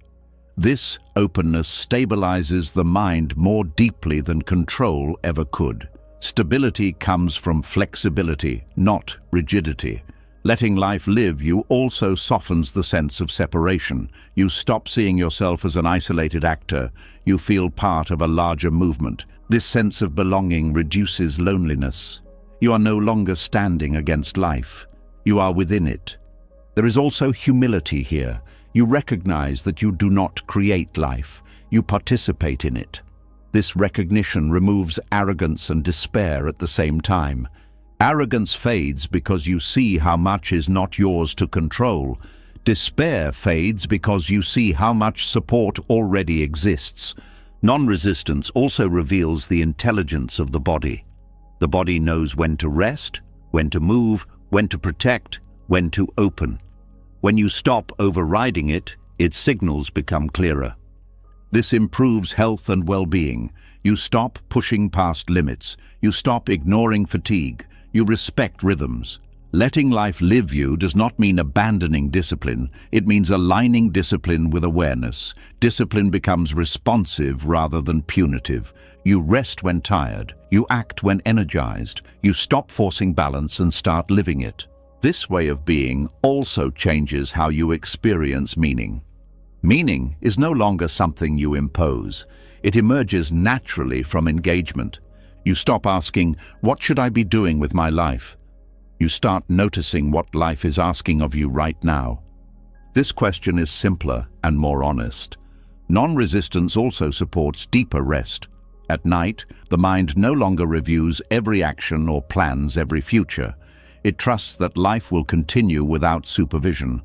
This openness stabilizes the mind more deeply than control ever could. Stability comes from flexibility, not rigidity. Letting life live, you also softens the sense of separation. You stop seeing yourself as an isolated actor. You feel part of a larger movement. This sense of belonging reduces loneliness. You are no longer standing against life. You are within it. There is also humility here. You recognize that you do not create life. You participate in it. This recognition removes arrogance and despair at the same time. Arrogance fades because you see how much is not yours to control. Despair fades because you see how much support already exists. Non-resistance also reveals the intelligence of the body. The body knows when to rest, when to move, when to protect, when to open. When you stop overriding it, its signals become clearer. This improves health and well-being. You stop pushing past limits. You stop ignoring fatigue. You respect rhythms. Letting life live you does not mean abandoning discipline. It means aligning discipline with awareness. Discipline becomes responsive rather than punitive. You rest when tired. You act when energized. You stop forcing balance and start living it. This way of being also changes how you experience meaning. Meaning is no longer something you impose. It emerges naturally from engagement. You stop asking, "What should I be doing with my life?" You start noticing what life is asking of you right now. This question is simpler and more honest. Non-resistance also supports deeper rest. At night, the mind no longer reviews every action or plans every future. It trusts that life will continue without supervision.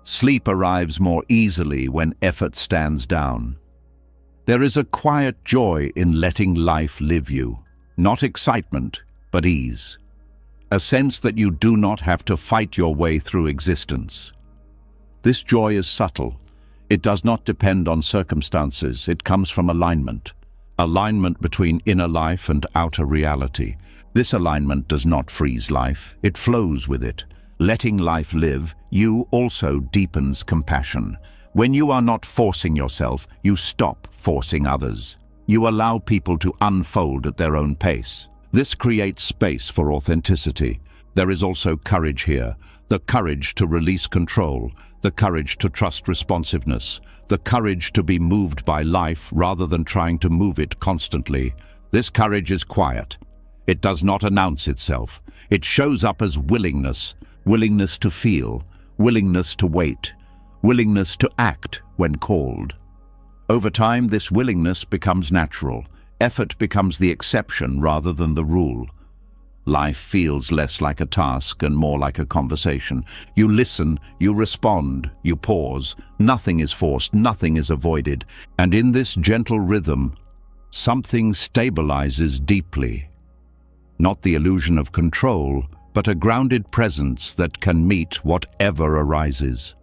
Sleep arrives more easily when effort stands down. There is a quiet joy in letting life live you. Not excitement, but ease. A sense that you do not have to fight your way through existence. This joy is subtle. It does not depend on circumstances. It comes from alignment. Alignment between inner life and outer reality. This alignment does not freeze life. It flows with it. Letting life live, you also deepens compassion. When you are not forcing yourself, you stop forcing others. You allow people to unfold at their own pace. This creates space for authenticity. There is also courage here. The courage to release control. The courage to trust responsiveness. The courage to be moved by life rather than trying to move it constantly. This courage is quiet. It does not announce itself. It shows up as willingness. Willingness to feel. Willingness to wait. Willingness to act when called. Over time, this willingness becomes natural. Effort becomes the exception rather than the rule. Life feels less like a task and more like a conversation. You listen, you respond, you pause. Nothing is forced, nothing is avoided. And in this gentle rhythm, something stabilizes deeply. Not the illusion of control, but a grounded presence that can meet whatever arises.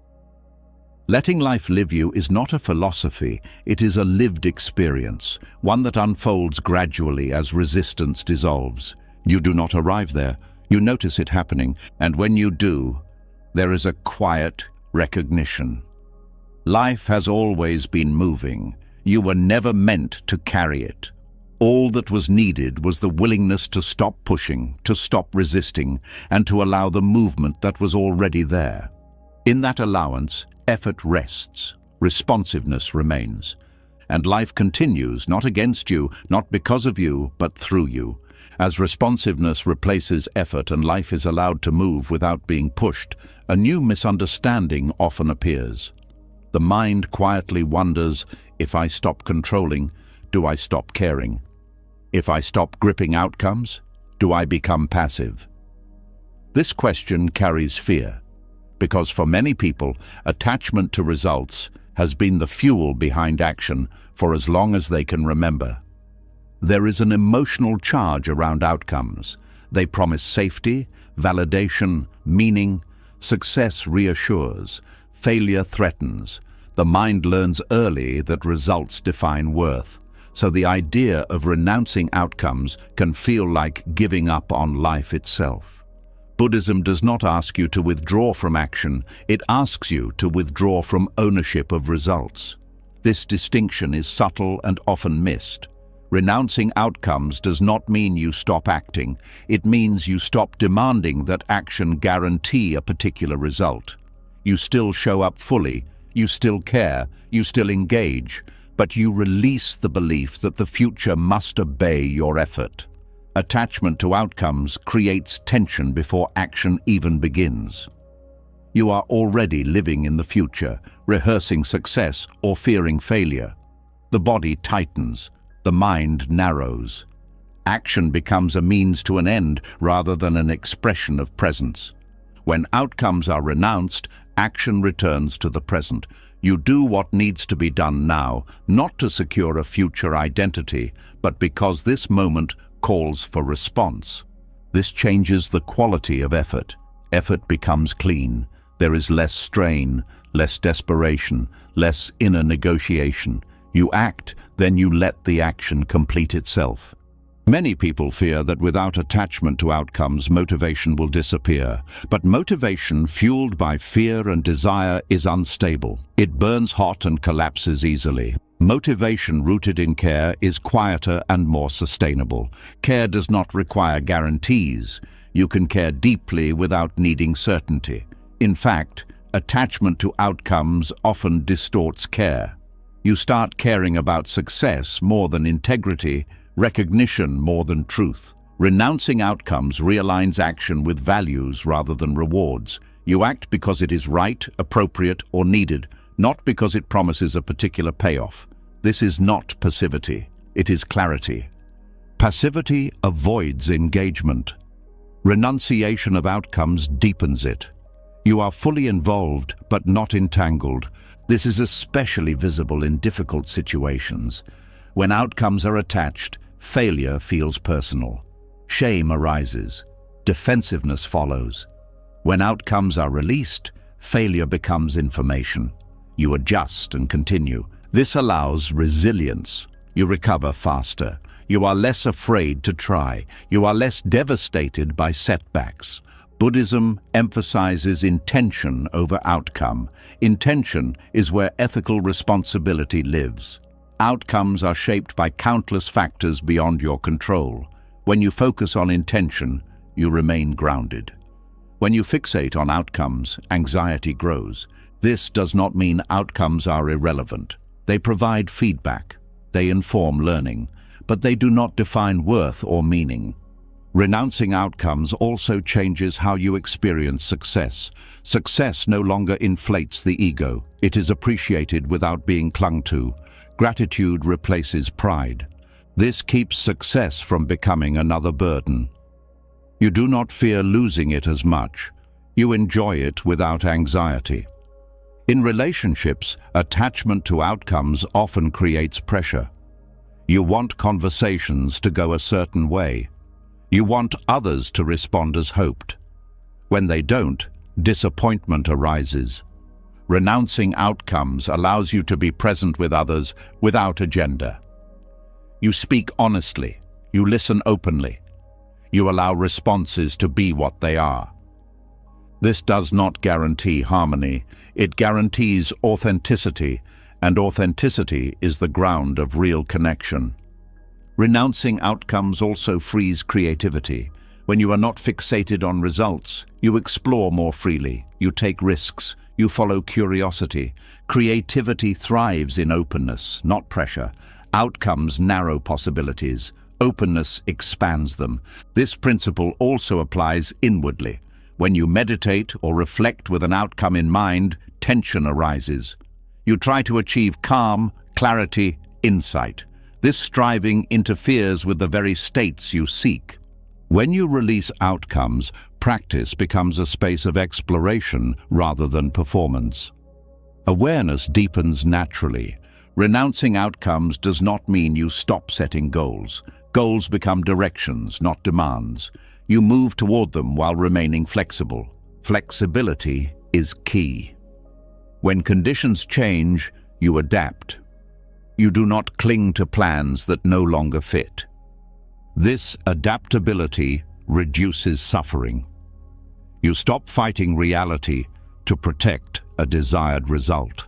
Letting life live you is not a philosophy, it is a lived experience, one that unfolds gradually as resistance dissolves. You do not arrive there, you notice it happening, and when you do, there is a quiet recognition. Life has always been moving. You were never meant to carry it. All that was needed was the willingness to stop pushing, to stop resisting, and to allow the movement that was already there. In that allowance, effort rests, responsiveness remains, and life continues, not against you, not because of you, but through you. As responsiveness replaces effort and life is allowed to move without being pushed, a new misunderstanding often appears. The mind quietly wonders, if I stop controlling, do I stop caring? If I stop gripping outcomes, do I become passive? This question carries fear, because for many people, attachment to results has been the fuel behind action for as long as they can remember. There is an emotional charge around outcomes. They promise safety, validation, meaning. Success reassures, failure threatens. The mind learns early that results define worth. So the idea of renouncing outcomes can feel like giving up on life itself. Buddhism does not ask you to withdraw from action, it asks you to withdraw from ownership of results. This distinction is subtle and often missed. Renouncing outcomes does not mean you stop acting. It means you stop demanding that action guarantee a particular result. You still show up fully, you still care, you still engage, but you release the belief that the future must obey your effort. Attachment to outcomes creates tension before action even begins. You are already living in the future, rehearsing success or fearing failure. The body tightens. The mind narrows. Action becomes a means to an end rather than an expression of presence. When outcomes are renounced, action returns to the present. You do what needs to be done now, not to secure a future identity, but because this moment calls for response. This changes the quality of effort. Effort becomes clean. There is less strain, less desperation, less inner negotiation. You act, then you let the action complete itself. Many people fear that without attachment to outcomes, motivation will disappear. But motivation fueled by fear and desire is unstable. It burns hot and collapses easily. Motivation rooted in care is quieter and more sustainable. Care does not require guarantees. You can care deeply without needing certainty. In fact, attachment to outcomes often distorts care. You start caring about success more than integrity, recognition more than truth. Renouncing outcomes realigns action with values rather than rewards. You act because it is right, appropriate, or needed, not because it promises a particular payoff. This is not passivity, it is clarity. Passivity avoids engagement. Renunciation of outcomes deepens it. You are fully involved, but not entangled. This is especially visible in difficult situations. When outcomes are attached, failure feels personal. Shame arises. Defensiveness follows. When outcomes are released, failure becomes information. You adjust and continue. This allows resilience. You recover faster. You are less afraid to try. You are less devastated by setbacks. Buddhism emphasizes intention over outcome. Intention is where ethical responsibility lives. Outcomes are shaped by countless factors beyond your control. When you focus on intention, you remain grounded. When you fixate on outcomes, anxiety grows. This does not mean outcomes are irrelevant. They provide feedback. They inform learning, but they do not define worth or meaning. Renouncing outcomes also changes how you experience success. Success no longer inflates the ego. It is appreciated without being clung to. Gratitude replaces pride. This keeps success from becoming another burden. You do not fear losing it as much. You enjoy it without anxiety. In relationships, attachment to outcomes often creates pressure. You want conversations to go a certain way. You want others to respond as hoped. When they don't, disappointment arises. Renouncing outcomes allows you to be present with others without agenda. You speak honestly. You listen openly. You allow responses to be what they are. This does not guarantee harmony. It guarantees authenticity, and authenticity is the ground of real connection. Renouncing outcomes also frees creativity. When you are not fixated on results, you explore more freely, you take risks, you follow curiosity. Creativity thrives in openness, not pressure. Outcomes narrow possibilities. Openness expands them. This principle also applies inwardly. When you meditate or reflect with an outcome in mind, tension arises. You try to achieve calm, clarity, insight. This striving interferes with the very states you seek. When you release outcomes, practice becomes a space of exploration rather than performance. Awareness deepens naturally. Renouncing outcomes does not mean you stop setting goals. Goals become directions, not demands. You move toward them while remaining flexible. Flexibility is key. When conditions change, you adapt. You do not cling to plans that no longer fit. This adaptability reduces suffering. You stop fighting reality to protect a desired result.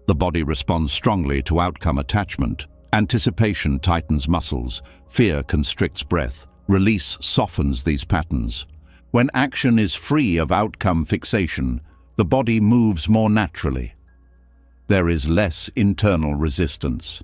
The body responds strongly to outcome attachment. Anticipation tightens muscles. Fear constricts breath. Release softens these patterns. When action is free of outcome fixation, the body moves more naturally. There is less internal resistance.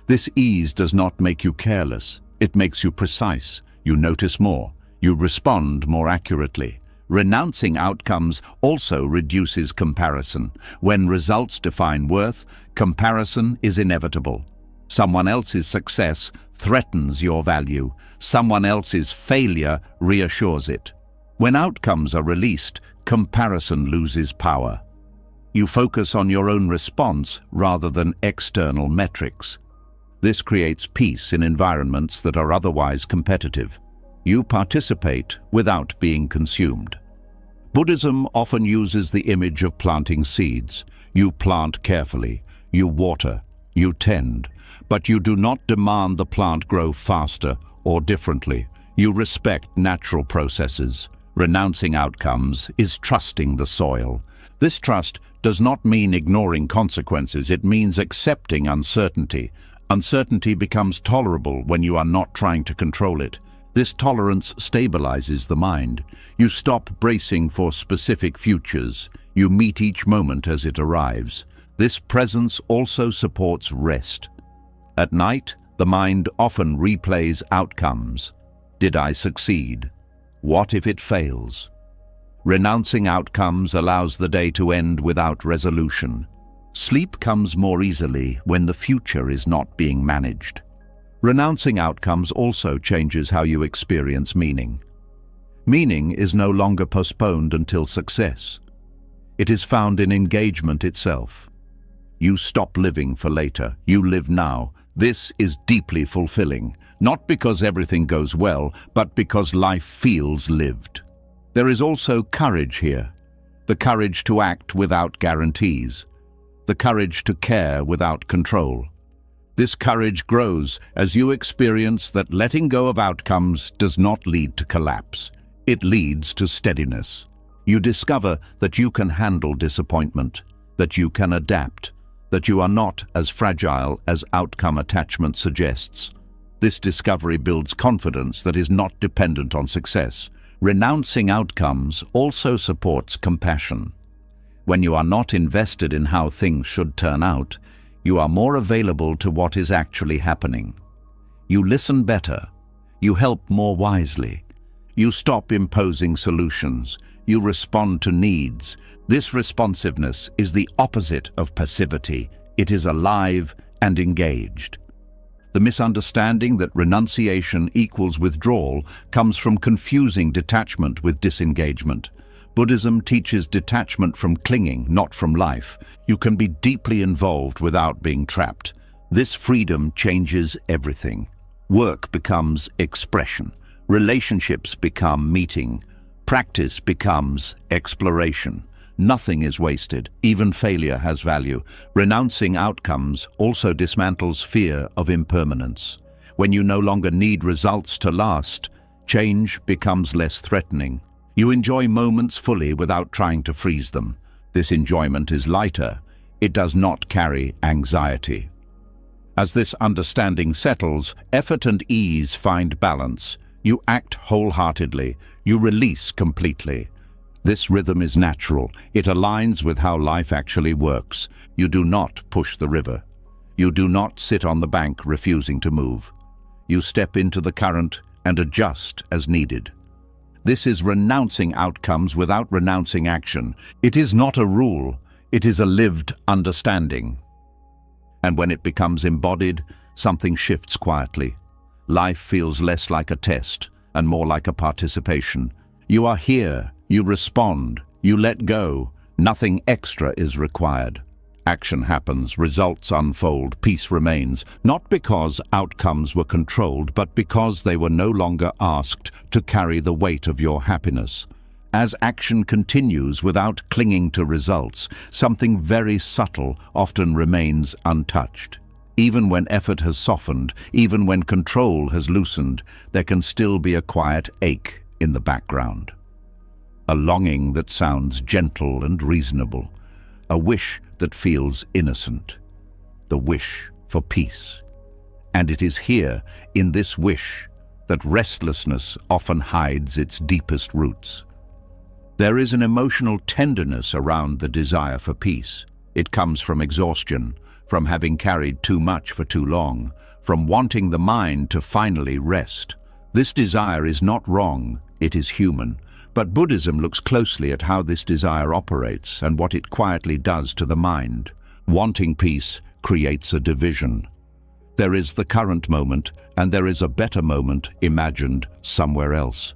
This ease does not make you careless. It makes you precise. You notice more. You respond more accurately. Renouncing outcomes also reduces comparison. When results define worth, comparison is inevitable. Someone else's success threatens your value. Someone else's failure reassures it. When outcomes are released, comparison loses power. You focus on your own response rather than external metrics. This creates peace in environments that are otherwise competitive. You participate without being consumed. Buddhism often uses the image of planting seeds. You plant carefully, you water, you tend, but you do not demand the plant grow faster or differently. You respect natural processes. Renouncing outcomes is trusting the soil. This trust does not mean ignoring consequences. It means accepting uncertainty. Uncertainty becomes tolerable when you are not trying to control it. This tolerance stabilizes the mind. You stop bracing for specific futures. You meet each moment as it arrives. This presence also supports rest. At night, the mind often replays outcomes. Did I succeed? What if it fails? Renouncing outcomes allows the day to end without resolution. Sleep comes more easily when the future is not being managed. Renouncing outcomes also changes how you experience meaning. Meaning is no longer postponed until success. It is found in engagement itself. You stop living for later. You live now. This is deeply fulfilling, not because everything goes well, but because life feels lived. There is also courage here. The courage to act without guarantees. The courage to care without control. This courage grows as you experience that letting go of outcomes does not lead to collapse. It leads to steadiness. You discover that you can handle disappointment, that you can adapt, that you are not as fragile as outcome attachment suggests. This discovery builds confidence that is not dependent on success. Renouncing outcomes also supports compassion. When you are not invested in how things should turn out, you are more available to what is actually happening. You listen better. You help more wisely. You stop imposing solutions. You respond to needs. This responsiveness is the opposite of passivity. It is alive and engaged. The misunderstanding that renunciation equals withdrawal comes from confusing detachment with disengagement. Buddhism teaches detachment from clinging, not from life. You can be deeply involved without being trapped. This freedom changes everything. Work becomes expression. Relationships become meeting. Practice becomes exploration. Nothing is wasted. Even failure has value. Renouncing outcomes also dismantles fear of impermanence. When you no longer need results to last, change becomes less threatening. You enjoy moments fully without trying to freeze them. This enjoyment is lighter. It does not carry anxiety. As this understanding settles, effort and ease find balance. You act wholeheartedly. You release completely. This rhythm is natural. It aligns with how life actually works. You do not push the river. You do not sit on the bank refusing to move. You step into the current and adjust as needed. This is renouncing outcomes without renouncing action. It is not a rule. It is a lived understanding. And when it becomes embodied, something shifts quietly. Life feels less like a test and more like a participation. You are here. You respond. You let go. Nothing extra is required. Action happens, results unfold, peace remains, not because outcomes were controlled, but because they were no longer asked to carry the weight of your happiness. As action continues without clinging to results, something very subtle often remains untouched. Even when effort has softened, even when control has loosened, there can still be a quiet ache in the background. A longing that sounds gentle and reasonable. A wish that feels innocent. The wish for peace. And it is here, in this wish, that restlessness often hides its deepest roots. There is an emotional tenderness around the desire for peace. It comes from exhaustion, from having carried too much for too long, from wanting the mind to finally rest. This desire is not wrong, it is human. But Buddhism looks closely at how this desire operates and what it quietly does to the mind. Wanting peace creates a division. There is the current moment, and there is a better moment imagined somewhere else.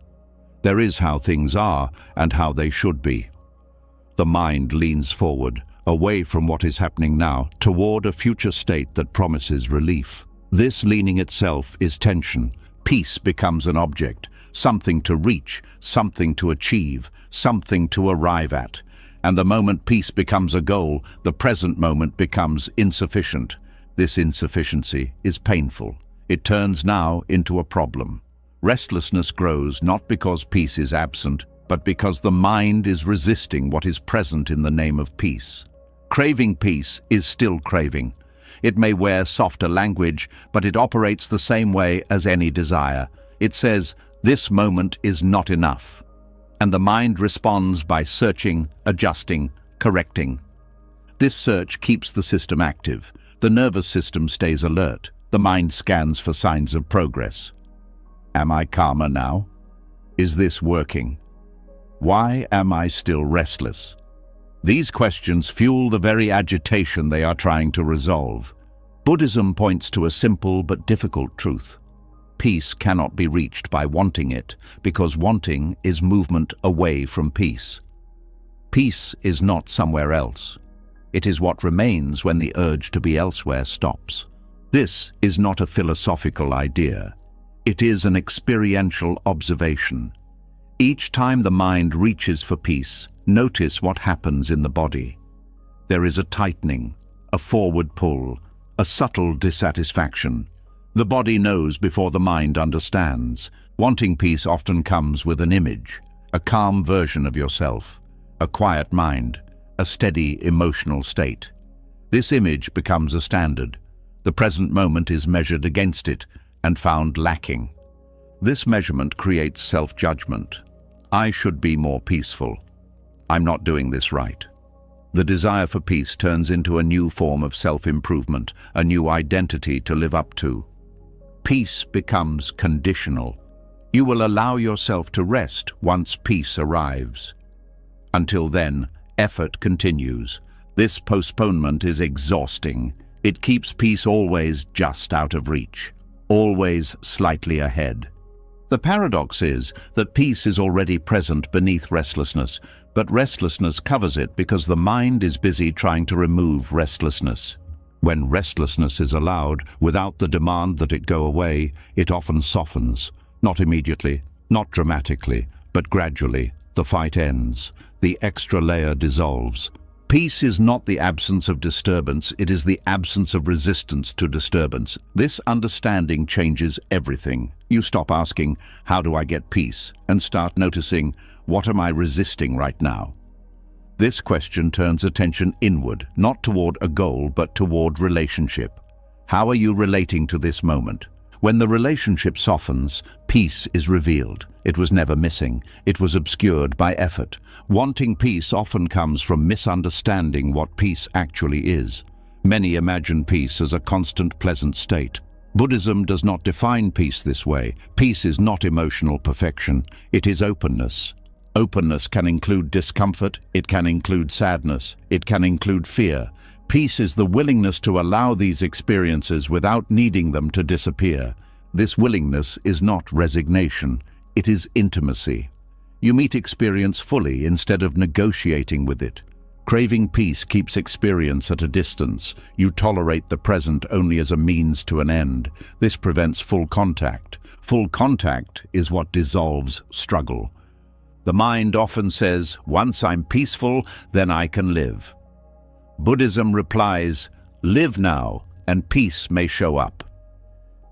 There is how things are and how they should be. The mind leans forward, away from what is happening now, toward a future state that promises relief. This leaning itself is tension. Peace becomes an object, something to reach, something to achieve, something to arrive at. And the moment peace becomes a goal, the present moment becomes insufficient. This insufficiency is painful. It turns now into a problem. Restlessness grows not because peace is absent, but because the mind is resisting what is present in the name of peace. Craving peace is still craving. It may wear softer language, but it operates the same way as any desire. It says, "This moment is not enough." And the mind responds by searching, adjusting, correcting. This search keeps the system active. The nervous system stays alert. The mind scans for signs of progress. Am I calmer now? Is this working? Why am I still restless? These questions fuel the very agitation they are trying to resolve. Buddhism points to a simple but difficult truth. Peace cannot be reached by wanting it, because wanting is movement away from peace. Peace is not somewhere else. It is what remains when the urge to be elsewhere stops. This is not a philosophical idea. It is an experiential observation. Each time the mind reaches for peace, notice what happens in the body. There is a tightening, a forward pull, a subtle dissatisfaction. The body knows before the mind understands. Wanting peace often comes with an image, a calm version of yourself, a quiet mind, a steady emotional state. This image becomes a standard. The present moment is measured against it and found lacking. This measurement creates self-judgment. I should be more peaceful. I'm not doing this right. The desire for peace turns into a new form of self-improvement, a new identity to live up to. Peace becomes conditional. You will allow yourself to rest once peace arrives. Until then, effort continues. This postponement is exhausting. It keeps peace always just out of reach, always slightly ahead. The paradox is that peace is already present beneath restlessness, but restlessness covers it because the mind is busy trying to remove restlessness. When restlessness is allowed, without the demand that it go away, it often softens. Not immediately, not dramatically, but gradually. The fight ends. The extra layer dissolves. Peace is not the absence of disturbance, it is the absence of resistance to disturbance. This understanding changes everything. You stop asking, how do I get peace? And start noticing, what am I resisting right now? This question turns attention inward, not toward a goal, but toward relationship. How are you relating to this moment? When the relationship softens, peace is revealed. It was never missing. It was obscured by effort. Wanting peace often comes from misunderstanding what peace actually is. Many imagine peace as a constant pleasant state. Buddhism does not define peace this way. Peace is not emotional perfection. It is openness. Openness can include discomfort. It can include sadness. It can include fear. Peace is the willingness to allow these experiences without needing them to disappear. This willingness is not resignation. It is intimacy. You meet experience fully instead of negotiating with it. Craving peace keeps experience at a distance. You tolerate the present only as a means to an end. This prevents full contact. Full contact is what dissolves struggle. The mind often says, once I'm peaceful, then I can live. Buddhism replies, live now, and peace may show up.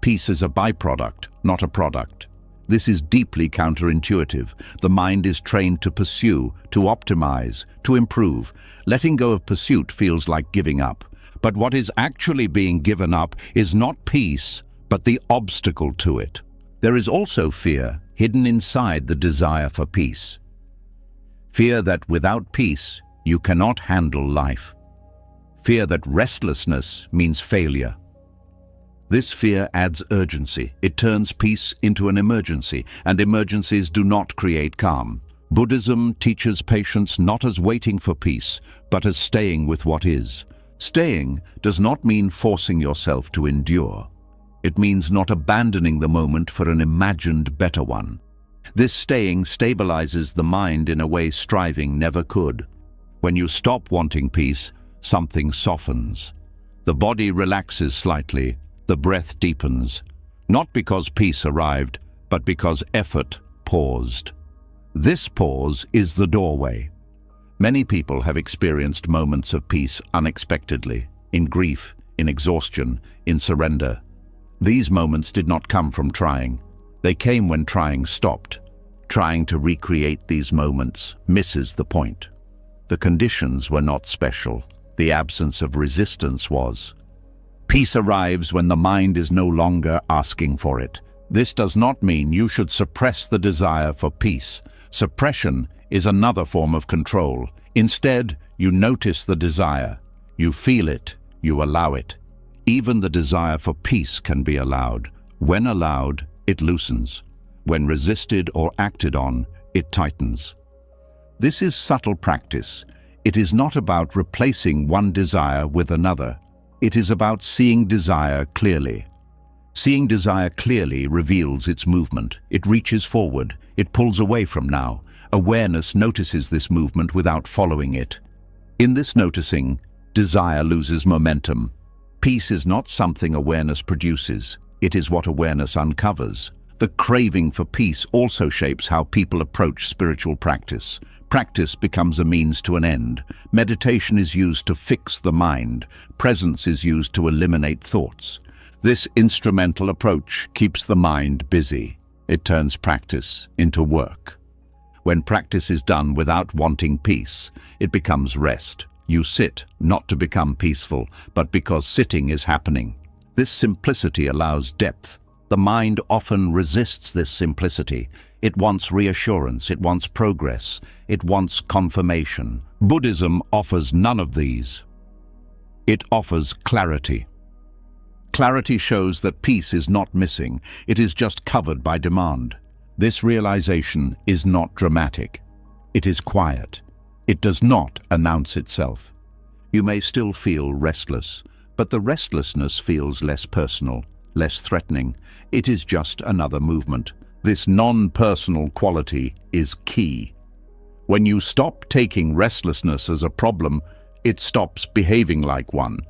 Peace is a byproduct, not a product. This is deeply counterintuitive. The mind is trained to pursue, to optimize, to improve. Letting go of pursuit feels like giving up. But what is actually being given up is not peace, but the obstacle to it. There is also fear hidden inside the desire for peace. Fear that without peace, you cannot handle life. Fear that restlessness means failure. This fear adds urgency. It turns peace into an emergency, and emergencies do not create calm. Buddhism teaches patience not as waiting for peace, but as staying with what is. Staying does not mean forcing yourself to endure. It means not abandoning the moment for an imagined better one. This staying stabilizes the mind in a way striving never could. When you stop wanting peace, something softens. The body relaxes slightly, the breath deepens, not because peace arrived, but because effort paused. This pause is the doorway. Many people have experienced moments of peace unexpectedly, in grief, in exhaustion, in surrender. These moments did not come from trying. They came when trying stopped. Trying to recreate these moments misses the point. The conditions were not special. The absence of resistance was. Peace arrives when the mind is no longer asking for it. This does not mean you should suppress the desire for peace. Suppression is another form of control. Instead, you notice the desire. You feel it, you allow it. Even the desire for peace can be allowed. When allowed, it loosens. When resisted or acted on, it tightens. This is subtle practice. It is not about replacing one desire with another. It is about seeing desire clearly. Seeing desire clearly reveals its movement. It reaches forward. It pulls away from now. Awareness notices this movement without following it. In this noticing, desire loses momentum. Peace is not something awareness produces. It is what awareness uncovers. The craving for peace also shapes how people approach spiritual practice. Practice becomes a means to an end. Meditation is used to fix the mind. Presence is used to eliminate thoughts. This instrumental approach keeps the mind busy. It turns practice into work. When practice is done without wanting peace, it becomes rest. You sit, not to become peaceful, but because sitting is happening. This simplicity allows depth. The mind often resists this simplicity. It wants reassurance, it wants progress, it wants confirmation. Buddhism offers none of these. It offers clarity. Clarity shows that peace is not missing, it is just covered by demand. This realization is not dramatic. It is quiet. It does not announce itself. You may still feel restless, but the restlessness feels less personal, less threatening. It is just another movement. This non-personal quality is key. When you stop taking restlessness as a problem, it stops behaving like one.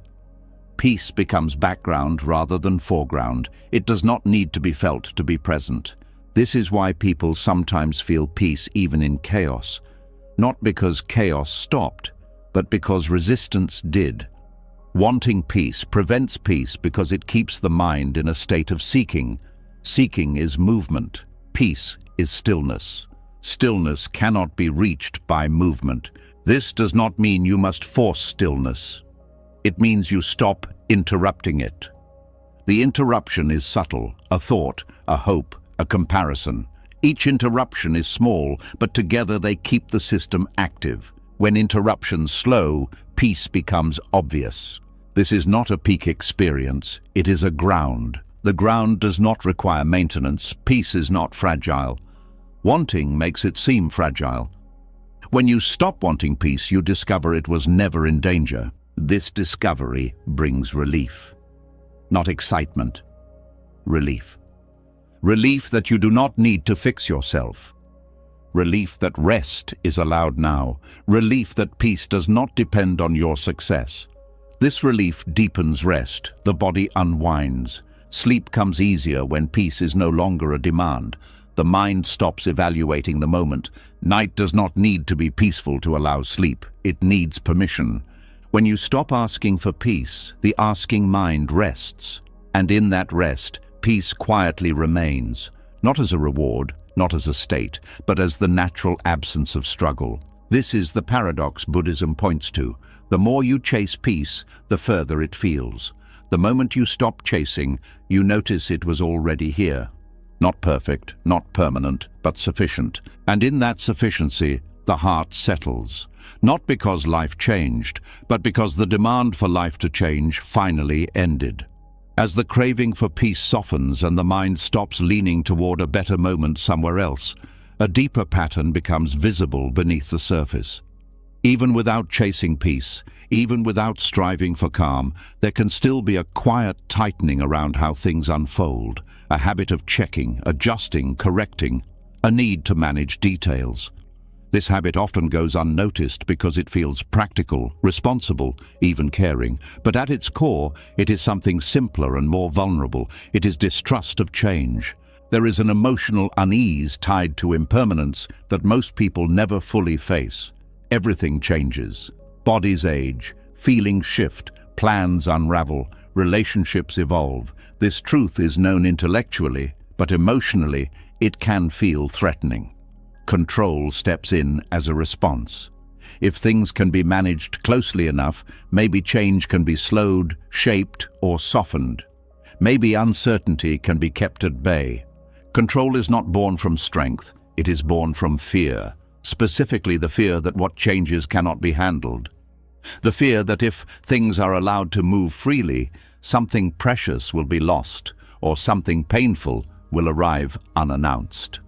Peace becomes background rather than foreground. It does not need to be felt to be present. This is why people sometimes feel peace even in chaos. Not because chaos stopped, but because resistance did. Wanting peace prevents peace because it keeps the mind in a state of seeking. Seeking is movement. Peace is stillness. Stillness cannot be reached by movement. This does not mean you must force stillness. It means you stop interrupting it. The interruption is subtle, a thought, a hope, a comparison. Each interruption is small, but together they keep the system active. When interruptions slow, peace becomes obvious. This is not a peak experience, it is a ground. The ground does not require maintenance. Peace is not fragile. Wanting makes it seem fragile. When you stop wanting peace, you discover it was never in danger. This discovery brings relief. Not excitement. Relief. Relief that you do not need to fix yourself. Relief that rest is allowed now. Relief that peace does not depend on your success. This relief deepens rest. The body unwinds. Sleep comes easier when peace is no longer a demand. The mind stops evaluating the moment. Night does not need to be peaceful to allow sleep. It needs permission. When you stop asking for peace, the asking mind rests. And in that rest, peace quietly remains. Not as a reward, not as a state, but as the natural absence of struggle. This is the paradox Buddhism points to. The more you chase peace, the further it feels. The moment you stop chasing, you notice it was already here. Not perfect, not permanent, but sufficient. And in that sufficiency, the heart settles. Not because life changed, but because the demand for life to change finally ended. As the craving for peace softens and the mind stops leaning toward a better moment somewhere else, a deeper pattern becomes visible beneath the surface. Even without chasing peace, even without striving for calm, there can still be a quiet tightening around how things unfold, a habit of checking, adjusting, correcting, a need to manage details. This habit often goes unnoticed because it feels practical, responsible, even caring. But at its core, it is something simpler and more vulnerable. It is distrust of change. There is an emotional unease tied to impermanence that most people never fully face. Everything changes. Bodies age, feelings shift, plans unravel, relationships evolve. This truth is known intellectually, but emotionally, it can feel threatening. Control steps in as a response. If things can be managed closely enough, maybe change can be slowed, shaped, or softened. Maybe uncertainty can be kept at bay. Control is not born from strength, it is born from fear. specifically the fear that what changes cannot be handled. The fear that if things are allowed to move freely, something precious will be lost, or something painful will arrive unannounced.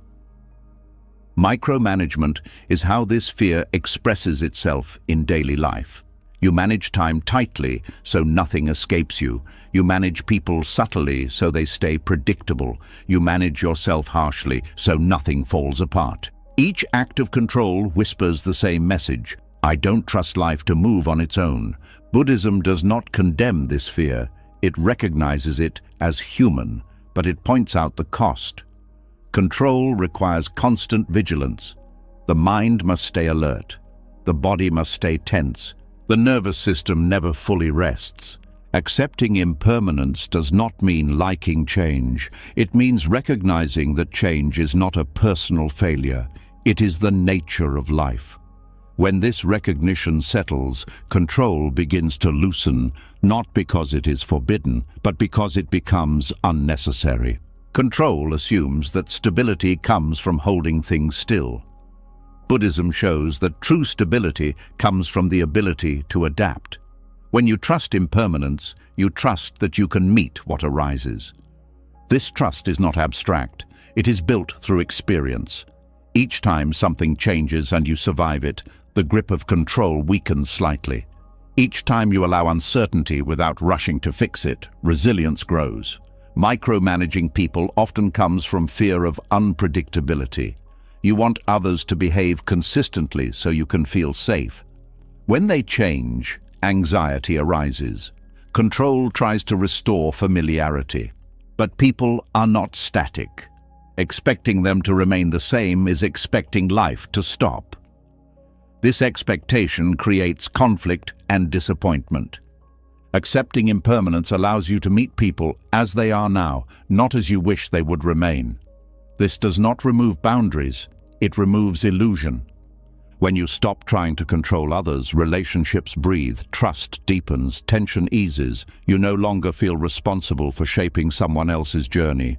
Micromanagement is how this fear expresses itself in daily life. You manage time tightly so nothing escapes you. You manage people subtly so they stay predictable. You manage yourself harshly so nothing falls apart. Each act of control whispers the same message: I don't trust life to move on its own. Buddhism does not condemn this fear. It recognizes it as human, but it points out the cost. Control requires constant vigilance. The mind must stay alert. The body must stay tense. The nervous system never fully rests. Accepting impermanence does not mean liking change. It means recognizing that change is not a personal failure. It is the nature of life. When this recognition settles, control begins to loosen, not because it is forbidden, but because it becomes unnecessary. Control assumes that stability comes from holding things still. Buddhism shows that true stability comes from the ability to adapt. When you trust impermanence, you trust that you can meet what arises. This trust is not abstract. It is built through experience. Each time something changes and you survive it, the grip of control weakens slightly. Each time you allow uncertainty without rushing to fix it, resilience grows. Micromanaging people often comes from fear of unpredictability. You want others to behave consistently so you can feel safe. When they change, anxiety arises. Control tries to restore familiarity. But people are not static. Expecting them to remain the same is expecting life to stop. This expectation creates conflict and disappointment. Accepting impermanence allows you to meet people as they are now, not as you wish they would remain. This does not remove boundaries, it removes illusion. When you stop trying to control others, relationships breathe, trust deepens, tension eases. You no longer feel responsible for shaping someone else's journey.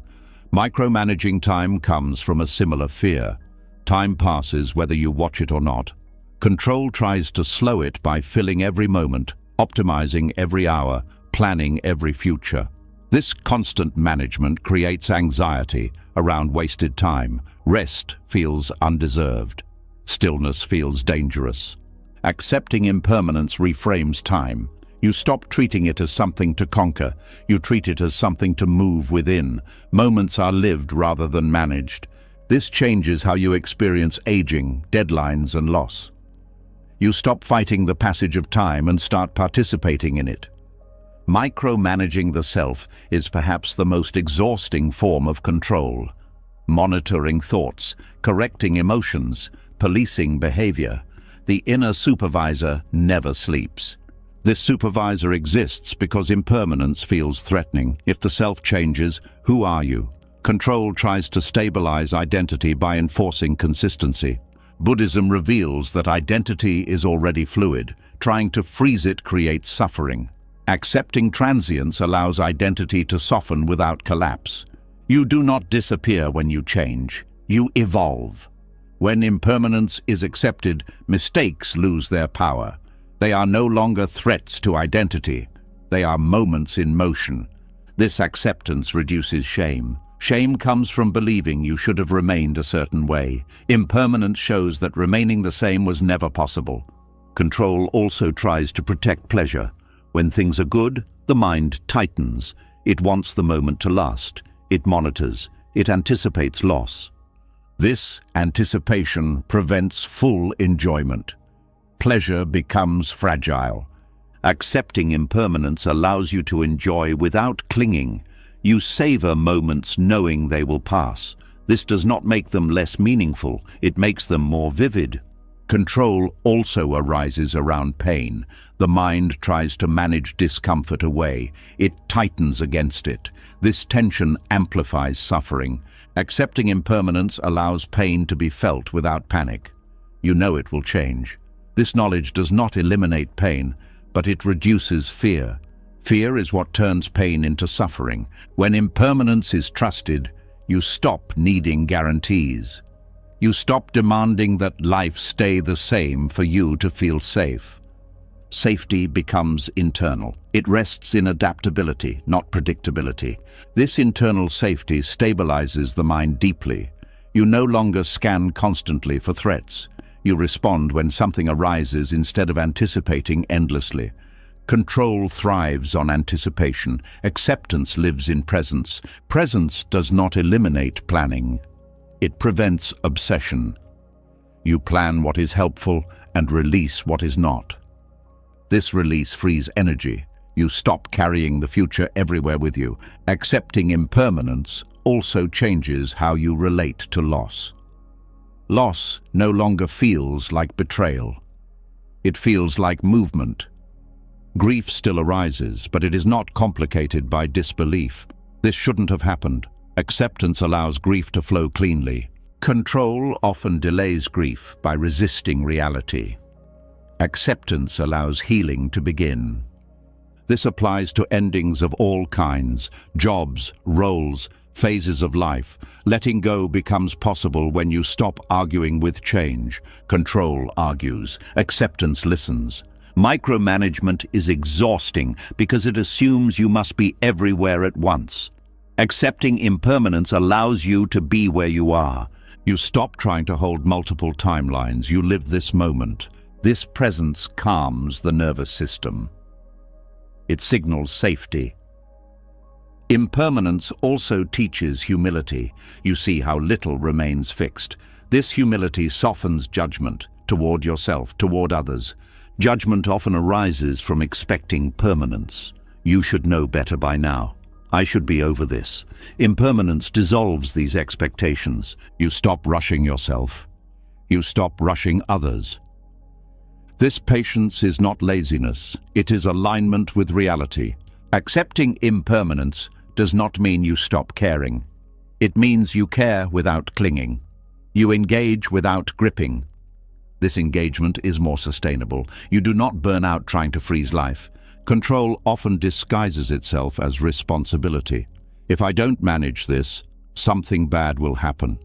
Micromanaging time comes from a similar fear. Time passes whether you watch it or not. Control tries to slow it by filling every moment, optimizing every hour, planning every future. This constant management creates anxiety around wasted time. Rest feels undeserved. Stillness feels dangerous. Accepting impermanence reframes time. You stop treating it as something to conquer. You treat it as something to move within. Moments are lived rather than managed. This changes how you experience aging, deadlines, and loss. You stop fighting the passage of time and start participating in it. Micromanaging the self is perhaps the most exhausting form of control. Monitoring thoughts, correcting emotions, policing behavior. The inner supervisor never sleeps. This supervisor exists because impermanence feels threatening. If the self changes, who are you? Control tries to stabilize identity by enforcing consistency. Buddhism reveals that identity is already fluid. Trying to freeze it creates suffering. Accepting transience allows identity to soften without collapse. You do not disappear when you change. You evolve. When impermanence is accepted, mistakes lose their power. They are no longer threats to identity. They are moments in motion. This acceptance reduces shame. Shame comes from believing you should have remained a certain way. Impermanence shows that remaining the same was never possible. Control also tries to protect pleasure. When things are good, the mind tightens. It wants the moment to last. It monitors. It anticipates loss. This anticipation prevents full enjoyment. Pleasure becomes fragile. Accepting impermanence allows you to enjoy without clinging. You savor moments knowing they will pass. This does not make them less meaningful, it makes them more vivid. Control also arises around pain. The mind tries to manage discomfort away. It tightens against it. This tension amplifies suffering. Accepting impermanence allows pain to be felt without panic. You know it will change. This knowledge does not eliminate pain, but it reduces fear. Fear is what turns pain into suffering. When impermanence is trusted, you stop needing guarantees. You stop demanding that life stay the same for you to feel safe. Safety becomes internal. It rests in adaptability, not predictability. This internal safety stabilizes the mind deeply. You no longer scan constantly for threats. You respond when something arises instead of anticipating endlessly. Control thrives on anticipation. Acceptance lives in presence. Presence does not eliminate planning. It prevents obsession. You plan what is helpful and release what is not. This release frees energy. You stop carrying the future everywhere with you. Accepting impermanence also changes how you relate to loss. Loss no longer feels like betrayal. It feels like movement. Grief still arises, but it is not complicated by disbelief. This shouldn't have happened. Acceptance allows grief to flow cleanly. Control often delays grief by resisting reality. Acceptance allows healing to begin. This applies to endings of all kinds, jobs, roles, phases of life. Letting go becomes possible when you stop arguing with change. Control argues. Acceptance listens. Micromanagement is exhausting because it assumes you must be everywhere at once. Accepting impermanence allows you to be where you are. You stop trying to hold multiple timelines. You live this moment. This presence calms the nervous system. It signals safety. Impermanence also teaches humility. You see how little remains fixed. This humility softens judgment toward yourself, toward others. Judgment often arises from expecting permanence. You should know better by now. I should be over this. Impermanence dissolves these expectations. You stop rushing yourself. You stop rushing others. This patience is not laziness. It is alignment with reality. Accepting impermanence does not mean you stop caring. It means you care without clinging. You engage without gripping. This engagement is more sustainable. You do not burn out trying to freeze life. Control often disguises itself as responsibility. If I don't manage this, something bad will happen.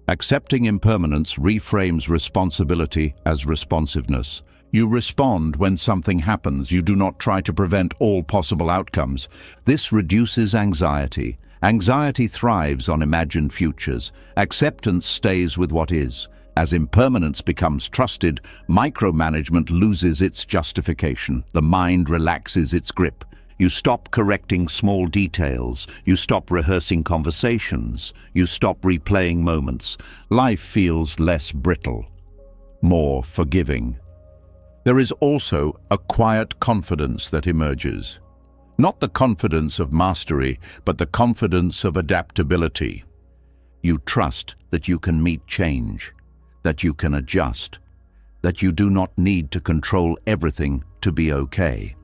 Accepting impermanence reframes responsibility as responsiveness. You respond when something happens. You do not try to prevent all possible outcomes. This reduces anxiety. Anxiety thrives on imagined futures. Acceptance stays with what is. As impermanence becomes trusted, micromanagement loses its justification. The mind relaxes its grip. You stop correcting small details. You stop rehearsing conversations. You stop replaying moments. Life feels less brittle, more forgiving. There is also a quiet confidence that emerges. Not the confidence of mastery, but the confidence of adaptability. You trust that you can meet change, that you can adjust, that you do not need to control everything to be okay.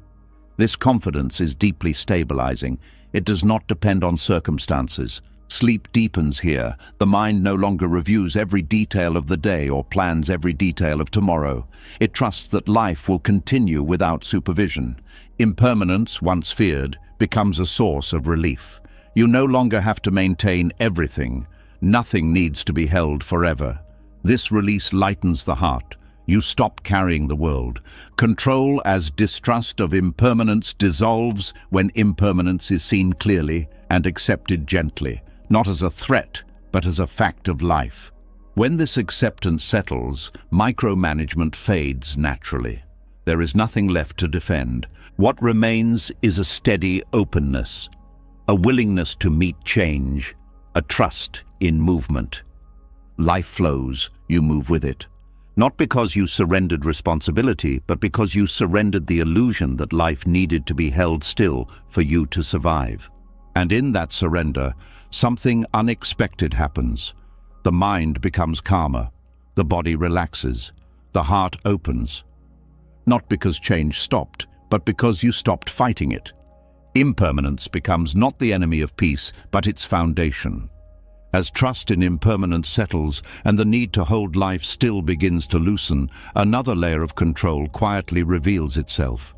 This confidence is deeply stabilizing. It does not depend on circumstances. Sleep deepens here. The mind no longer reviews every detail of the day or plans every detail of tomorrow. It trusts that life will continue without supervision. Impermanence, once feared, becomes a source of relief. You no longer have to maintain everything. Nothing needs to be held forever. This release lightens the heart. You stop carrying the world. Control as distrust of impermanence dissolves when impermanence is seen clearly and accepted gently, not as a threat, but as a fact of life. When this acceptance settles, micromanagement fades naturally. There is nothing left to defend. What remains is a steady openness, a willingness to meet change, a trust in movement. Life flows, you move with it. Not because you surrendered responsibility, but because you surrendered the illusion that life needed to be held still for you to survive. And in that surrender, something unexpected happens. The mind becomes calmer, the body relaxes, the heart opens. Not because change stopped, but because you stopped fighting it. Impermanence becomes not the enemy of peace, but its foundation. As trust in impermanence settles and the need to hold life still begins to loosen, another layer of control quietly reveals itself.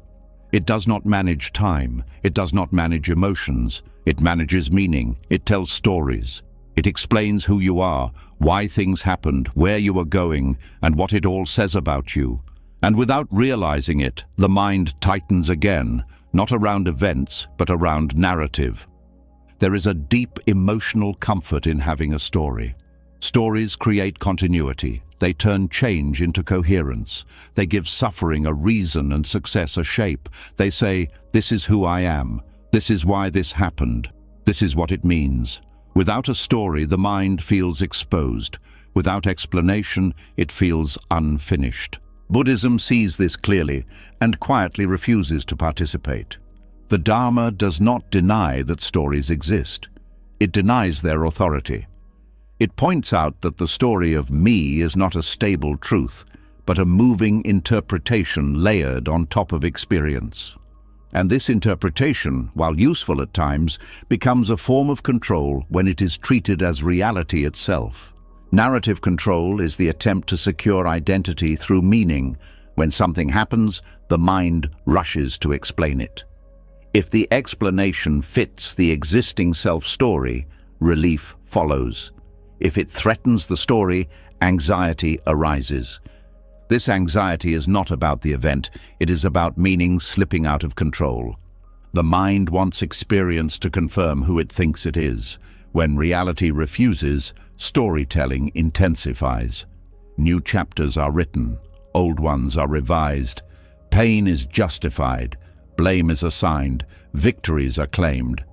It does not manage time, it does not manage emotions, it manages meaning, it tells stories. It explains who you are, why things happened, where you are going, and what it all says about you. And without realizing it, the mind tightens again, not around events, but around narrative. There is a deep emotional comfort in having a story. Stories create continuity. They turn change into coherence. They give suffering a reason and success a shape. They say, this is who I am. This is why this happened. This is what it means. Without a story, the mind feels exposed. Without explanation, it feels unfinished. Buddhism sees this clearly and quietly refuses to participate. The Dharma does not deny that stories exist. It denies their authority. It points out that the story of me is not a stable truth, but a moving interpretation layered on top of experience. And this interpretation, while useful at times, becomes a form of control when it is treated as reality itself. Narrative control is the attempt to secure identity through meaning. When something happens, the mind rushes to explain it. If the explanation fits the existing self-story, relief follows. If it threatens the story, anxiety arises. This anxiety is not about the event, it is about meaning slipping out of control. The mind wants experience to confirm who it thinks it is. When reality refuses, storytelling intensifies. New chapters are written, old ones are revised. Pain is justified, blame is assigned, victories are claimed.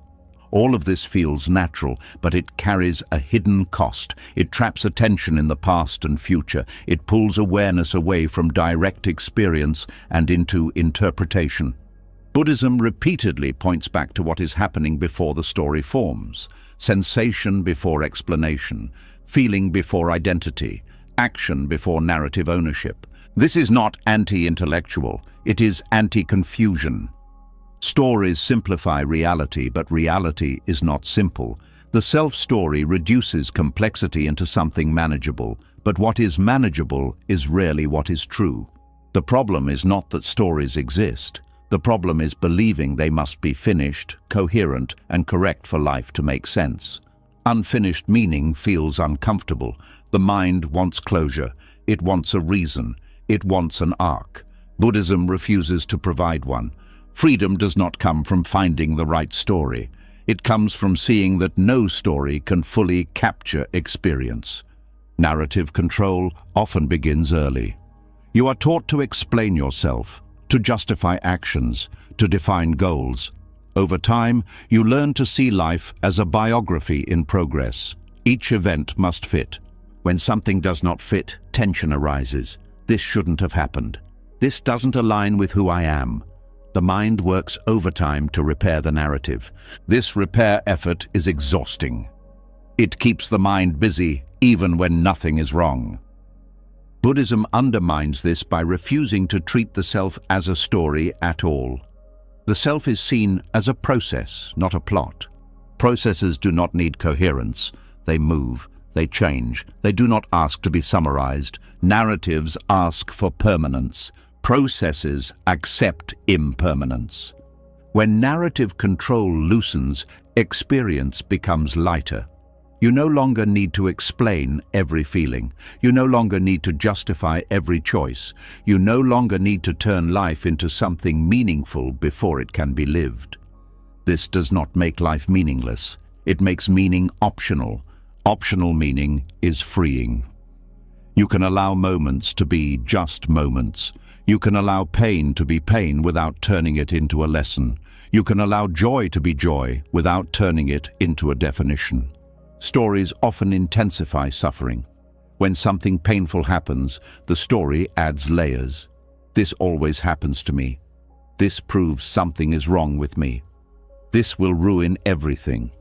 All of this feels natural, but it carries a hidden cost. It traps attention in the past and future. It pulls awareness away from direct experience and into interpretation. Buddhism repeatedly points back to what is happening before the story forms. Sensation before explanation, feeling before identity, action before narrative ownership. This is not anti-intellectual, it is anti-confusion. Stories simplify reality, but reality is not simple. The self-story reduces complexity into something manageable, but what is manageable is rarely what is true. The problem is not that stories exist. The problem is believing they must be finished, coherent, and correct for life to make sense. Unfinished meaning feels uncomfortable. The mind wants closure. It wants a reason. It wants an arc. Buddhism refuses to provide one. Freedom does not come from finding the right story. It comes from seeing that no story can fully capture experience. Narrative control often begins early. You are taught to explain yourself, to justify actions, to define goals. Over time, you learn to see life as a biography in progress. Each event must fit. When something does not fit, tension arises. This shouldn't have happened. This doesn't align with who I am. The mind works overtime to repair the narrative. This repair effort is exhausting. It keeps the mind busy even when nothing is wrong. Buddhism undermines this by refusing to treat the self as a story at all. The self is seen as a process, not a plot. Processes do not need coherence. They move, they change, they do not ask to be summarized. Narratives ask for permanence. Processes accept impermanence. When narrative control loosens, experience becomes lighter. You no longer need to explain every feeling. You no longer need to justify every choice. You no longer need to turn life into something meaningful before it can be lived. This does not make life meaningless. It makes meaning optional. Optional meaning is freeing. You can allow moments to be just moments. You can allow pain to be pain without turning it into a lesson. You can allow joy to be joy without turning it into a definition. Stories often intensify suffering. When something painful happens, the story adds layers. This always happens to me. This proves something is wrong with me. This will ruin everything.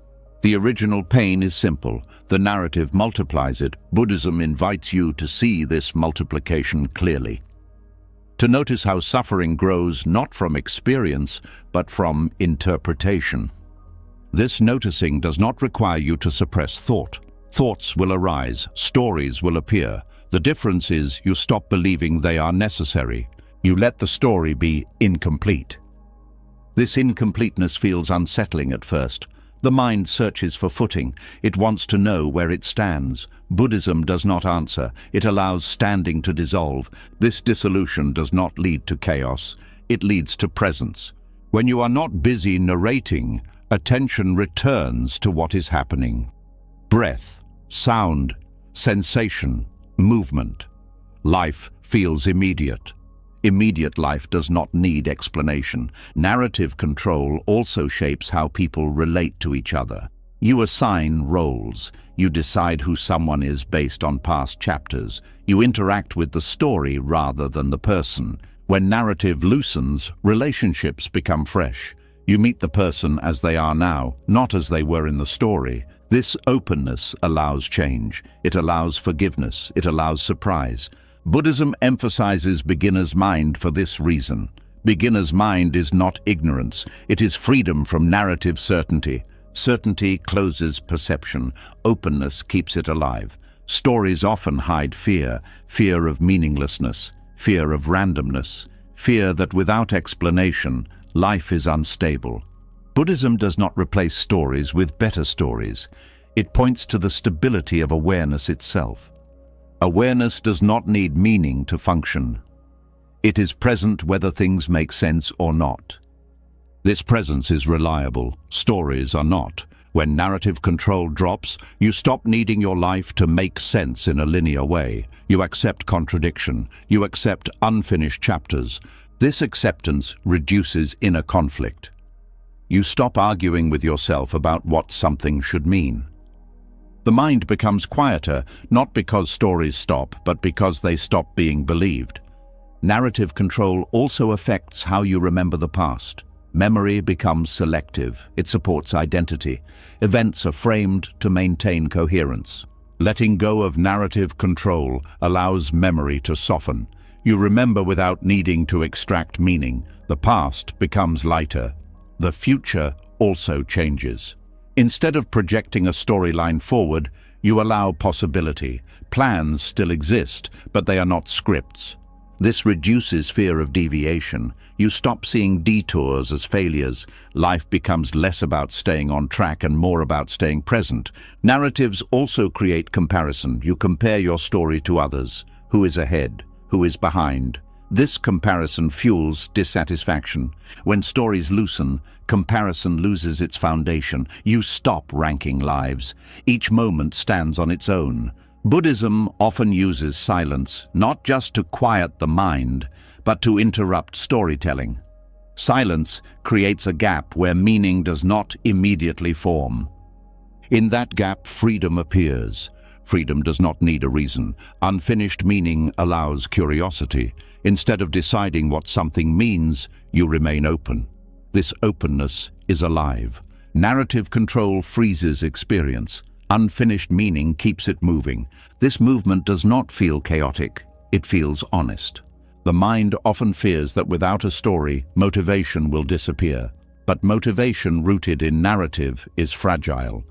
The original pain is simple. The narrative multiplies it. Buddhism invites you to see this multiplication clearly. To notice how suffering grows not from experience, but from interpretation. This noticing does not require you to suppress thought. Thoughts will arise, stories will appear. The difference is you stop believing they are necessary. You let the story be incomplete. This incompleteness feels unsettling at first. The mind searches for footing. It wants to know where it stands. Buddhism does not answer. It allows standing to dissolve. This dissolution does not lead to chaos. It leads to presence. When you are not busy narrating, attention returns to what is happening. Breath, sound, sensation, movement. Life feels immediate. Immediate life does not need explanation. Narrative control also shapes how people relate to each other. You assign roles. You decide who someone is based on past chapters. You interact with the story rather than the person. When narrative loosens, relationships become fresh. You meet the person as they are now, not as they were in the story. This openness allows change. It allows forgiveness. It allows surprise. Buddhism emphasizes beginner's mind for this reason. Beginner's mind is not ignorance. It is freedom from narrative certainty. Certainty closes perception. Openness keeps it alive. Stories often hide fear, fear of meaninglessness, fear of randomness, fear that without explanation, life is unstable. Buddhism does not replace stories with better stories. It points to the stability of awareness itself. Awareness does not need meaning to function. It is present whether things make sense or not. This presence is reliable. Stories are not. When narrative control drops, you stop needing your life to make sense in a linear way. You accept contradiction. You accept unfinished chapters. This acceptance reduces inner conflict. You stop arguing with yourself about what something should mean. The mind becomes quieter, not because stories stop, but because they stop being believed. Narrative control also affects how you remember the past. Memory becomes selective. It supports identity. Events are framed to maintain coherence. Letting go of narrative control allows memory to soften. You remember without needing to extract meaning. The past becomes lighter. The future also changes. Instead of projecting a storyline forward, you allow possibility. Plans still exist, but they are not scripts. This reduces fear of deviation. You stop seeing detours as failures. Life becomes less about staying on track and more about staying present. Narratives also create comparison. You compare your story to others. Who is ahead? Who is behind? This comparison fuels dissatisfaction. When stories loosen, comparison loses its foundation. You stop ranking lives. Each moment stands on its own. Buddhism often uses silence, not just to quiet the mind, but to interrupt storytelling. Silence creates a gap where meaning does not immediately form. In that gap, freedom appears. Freedom does not need a reason. Unfinished meaning allows curiosity. Instead of deciding what something means, you remain open. This openness is alive. Narrative control freezes experience. Unfinished meaning keeps it moving. This movement does not feel chaotic. It feels honest. The mind often fears that without a story, motivation will disappear. But motivation rooted in narrative is fragile.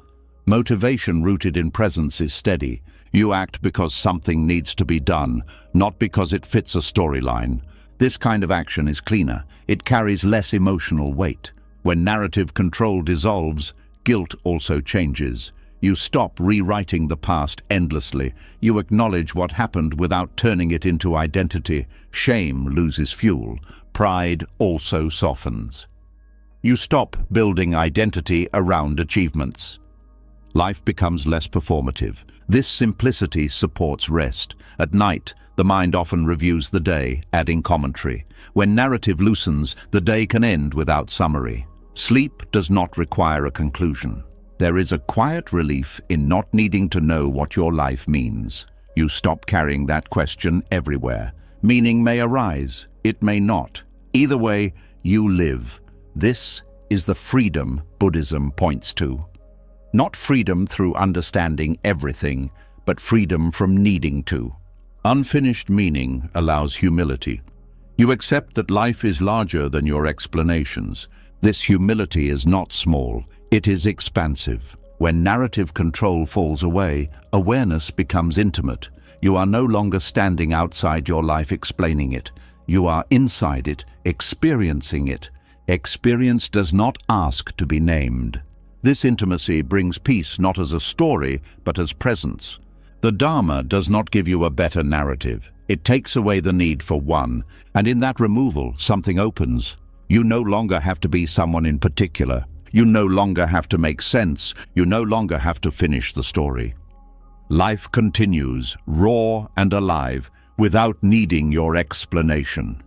Motivation rooted in presence is steady. You act because something needs to be done, not because it fits a storyline. This kind of action is cleaner. It carries less emotional weight. When narrative control dissolves, guilt also changes. You stop rewriting the past endlessly. You acknowledge what happened without turning it into identity. Shame loses fuel. Pride also softens. You stop building identity around achievements. Life becomes less performative. This simplicity supports rest. At night, the mind often reviews the day, adding commentary. When narrative loosens, the day can end without summary. Sleep does not require a conclusion. There is a quiet relief in not needing to know what your life means. You stop carrying that question everywhere. Meaning may arise, it may not. Either way, you live. This is the freedom Buddhism points to. Not freedom through understanding everything, but freedom from needing to. Unfinished meaning allows humility. You accept that life is larger than your explanations. This humility is not small. It is expansive. When narrative control falls away, awareness becomes intimate. You are no longer standing outside your life explaining it. You are inside it, experiencing it. Experience does not ask to be named. This intimacy brings peace not as a story, but as presence. The Dharma does not give you a better narrative. It takes away the need for one, and in that removal, something opens. You no longer have to be someone in particular. You no longer have to make sense. You no longer have to finish the story. Life continues, raw and alive, without needing your explanation.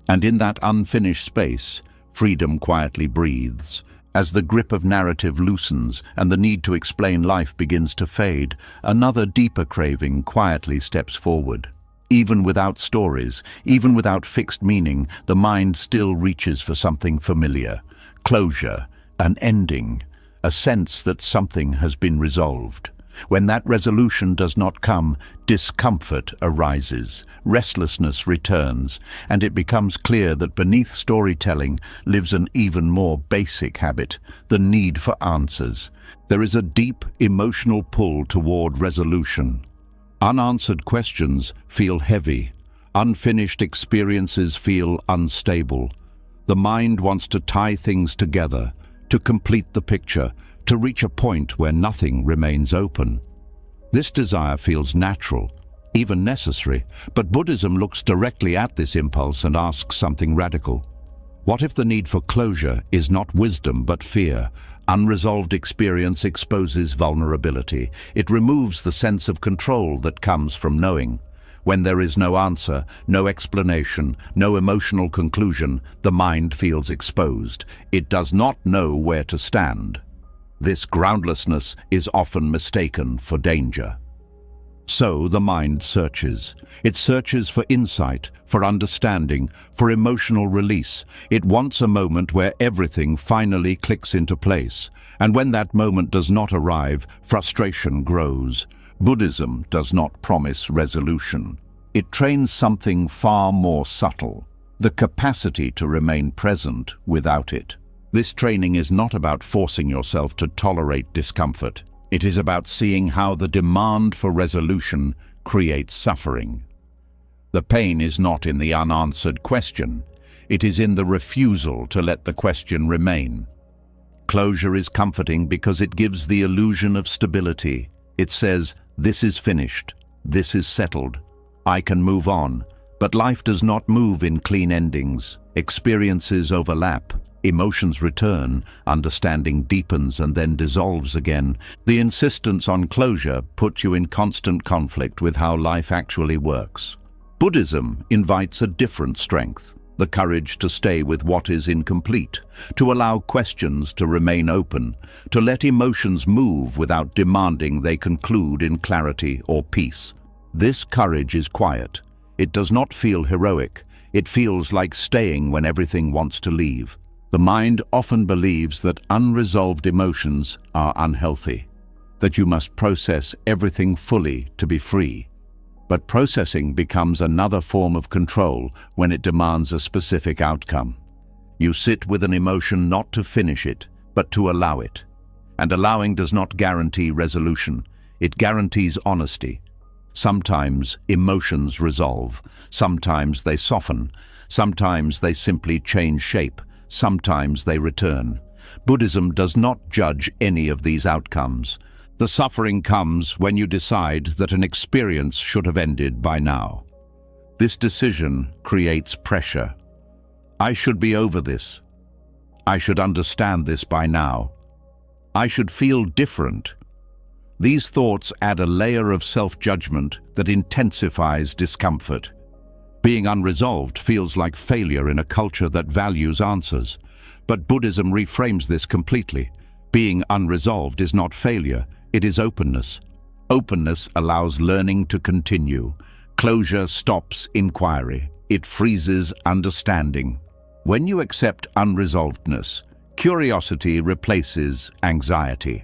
And in that unfinished space, freedom quietly breathes. As the grip of narrative loosens and the need to explain life begins to fade, another deeper craving quietly steps forward. Even without stories, even without fixed meaning, the mind still reaches for something familiar. Closure, an ending, a sense that something has been resolved. When that resolution does not come, discomfort arises, restlessness returns, and it becomes clear that beneath storytelling lives an even more basic habit, the need for answers. There is a deep emotional pull toward resolution. Unanswered questions feel heavy. Unfinished experiences feel unstable. The mind wants to tie things together, to complete the picture, to reach a point where nothing remains open. This desire feels natural, even necessary, but Buddhism looks directly at this impulse and asks something radical. What if the need for closure is not wisdom but fear? Unresolved experience exposes vulnerability. It removes the sense of control that comes from knowing. When there is no answer, no explanation, no emotional conclusion, the mind feels exposed. It does not know where to stand. This groundlessness is often mistaken for danger. So the mind searches. It searches for insight, for understanding, for emotional release. It wants a moment where everything finally clicks into place. And when that moment does not arrive, frustration grows. Buddhism does not promise resolution. It trains something far more subtle, the capacity to remain present without it. This training is not about forcing yourself to tolerate discomfort. It is about seeing how the demand for resolution creates suffering. The pain is not in the unanswered question. It is in the refusal to let the question remain. Closure is comforting because it gives the illusion of stability. It says, this is finished, this is settled, I can move on. But life does not move in clean endings. Experiences overlap. Emotions return, understanding deepens and then dissolves again. The insistence on closure puts you in constant conflict with how life actually works. Buddhism invites a different strength, the courage to stay with what is incomplete, to allow questions to remain open, to let emotions move without demanding they conclude in clarity or peace. This courage is quiet. It does not feel heroic. It feels like staying when everything wants to leave. The mind often believes that unresolved emotions are unhealthy, that you must process everything fully to be free. But processing becomes another form of control when it demands a specific outcome. You sit with an emotion not to finish it, but to allow it. And allowing does not guarantee resolution. It guarantees honesty. Sometimes emotions resolve. Sometimes they soften. Sometimes they simply change shape. Sometimes they return. Buddhism does not judge any of these outcomes. The suffering comes when you decide that an experience should have ended by now. This decision creates pressure. I should be over this. I should understand this by now. I should feel different. These thoughts add a layer of self-judgment that intensifies discomfort. Being unresolved feels like failure in a culture that values answers. But Buddhism reframes this completely. Being unresolved is not failure, it is openness. Openness allows learning to continue. Closure stops inquiry. It freezes understanding. When you accept unresolvedness, curiosity replaces anxiety.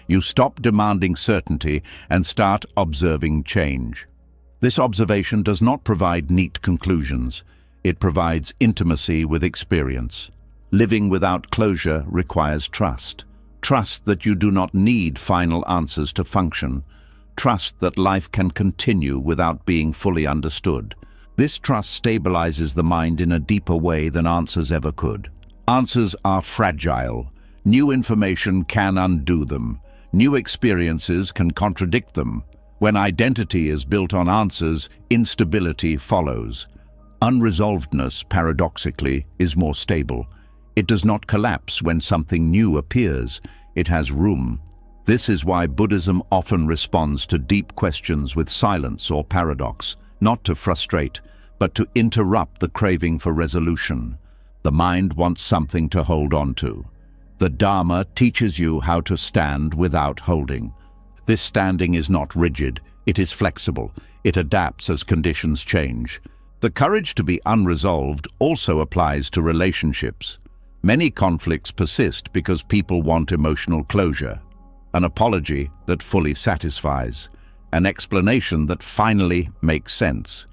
You stop demanding certainty and start observing change. This observation does not provide neat conclusions. It provides intimacy with experience. Living without closure requires trust. Trust that you do not need final answers to function. Trust that life can continue without being fully understood. This trust stabilizes the mind in a deeper way than answers ever could. Answers are fragile. New information can undo them. New experiences can contradict them. When identity is built on answers, instability follows. Unresolvedness, paradoxically, is more stable. It does not collapse when something new appears. It has room. This is why Buddhism often responds to deep questions with silence or paradox, not to frustrate, but to interrupt the craving for resolution. The mind wants something to hold on to. The Dharma teaches you how to stand without holding. This standing is not rigid, it is flexible. It adapts as conditions change. The courage to be unresolved also applies to relationships. Many conflicts persist because people want emotional closure, an apology that fully satisfies, an explanation that finally makes sense.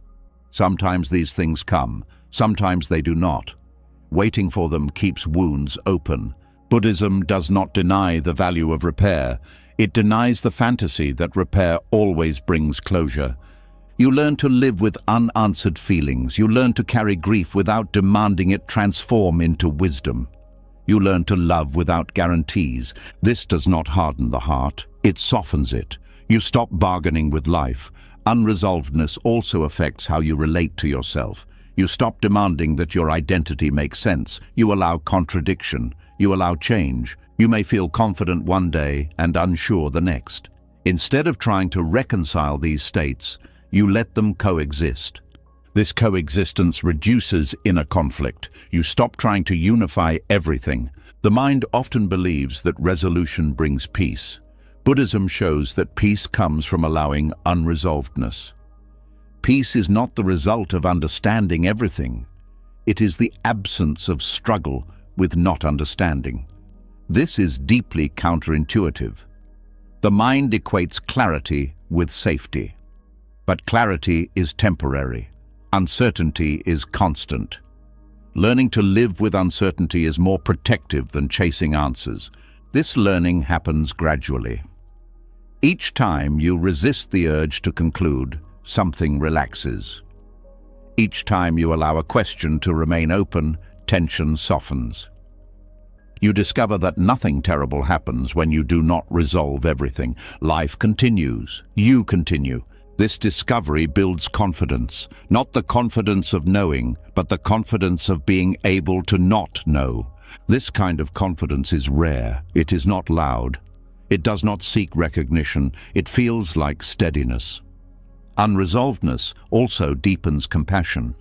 Sometimes these things come, sometimes they do not. Waiting for them keeps wounds open. Buddhism does not deny the value of repair. It denies the fantasy that repair always brings closure. You learn to live with unanswered feelings. You learn to carry grief without demanding it transform into wisdom. You learn to love without guarantees. This does not harden the heart, it softens it. You stop bargaining with life. Unresolvedness also affects how you relate to yourself. You stop demanding that your identity makes sense. You allow contradiction. You allow change. You may feel confident one day and unsure the next. Instead of trying to reconcile these states, you let them coexist. This coexistence reduces inner conflict. You stop trying to unify everything. The mind often believes that resolution brings peace. Buddhism shows that peace comes from allowing unresolvedness. Peace is not the result of understanding everything. It is the absence of struggle with not understanding. This is deeply counterintuitive. The mind equates clarity with safety. But clarity is temporary. Uncertainty is constant. Learning to live with uncertainty is more protective than chasing answers. This learning happens gradually. Each time you resist the urge to conclude, something relaxes. Each time you allow a question to remain open, tension softens. You discover that nothing terrible happens when you do not resolve everything. Life continues. You continue. This discovery builds confidence, not the confidence of knowing, but the confidence of being able to not know. This kind of confidence is rare. It is not loud. It does not seek recognition. It feels like steadiness. Unresolvedness also deepens compassion.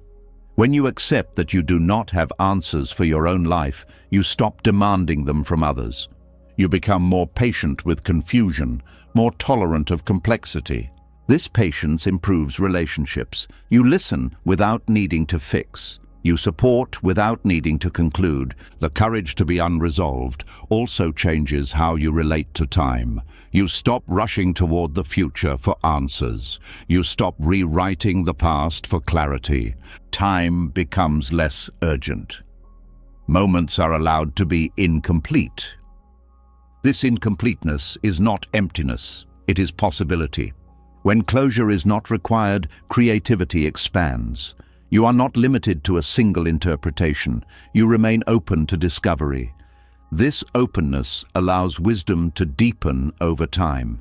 When you accept that you do not have answers for your own life, you stop demanding them from others. You become more patient with confusion, more tolerant of complexity. This patience improves relationships. You listen without needing to fix. You support without needing to conclude. The courage to be unresolved also changes how you relate to time. You stop rushing toward the future for answers. You stop rewriting the past for clarity. Time becomes less urgent. Moments are allowed to be incomplete. This incompleteness is not emptiness, it is possibility. When closure is not required, creativity expands. You are not limited to a single interpretation. You remain open to discovery. This openness allows wisdom to deepen over time,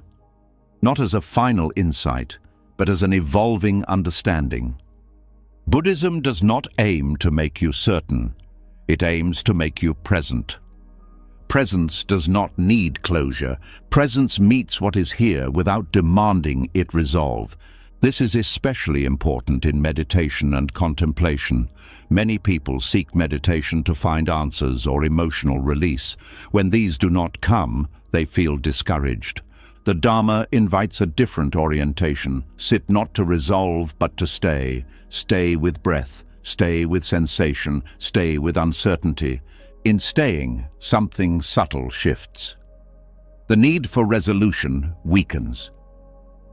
not as a final insight, but as an evolving understanding. Buddhism does not aim to make you certain. It aims to make you present. Presence does not need closure. Presence meets what is here without demanding it resolve. This is especially important in meditation and contemplation. Many people seek meditation to find answers or emotional release. When these do not come, they feel discouraged. The Dharma invites a different orientation. Sit not to resolve, but to stay. Stay with breath. Stay with sensation. Stay with uncertainty. In staying, something subtle shifts. The need for resolution weakens.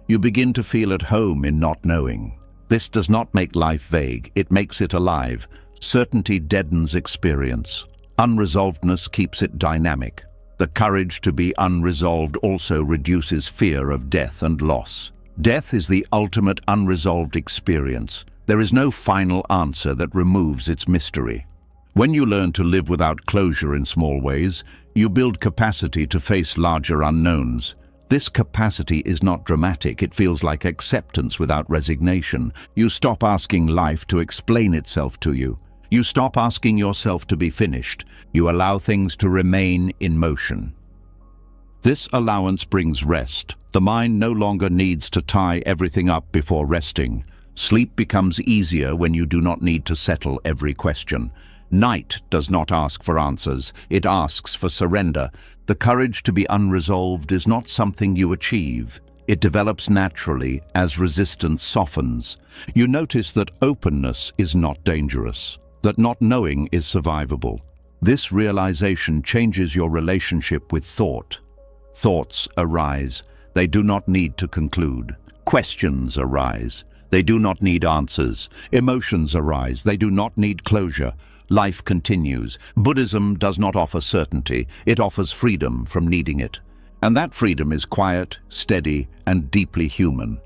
You begin to feel at home in not knowing. This does not make life vague, it makes it alive. Certainty deadens experience. Unresolvedness keeps it dynamic. The courage to be unresolved also reduces fear of death and loss. Death is the ultimate unresolved experience. There is no final answer that removes its mystery. When you learn to live without closure in small ways, you build capacity to face larger unknowns. This capacity is not dramatic, it feels like acceptance without resignation. You stop asking life to explain itself to you. You stop asking yourself to be finished. You allow things to remain in motion. This allowance brings rest. The mind no longer needs to tie everything up before resting. Sleep becomes easier when you do not need to settle every question. Night does not ask for answers, it asks for surrender. The courage to be unresolved is not something you achieve. It develops naturally as resistance softens. You notice that openness is not dangerous, that not knowing is survivable. This realization changes your relationship with thought. Thoughts arise. They do not need to conclude. Questions arise. They do not need answers. Emotions arise. They do not need closure. Life continues. Buddhism does not offer certainty. It offers freedom from needing it. And that freedom is quiet, steady, and deeply human.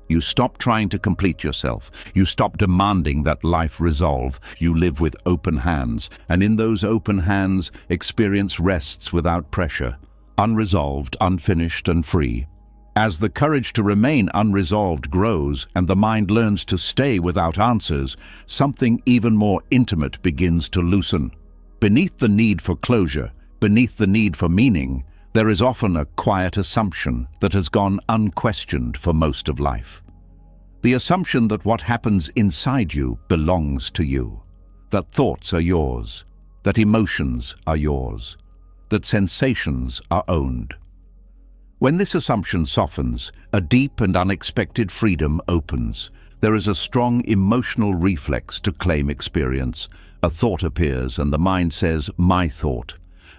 You stop trying to complete yourself. You stop demanding that life resolve. You live with open hands, and in those open hands, experience rests without pressure, unresolved, unfinished, and free. As the courage to remain unresolved grows and the mind learns to stay without answers, something even more intimate begins to loosen. Beneath the need for closure, beneath the need for meaning, there is often a quiet assumption that has gone unquestioned for most of life. The assumption that what happens inside you belongs to you, that thoughts are yours, that emotions are yours, that sensations are owned. When this assumption softens, a deep and unexpected freedom opens. There is a strong emotional reflex to claim experience. A thought appears and the mind says, "my thought."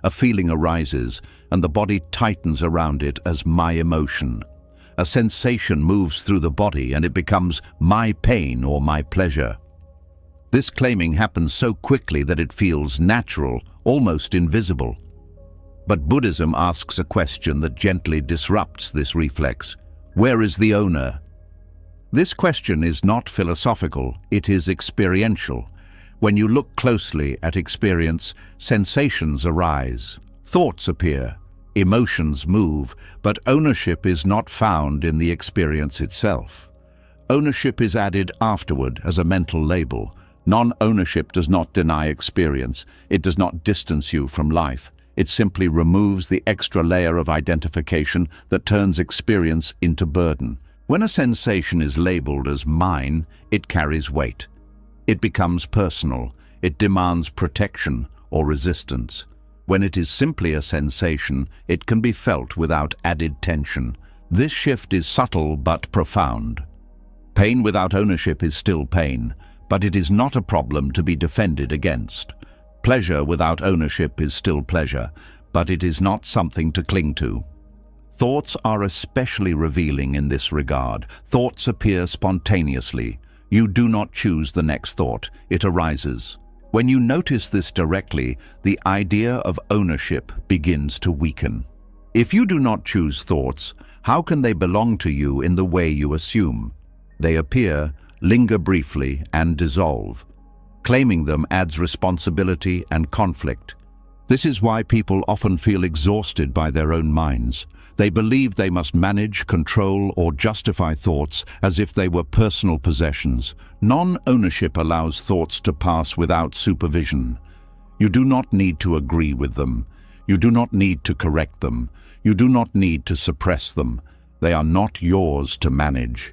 A feeling arises and the body tightens around it as "my emotion." A sensation moves through the body and it becomes "my pain" or "my pleasure." This claiming happens so quickly that it feels natural, almost invisible. But Buddhism asks a question that gently disrupts this reflex. Where is the owner? This question is not philosophical, it is experiential. When you look closely at experience, sensations arise, thoughts appear, emotions move, but ownership is not found in the experience itself. Ownership is added afterward as a mental label. Non-ownership does not deny experience, it does not distance you from life. It simply removes the extra layer of identification that turns experience into burden. When a sensation is labeled as mine, it carries weight. It becomes personal. It demands protection or resistance. When it is simply a sensation, it can be felt without added tension. This shift is subtle but profound. Pain without ownership is still pain, but it is not a problem to be defended against. Pleasure without ownership is still pleasure, but it is not something to cling to. Thoughts are especially revealing in this regard. Thoughts appear spontaneously. You do not choose the next thought, it arises. When you notice this directly, the idea of ownership begins to weaken. If you do not choose thoughts, how can they belong to you in the way you assume? They appear, linger briefly, and dissolve. Claiming them adds responsibility and conflict. This is why people often feel exhausted by their own minds. They believe they must manage, control, or justify thoughts as if they were personal possessions. Non-ownership allows thoughts to pass without supervision. You do not need to agree with them. You do not need to correct them. You do not need to suppress them. They are not yours to manage.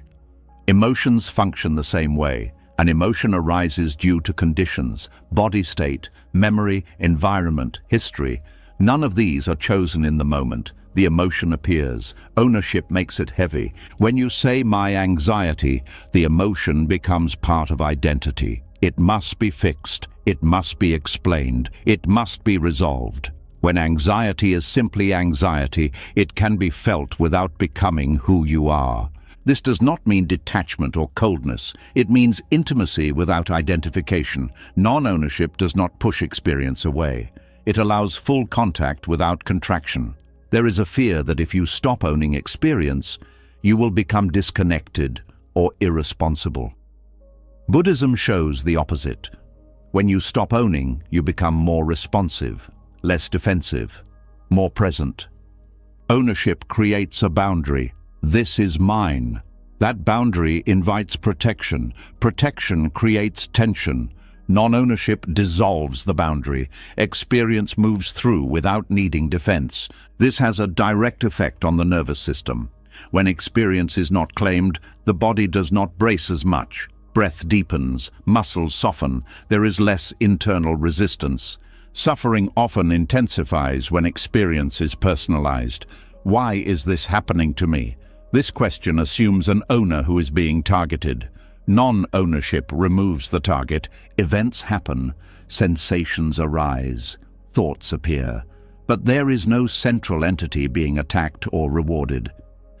Emotions function the same way. An emotion arises due to conditions, body state, memory, environment, history. None of these are chosen in the moment. The emotion appears. Ownership makes it heavy. When you say "my anxiety," the emotion becomes part of identity. It must be fixed. It must be explained. It must be resolved. When anxiety is simply anxiety, it can be felt without becoming who you are. This does not mean detachment or coldness. It means intimacy without identification. Non-ownership does not push experience away. It allows full contact without contraction. There is a fear that if you stop owning experience, you will become disconnected or irresponsible. Buddhism shows the opposite. When you stop owning, you become more responsive, less defensive, more present. Ownership creates a boundary. This is mine. That boundary invites protection. Protection creates tension. Non-ownership dissolves the boundary. Experience moves through without needing defense. This has a direct effect on the nervous system. When experience is not claimed, the body does not brace as much. Breath deepens, muscles soften, there is less internal resistance. Suffering often intensifies when experience is personalized. Why is this happening to me? This question assumes an owner who is being targeted. Non-ownership removes the target. Events happen, sensations arise, thoughts appear. But there is no central entity being attacked or rewarded.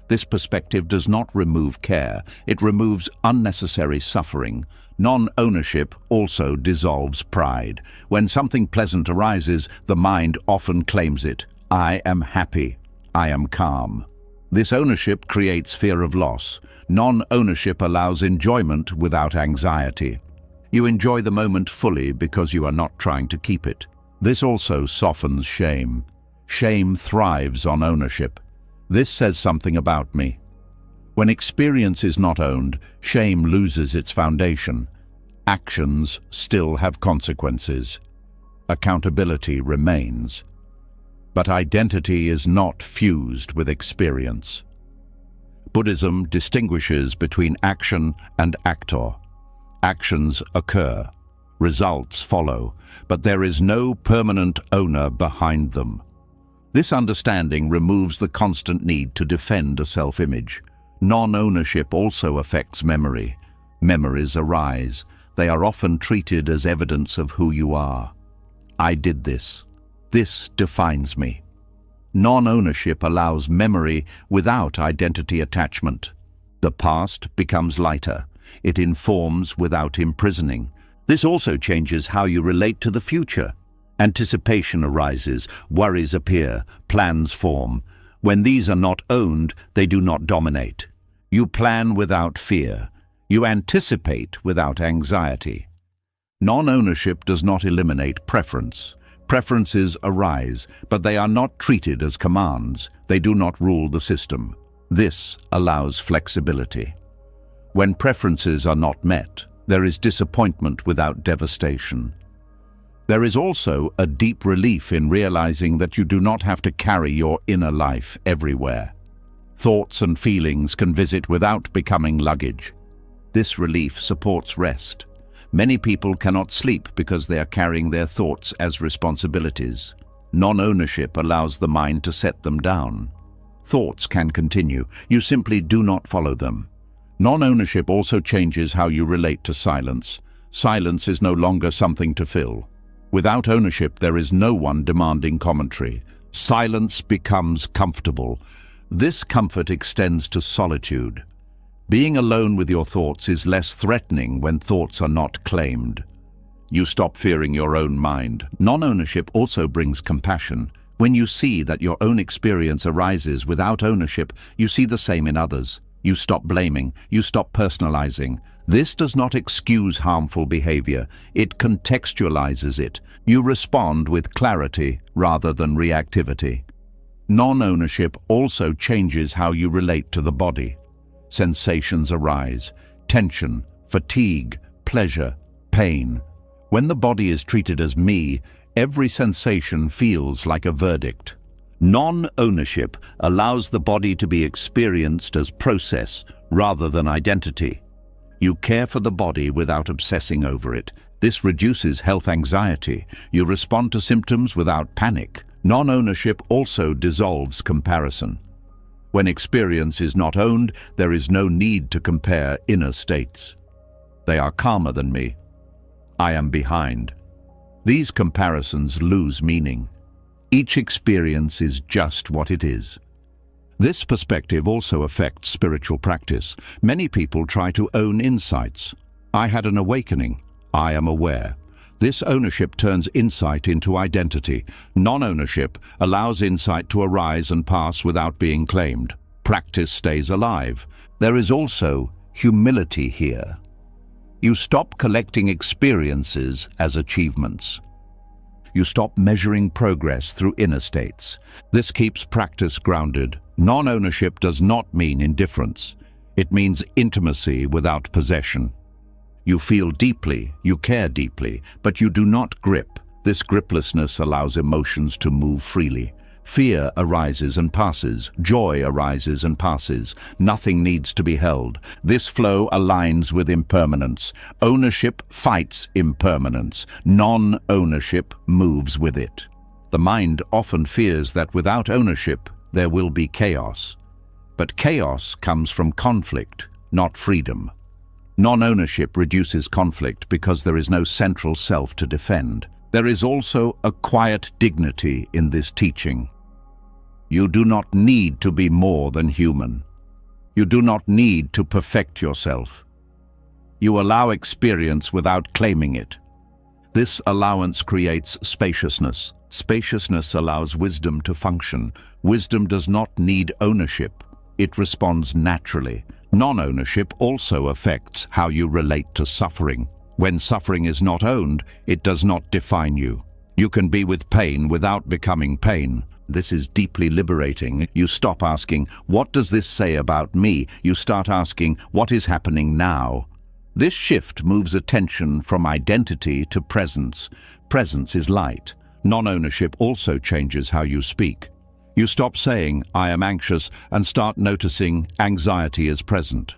This perspective does not remove care, it removes unnecessary suffering. Non-ownership also dissolves pride. When something pleasant arises, the mind often claims it. I am happy. I am calm. This ownership creates fear of loss. Non-ownership allows enjoyment without anxiety. You enjoy the moment fully because you are not trying to keep it. This also softens shame. Shame thrives on ownership. This says something about me. When experience is not owned, shame loses its foundation. Actions still have consequences. Accountability remains. But identity is not fused with experience. Buddhism distinguishes between action and actor. Actions occur, results follow, but there is no permanent owner behind them. This understanding removes the constant need to defend a self-image. Non-ownership also affects memory. Memories arise. They are often treated as evidence of who you are. I did this. This defines me. Non-ownership allows memory without identity attachment. The past becomes lighter. It informs without imprisoning. This also changes how you relate to the future. Anticipation arises, worries appear, plans form. When these are not owned, they do not dominate. You plan without fear. You anticipate without anxiety. Non-ownership does not eliminate preference. Preferences arise, but they are not treated as commands. They do not rule the system. This allows flexibility. When preferences are not met, there is disappointment without devastation. There is also a deep relief in realizing that you do not have to carry your inner life everywhere. Thoughts and feelings can visit without becoming luggage. This relief supports rest. Many people cannot sleep because they are carrying their thoughts as responsibilities. Non-ownership allows the mind to set them down. Thoughts can continue. You simply do not follow them. Non-ownership also changes how you relate to silence. Silence is no longer something to fill. Without ownership, there is no one demanding commentary. Silence becomes comfortable. This comfort extends to solitude. Being alone with your thoughts is less threatening when thoughts are not claimed. You stop fearing your own mind. Non-ownership also brings compassion. When you see that your own experience arises without ownership, you see the same in others. You stop blaming. You stop personalizing. This does not excuse harmful behavior. It contextualizes it. You respond with clarity rather than reactivity. Non-ownership also changes how you relate to the body. Sensations arise: tension, fatigue, pleasure, pain. When the body is treated as me, every sensation feels like a verdict. Non-ownership allows the body to be experienced as process rather than identity. You care for the body without obsessing over it. This reduces health anxiety. You respond to symptoms without panic. Non-ownership also dissolves comparison. When experience is not owned, there is no need to compare inner states. They are calmer than me. I am behind. These comparisons lose meaning. Each experience is just what it is. This perspective also affects spiritual practice. Many people try to own insights. I had an awakening. I am aware. This ownership turns insight into identity. Non-ownership allows insight to arise and pass without being claimed. Practice stays alive. There is also humility here. You stop collecting experiences as achievements. You stop measuring progress through inner states. This keeps practice grounded. Non-ownership does not mean indifference. It means intimacy without possession. You feel deeply, you care deeply, but you do not grip. This griplessness allows emotions to move freely. Fear arises and passes. Joy arises and passes. Nothing needs to be held. This flow aligns with impermanence. Ownership fights impermanence. Non-ownership moves with it. The mind often fears that without ownership, there will be chaos. But chaos comes from conflict, not freedom. Non-ownership reduces conflict because there is no central self to defend. There is also a quiet dignity in this teaching. You do not need to be more than human. You do not need to perfect yourself. You allow experience without claiming it. This allowance creates spaciousness. Spaciousness allows wisdom to function. Wisdom does not need ownership. It responds naturally. Non-ownership also affects how you relate to suffering. When suffering is not owned, it does not define you. You can be with pain without becoming pain. This is deeply liberating. You stop asking, "What does this say about me?" You start asking, "What is happening now?" This shift moves attention from identity to presence. Presence is light. Non-ownership also changes how you speak. You stop saying, "I am anxious," and start noticing anxiety is present.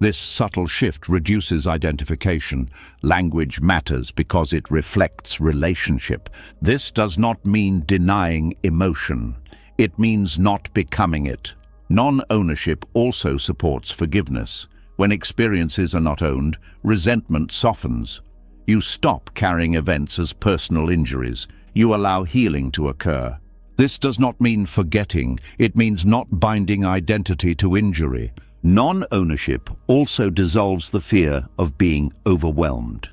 This subtle shift reduces identification. Language matters because it reflects relationship. This does not mean denying emotion. It means not becoming it. Non-ownership also supports forgiveness. When experiences are not owned, resentment softens. You stop carrying events as personal injuries. You allow healing to occur. This does not mean forgetting. It means not binding identity to injury. Non-ownership also dissolves the fear of being overwhelmed.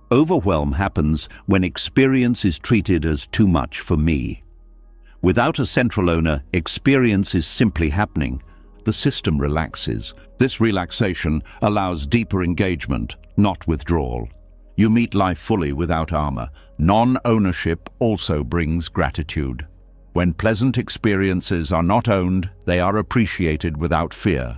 Overwhelm happens when experience is treated as too much for me. Without a central owner, experience is simply happening. The system relaxes. This relaxation allows deeper engagement, not withdrawal. You meet life fully without armor. Non-ownership also brings gratitude. When pleasant experiences are not owned, they are appreciated without fear.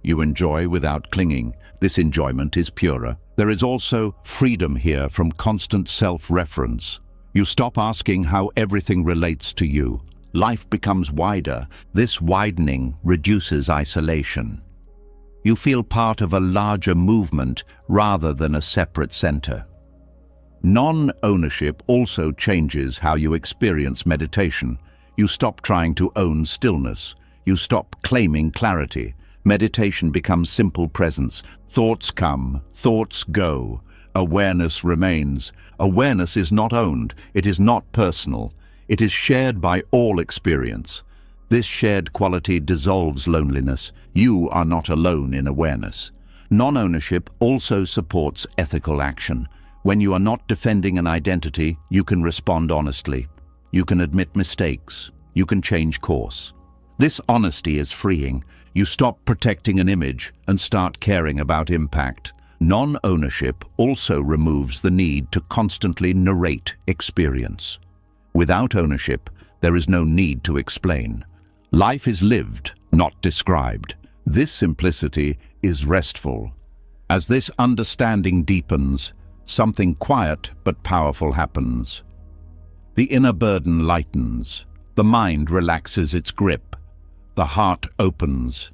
You enjoy without clinging. This enjoyment is purer. There is also freedom here from constant self-reference. You stop asking how everything relates to you. Life becomes wider. This widening reduces isolation. You feel part of a larger movement rather than a separate center. Non-ownership also changes how you experience meditation. You stop trying to own stillness. You stop claiming clarity. Meditation becomes simple presence. Thoughts come, thoughts go. Awareness remains. Awareness is not owned. It is not personal. It is shared by all experience. This shared quality dissolves loneliness. You are not alone in awareness. Non-ownership also supports ethical action. When you are not defending an identity, you can respond honestly. You can admit mistakes. You can change course. This honesty is freeing. You stop protecting an image and start caring about impact. Non-ownership also removes the need to constantly narrate experience. Without ownership, there is no need to explain. Life is lived, not described. This simplicity is restful. As this understanding deepens, something quiet but powerful happens. The inner burden lightens. The mind relaxes its grip. The heart opens.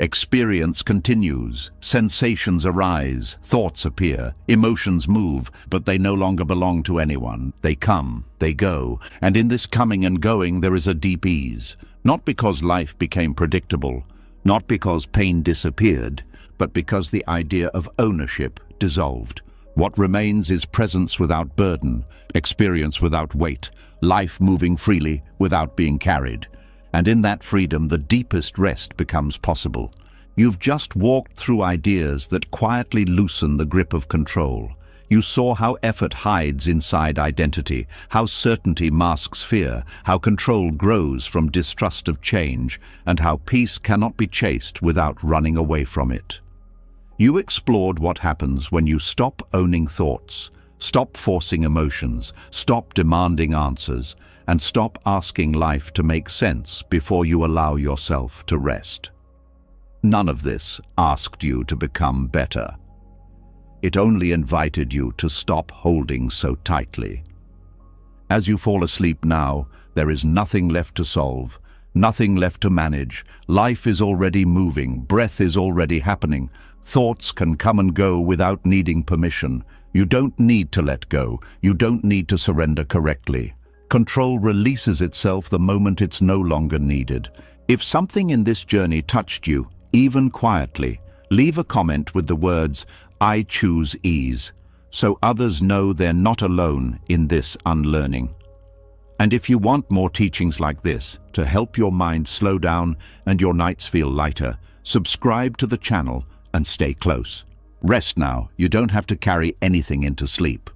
Experience continues. Sensations arise. Thoughts appear. Emotions move, but they no longer belong to anyone. They come, they go, and in this coming and going there is a deep ease. Not because life became predictable, not because pain disappeared, but because the idea of ownership dissolved. What remains is presence without burden, experience without weight, life moving freely without being carried. And in that freedom, the deepest rest becomes possible. You've just walked through ideas that quietly loosen the grip of control. You saw how effort hides inside identity, how certainty masks fear, how control grows from distrust of change, and how peace cannot be chased without running away from it. You explored what happens when you stop owning thoughts, stop forcing emotions, stop demanding answers, and stop asking life to make sense before you allow yourself to rest. None of this asked you to become better. It only invited you to stop holding so tightly. As you fall asleep now, there is nothing left to solve, nothing left to manage. Life is already moving, breath is already happening. Thoughts can come and go without needing permission. You don't need to let go. You don't need to surrender correctly. Control releases itself the moment it's no longer needed. If something in this journey touched you, even quietly, leave a comment with the words, "I choose ease," so others know they're not alone in this unlearning. And if you want more teachings like this to help your mind slow down and your nights feel lighter, subscribe to the channel and stay close. Rest now. You don't have to carry anything into sleep.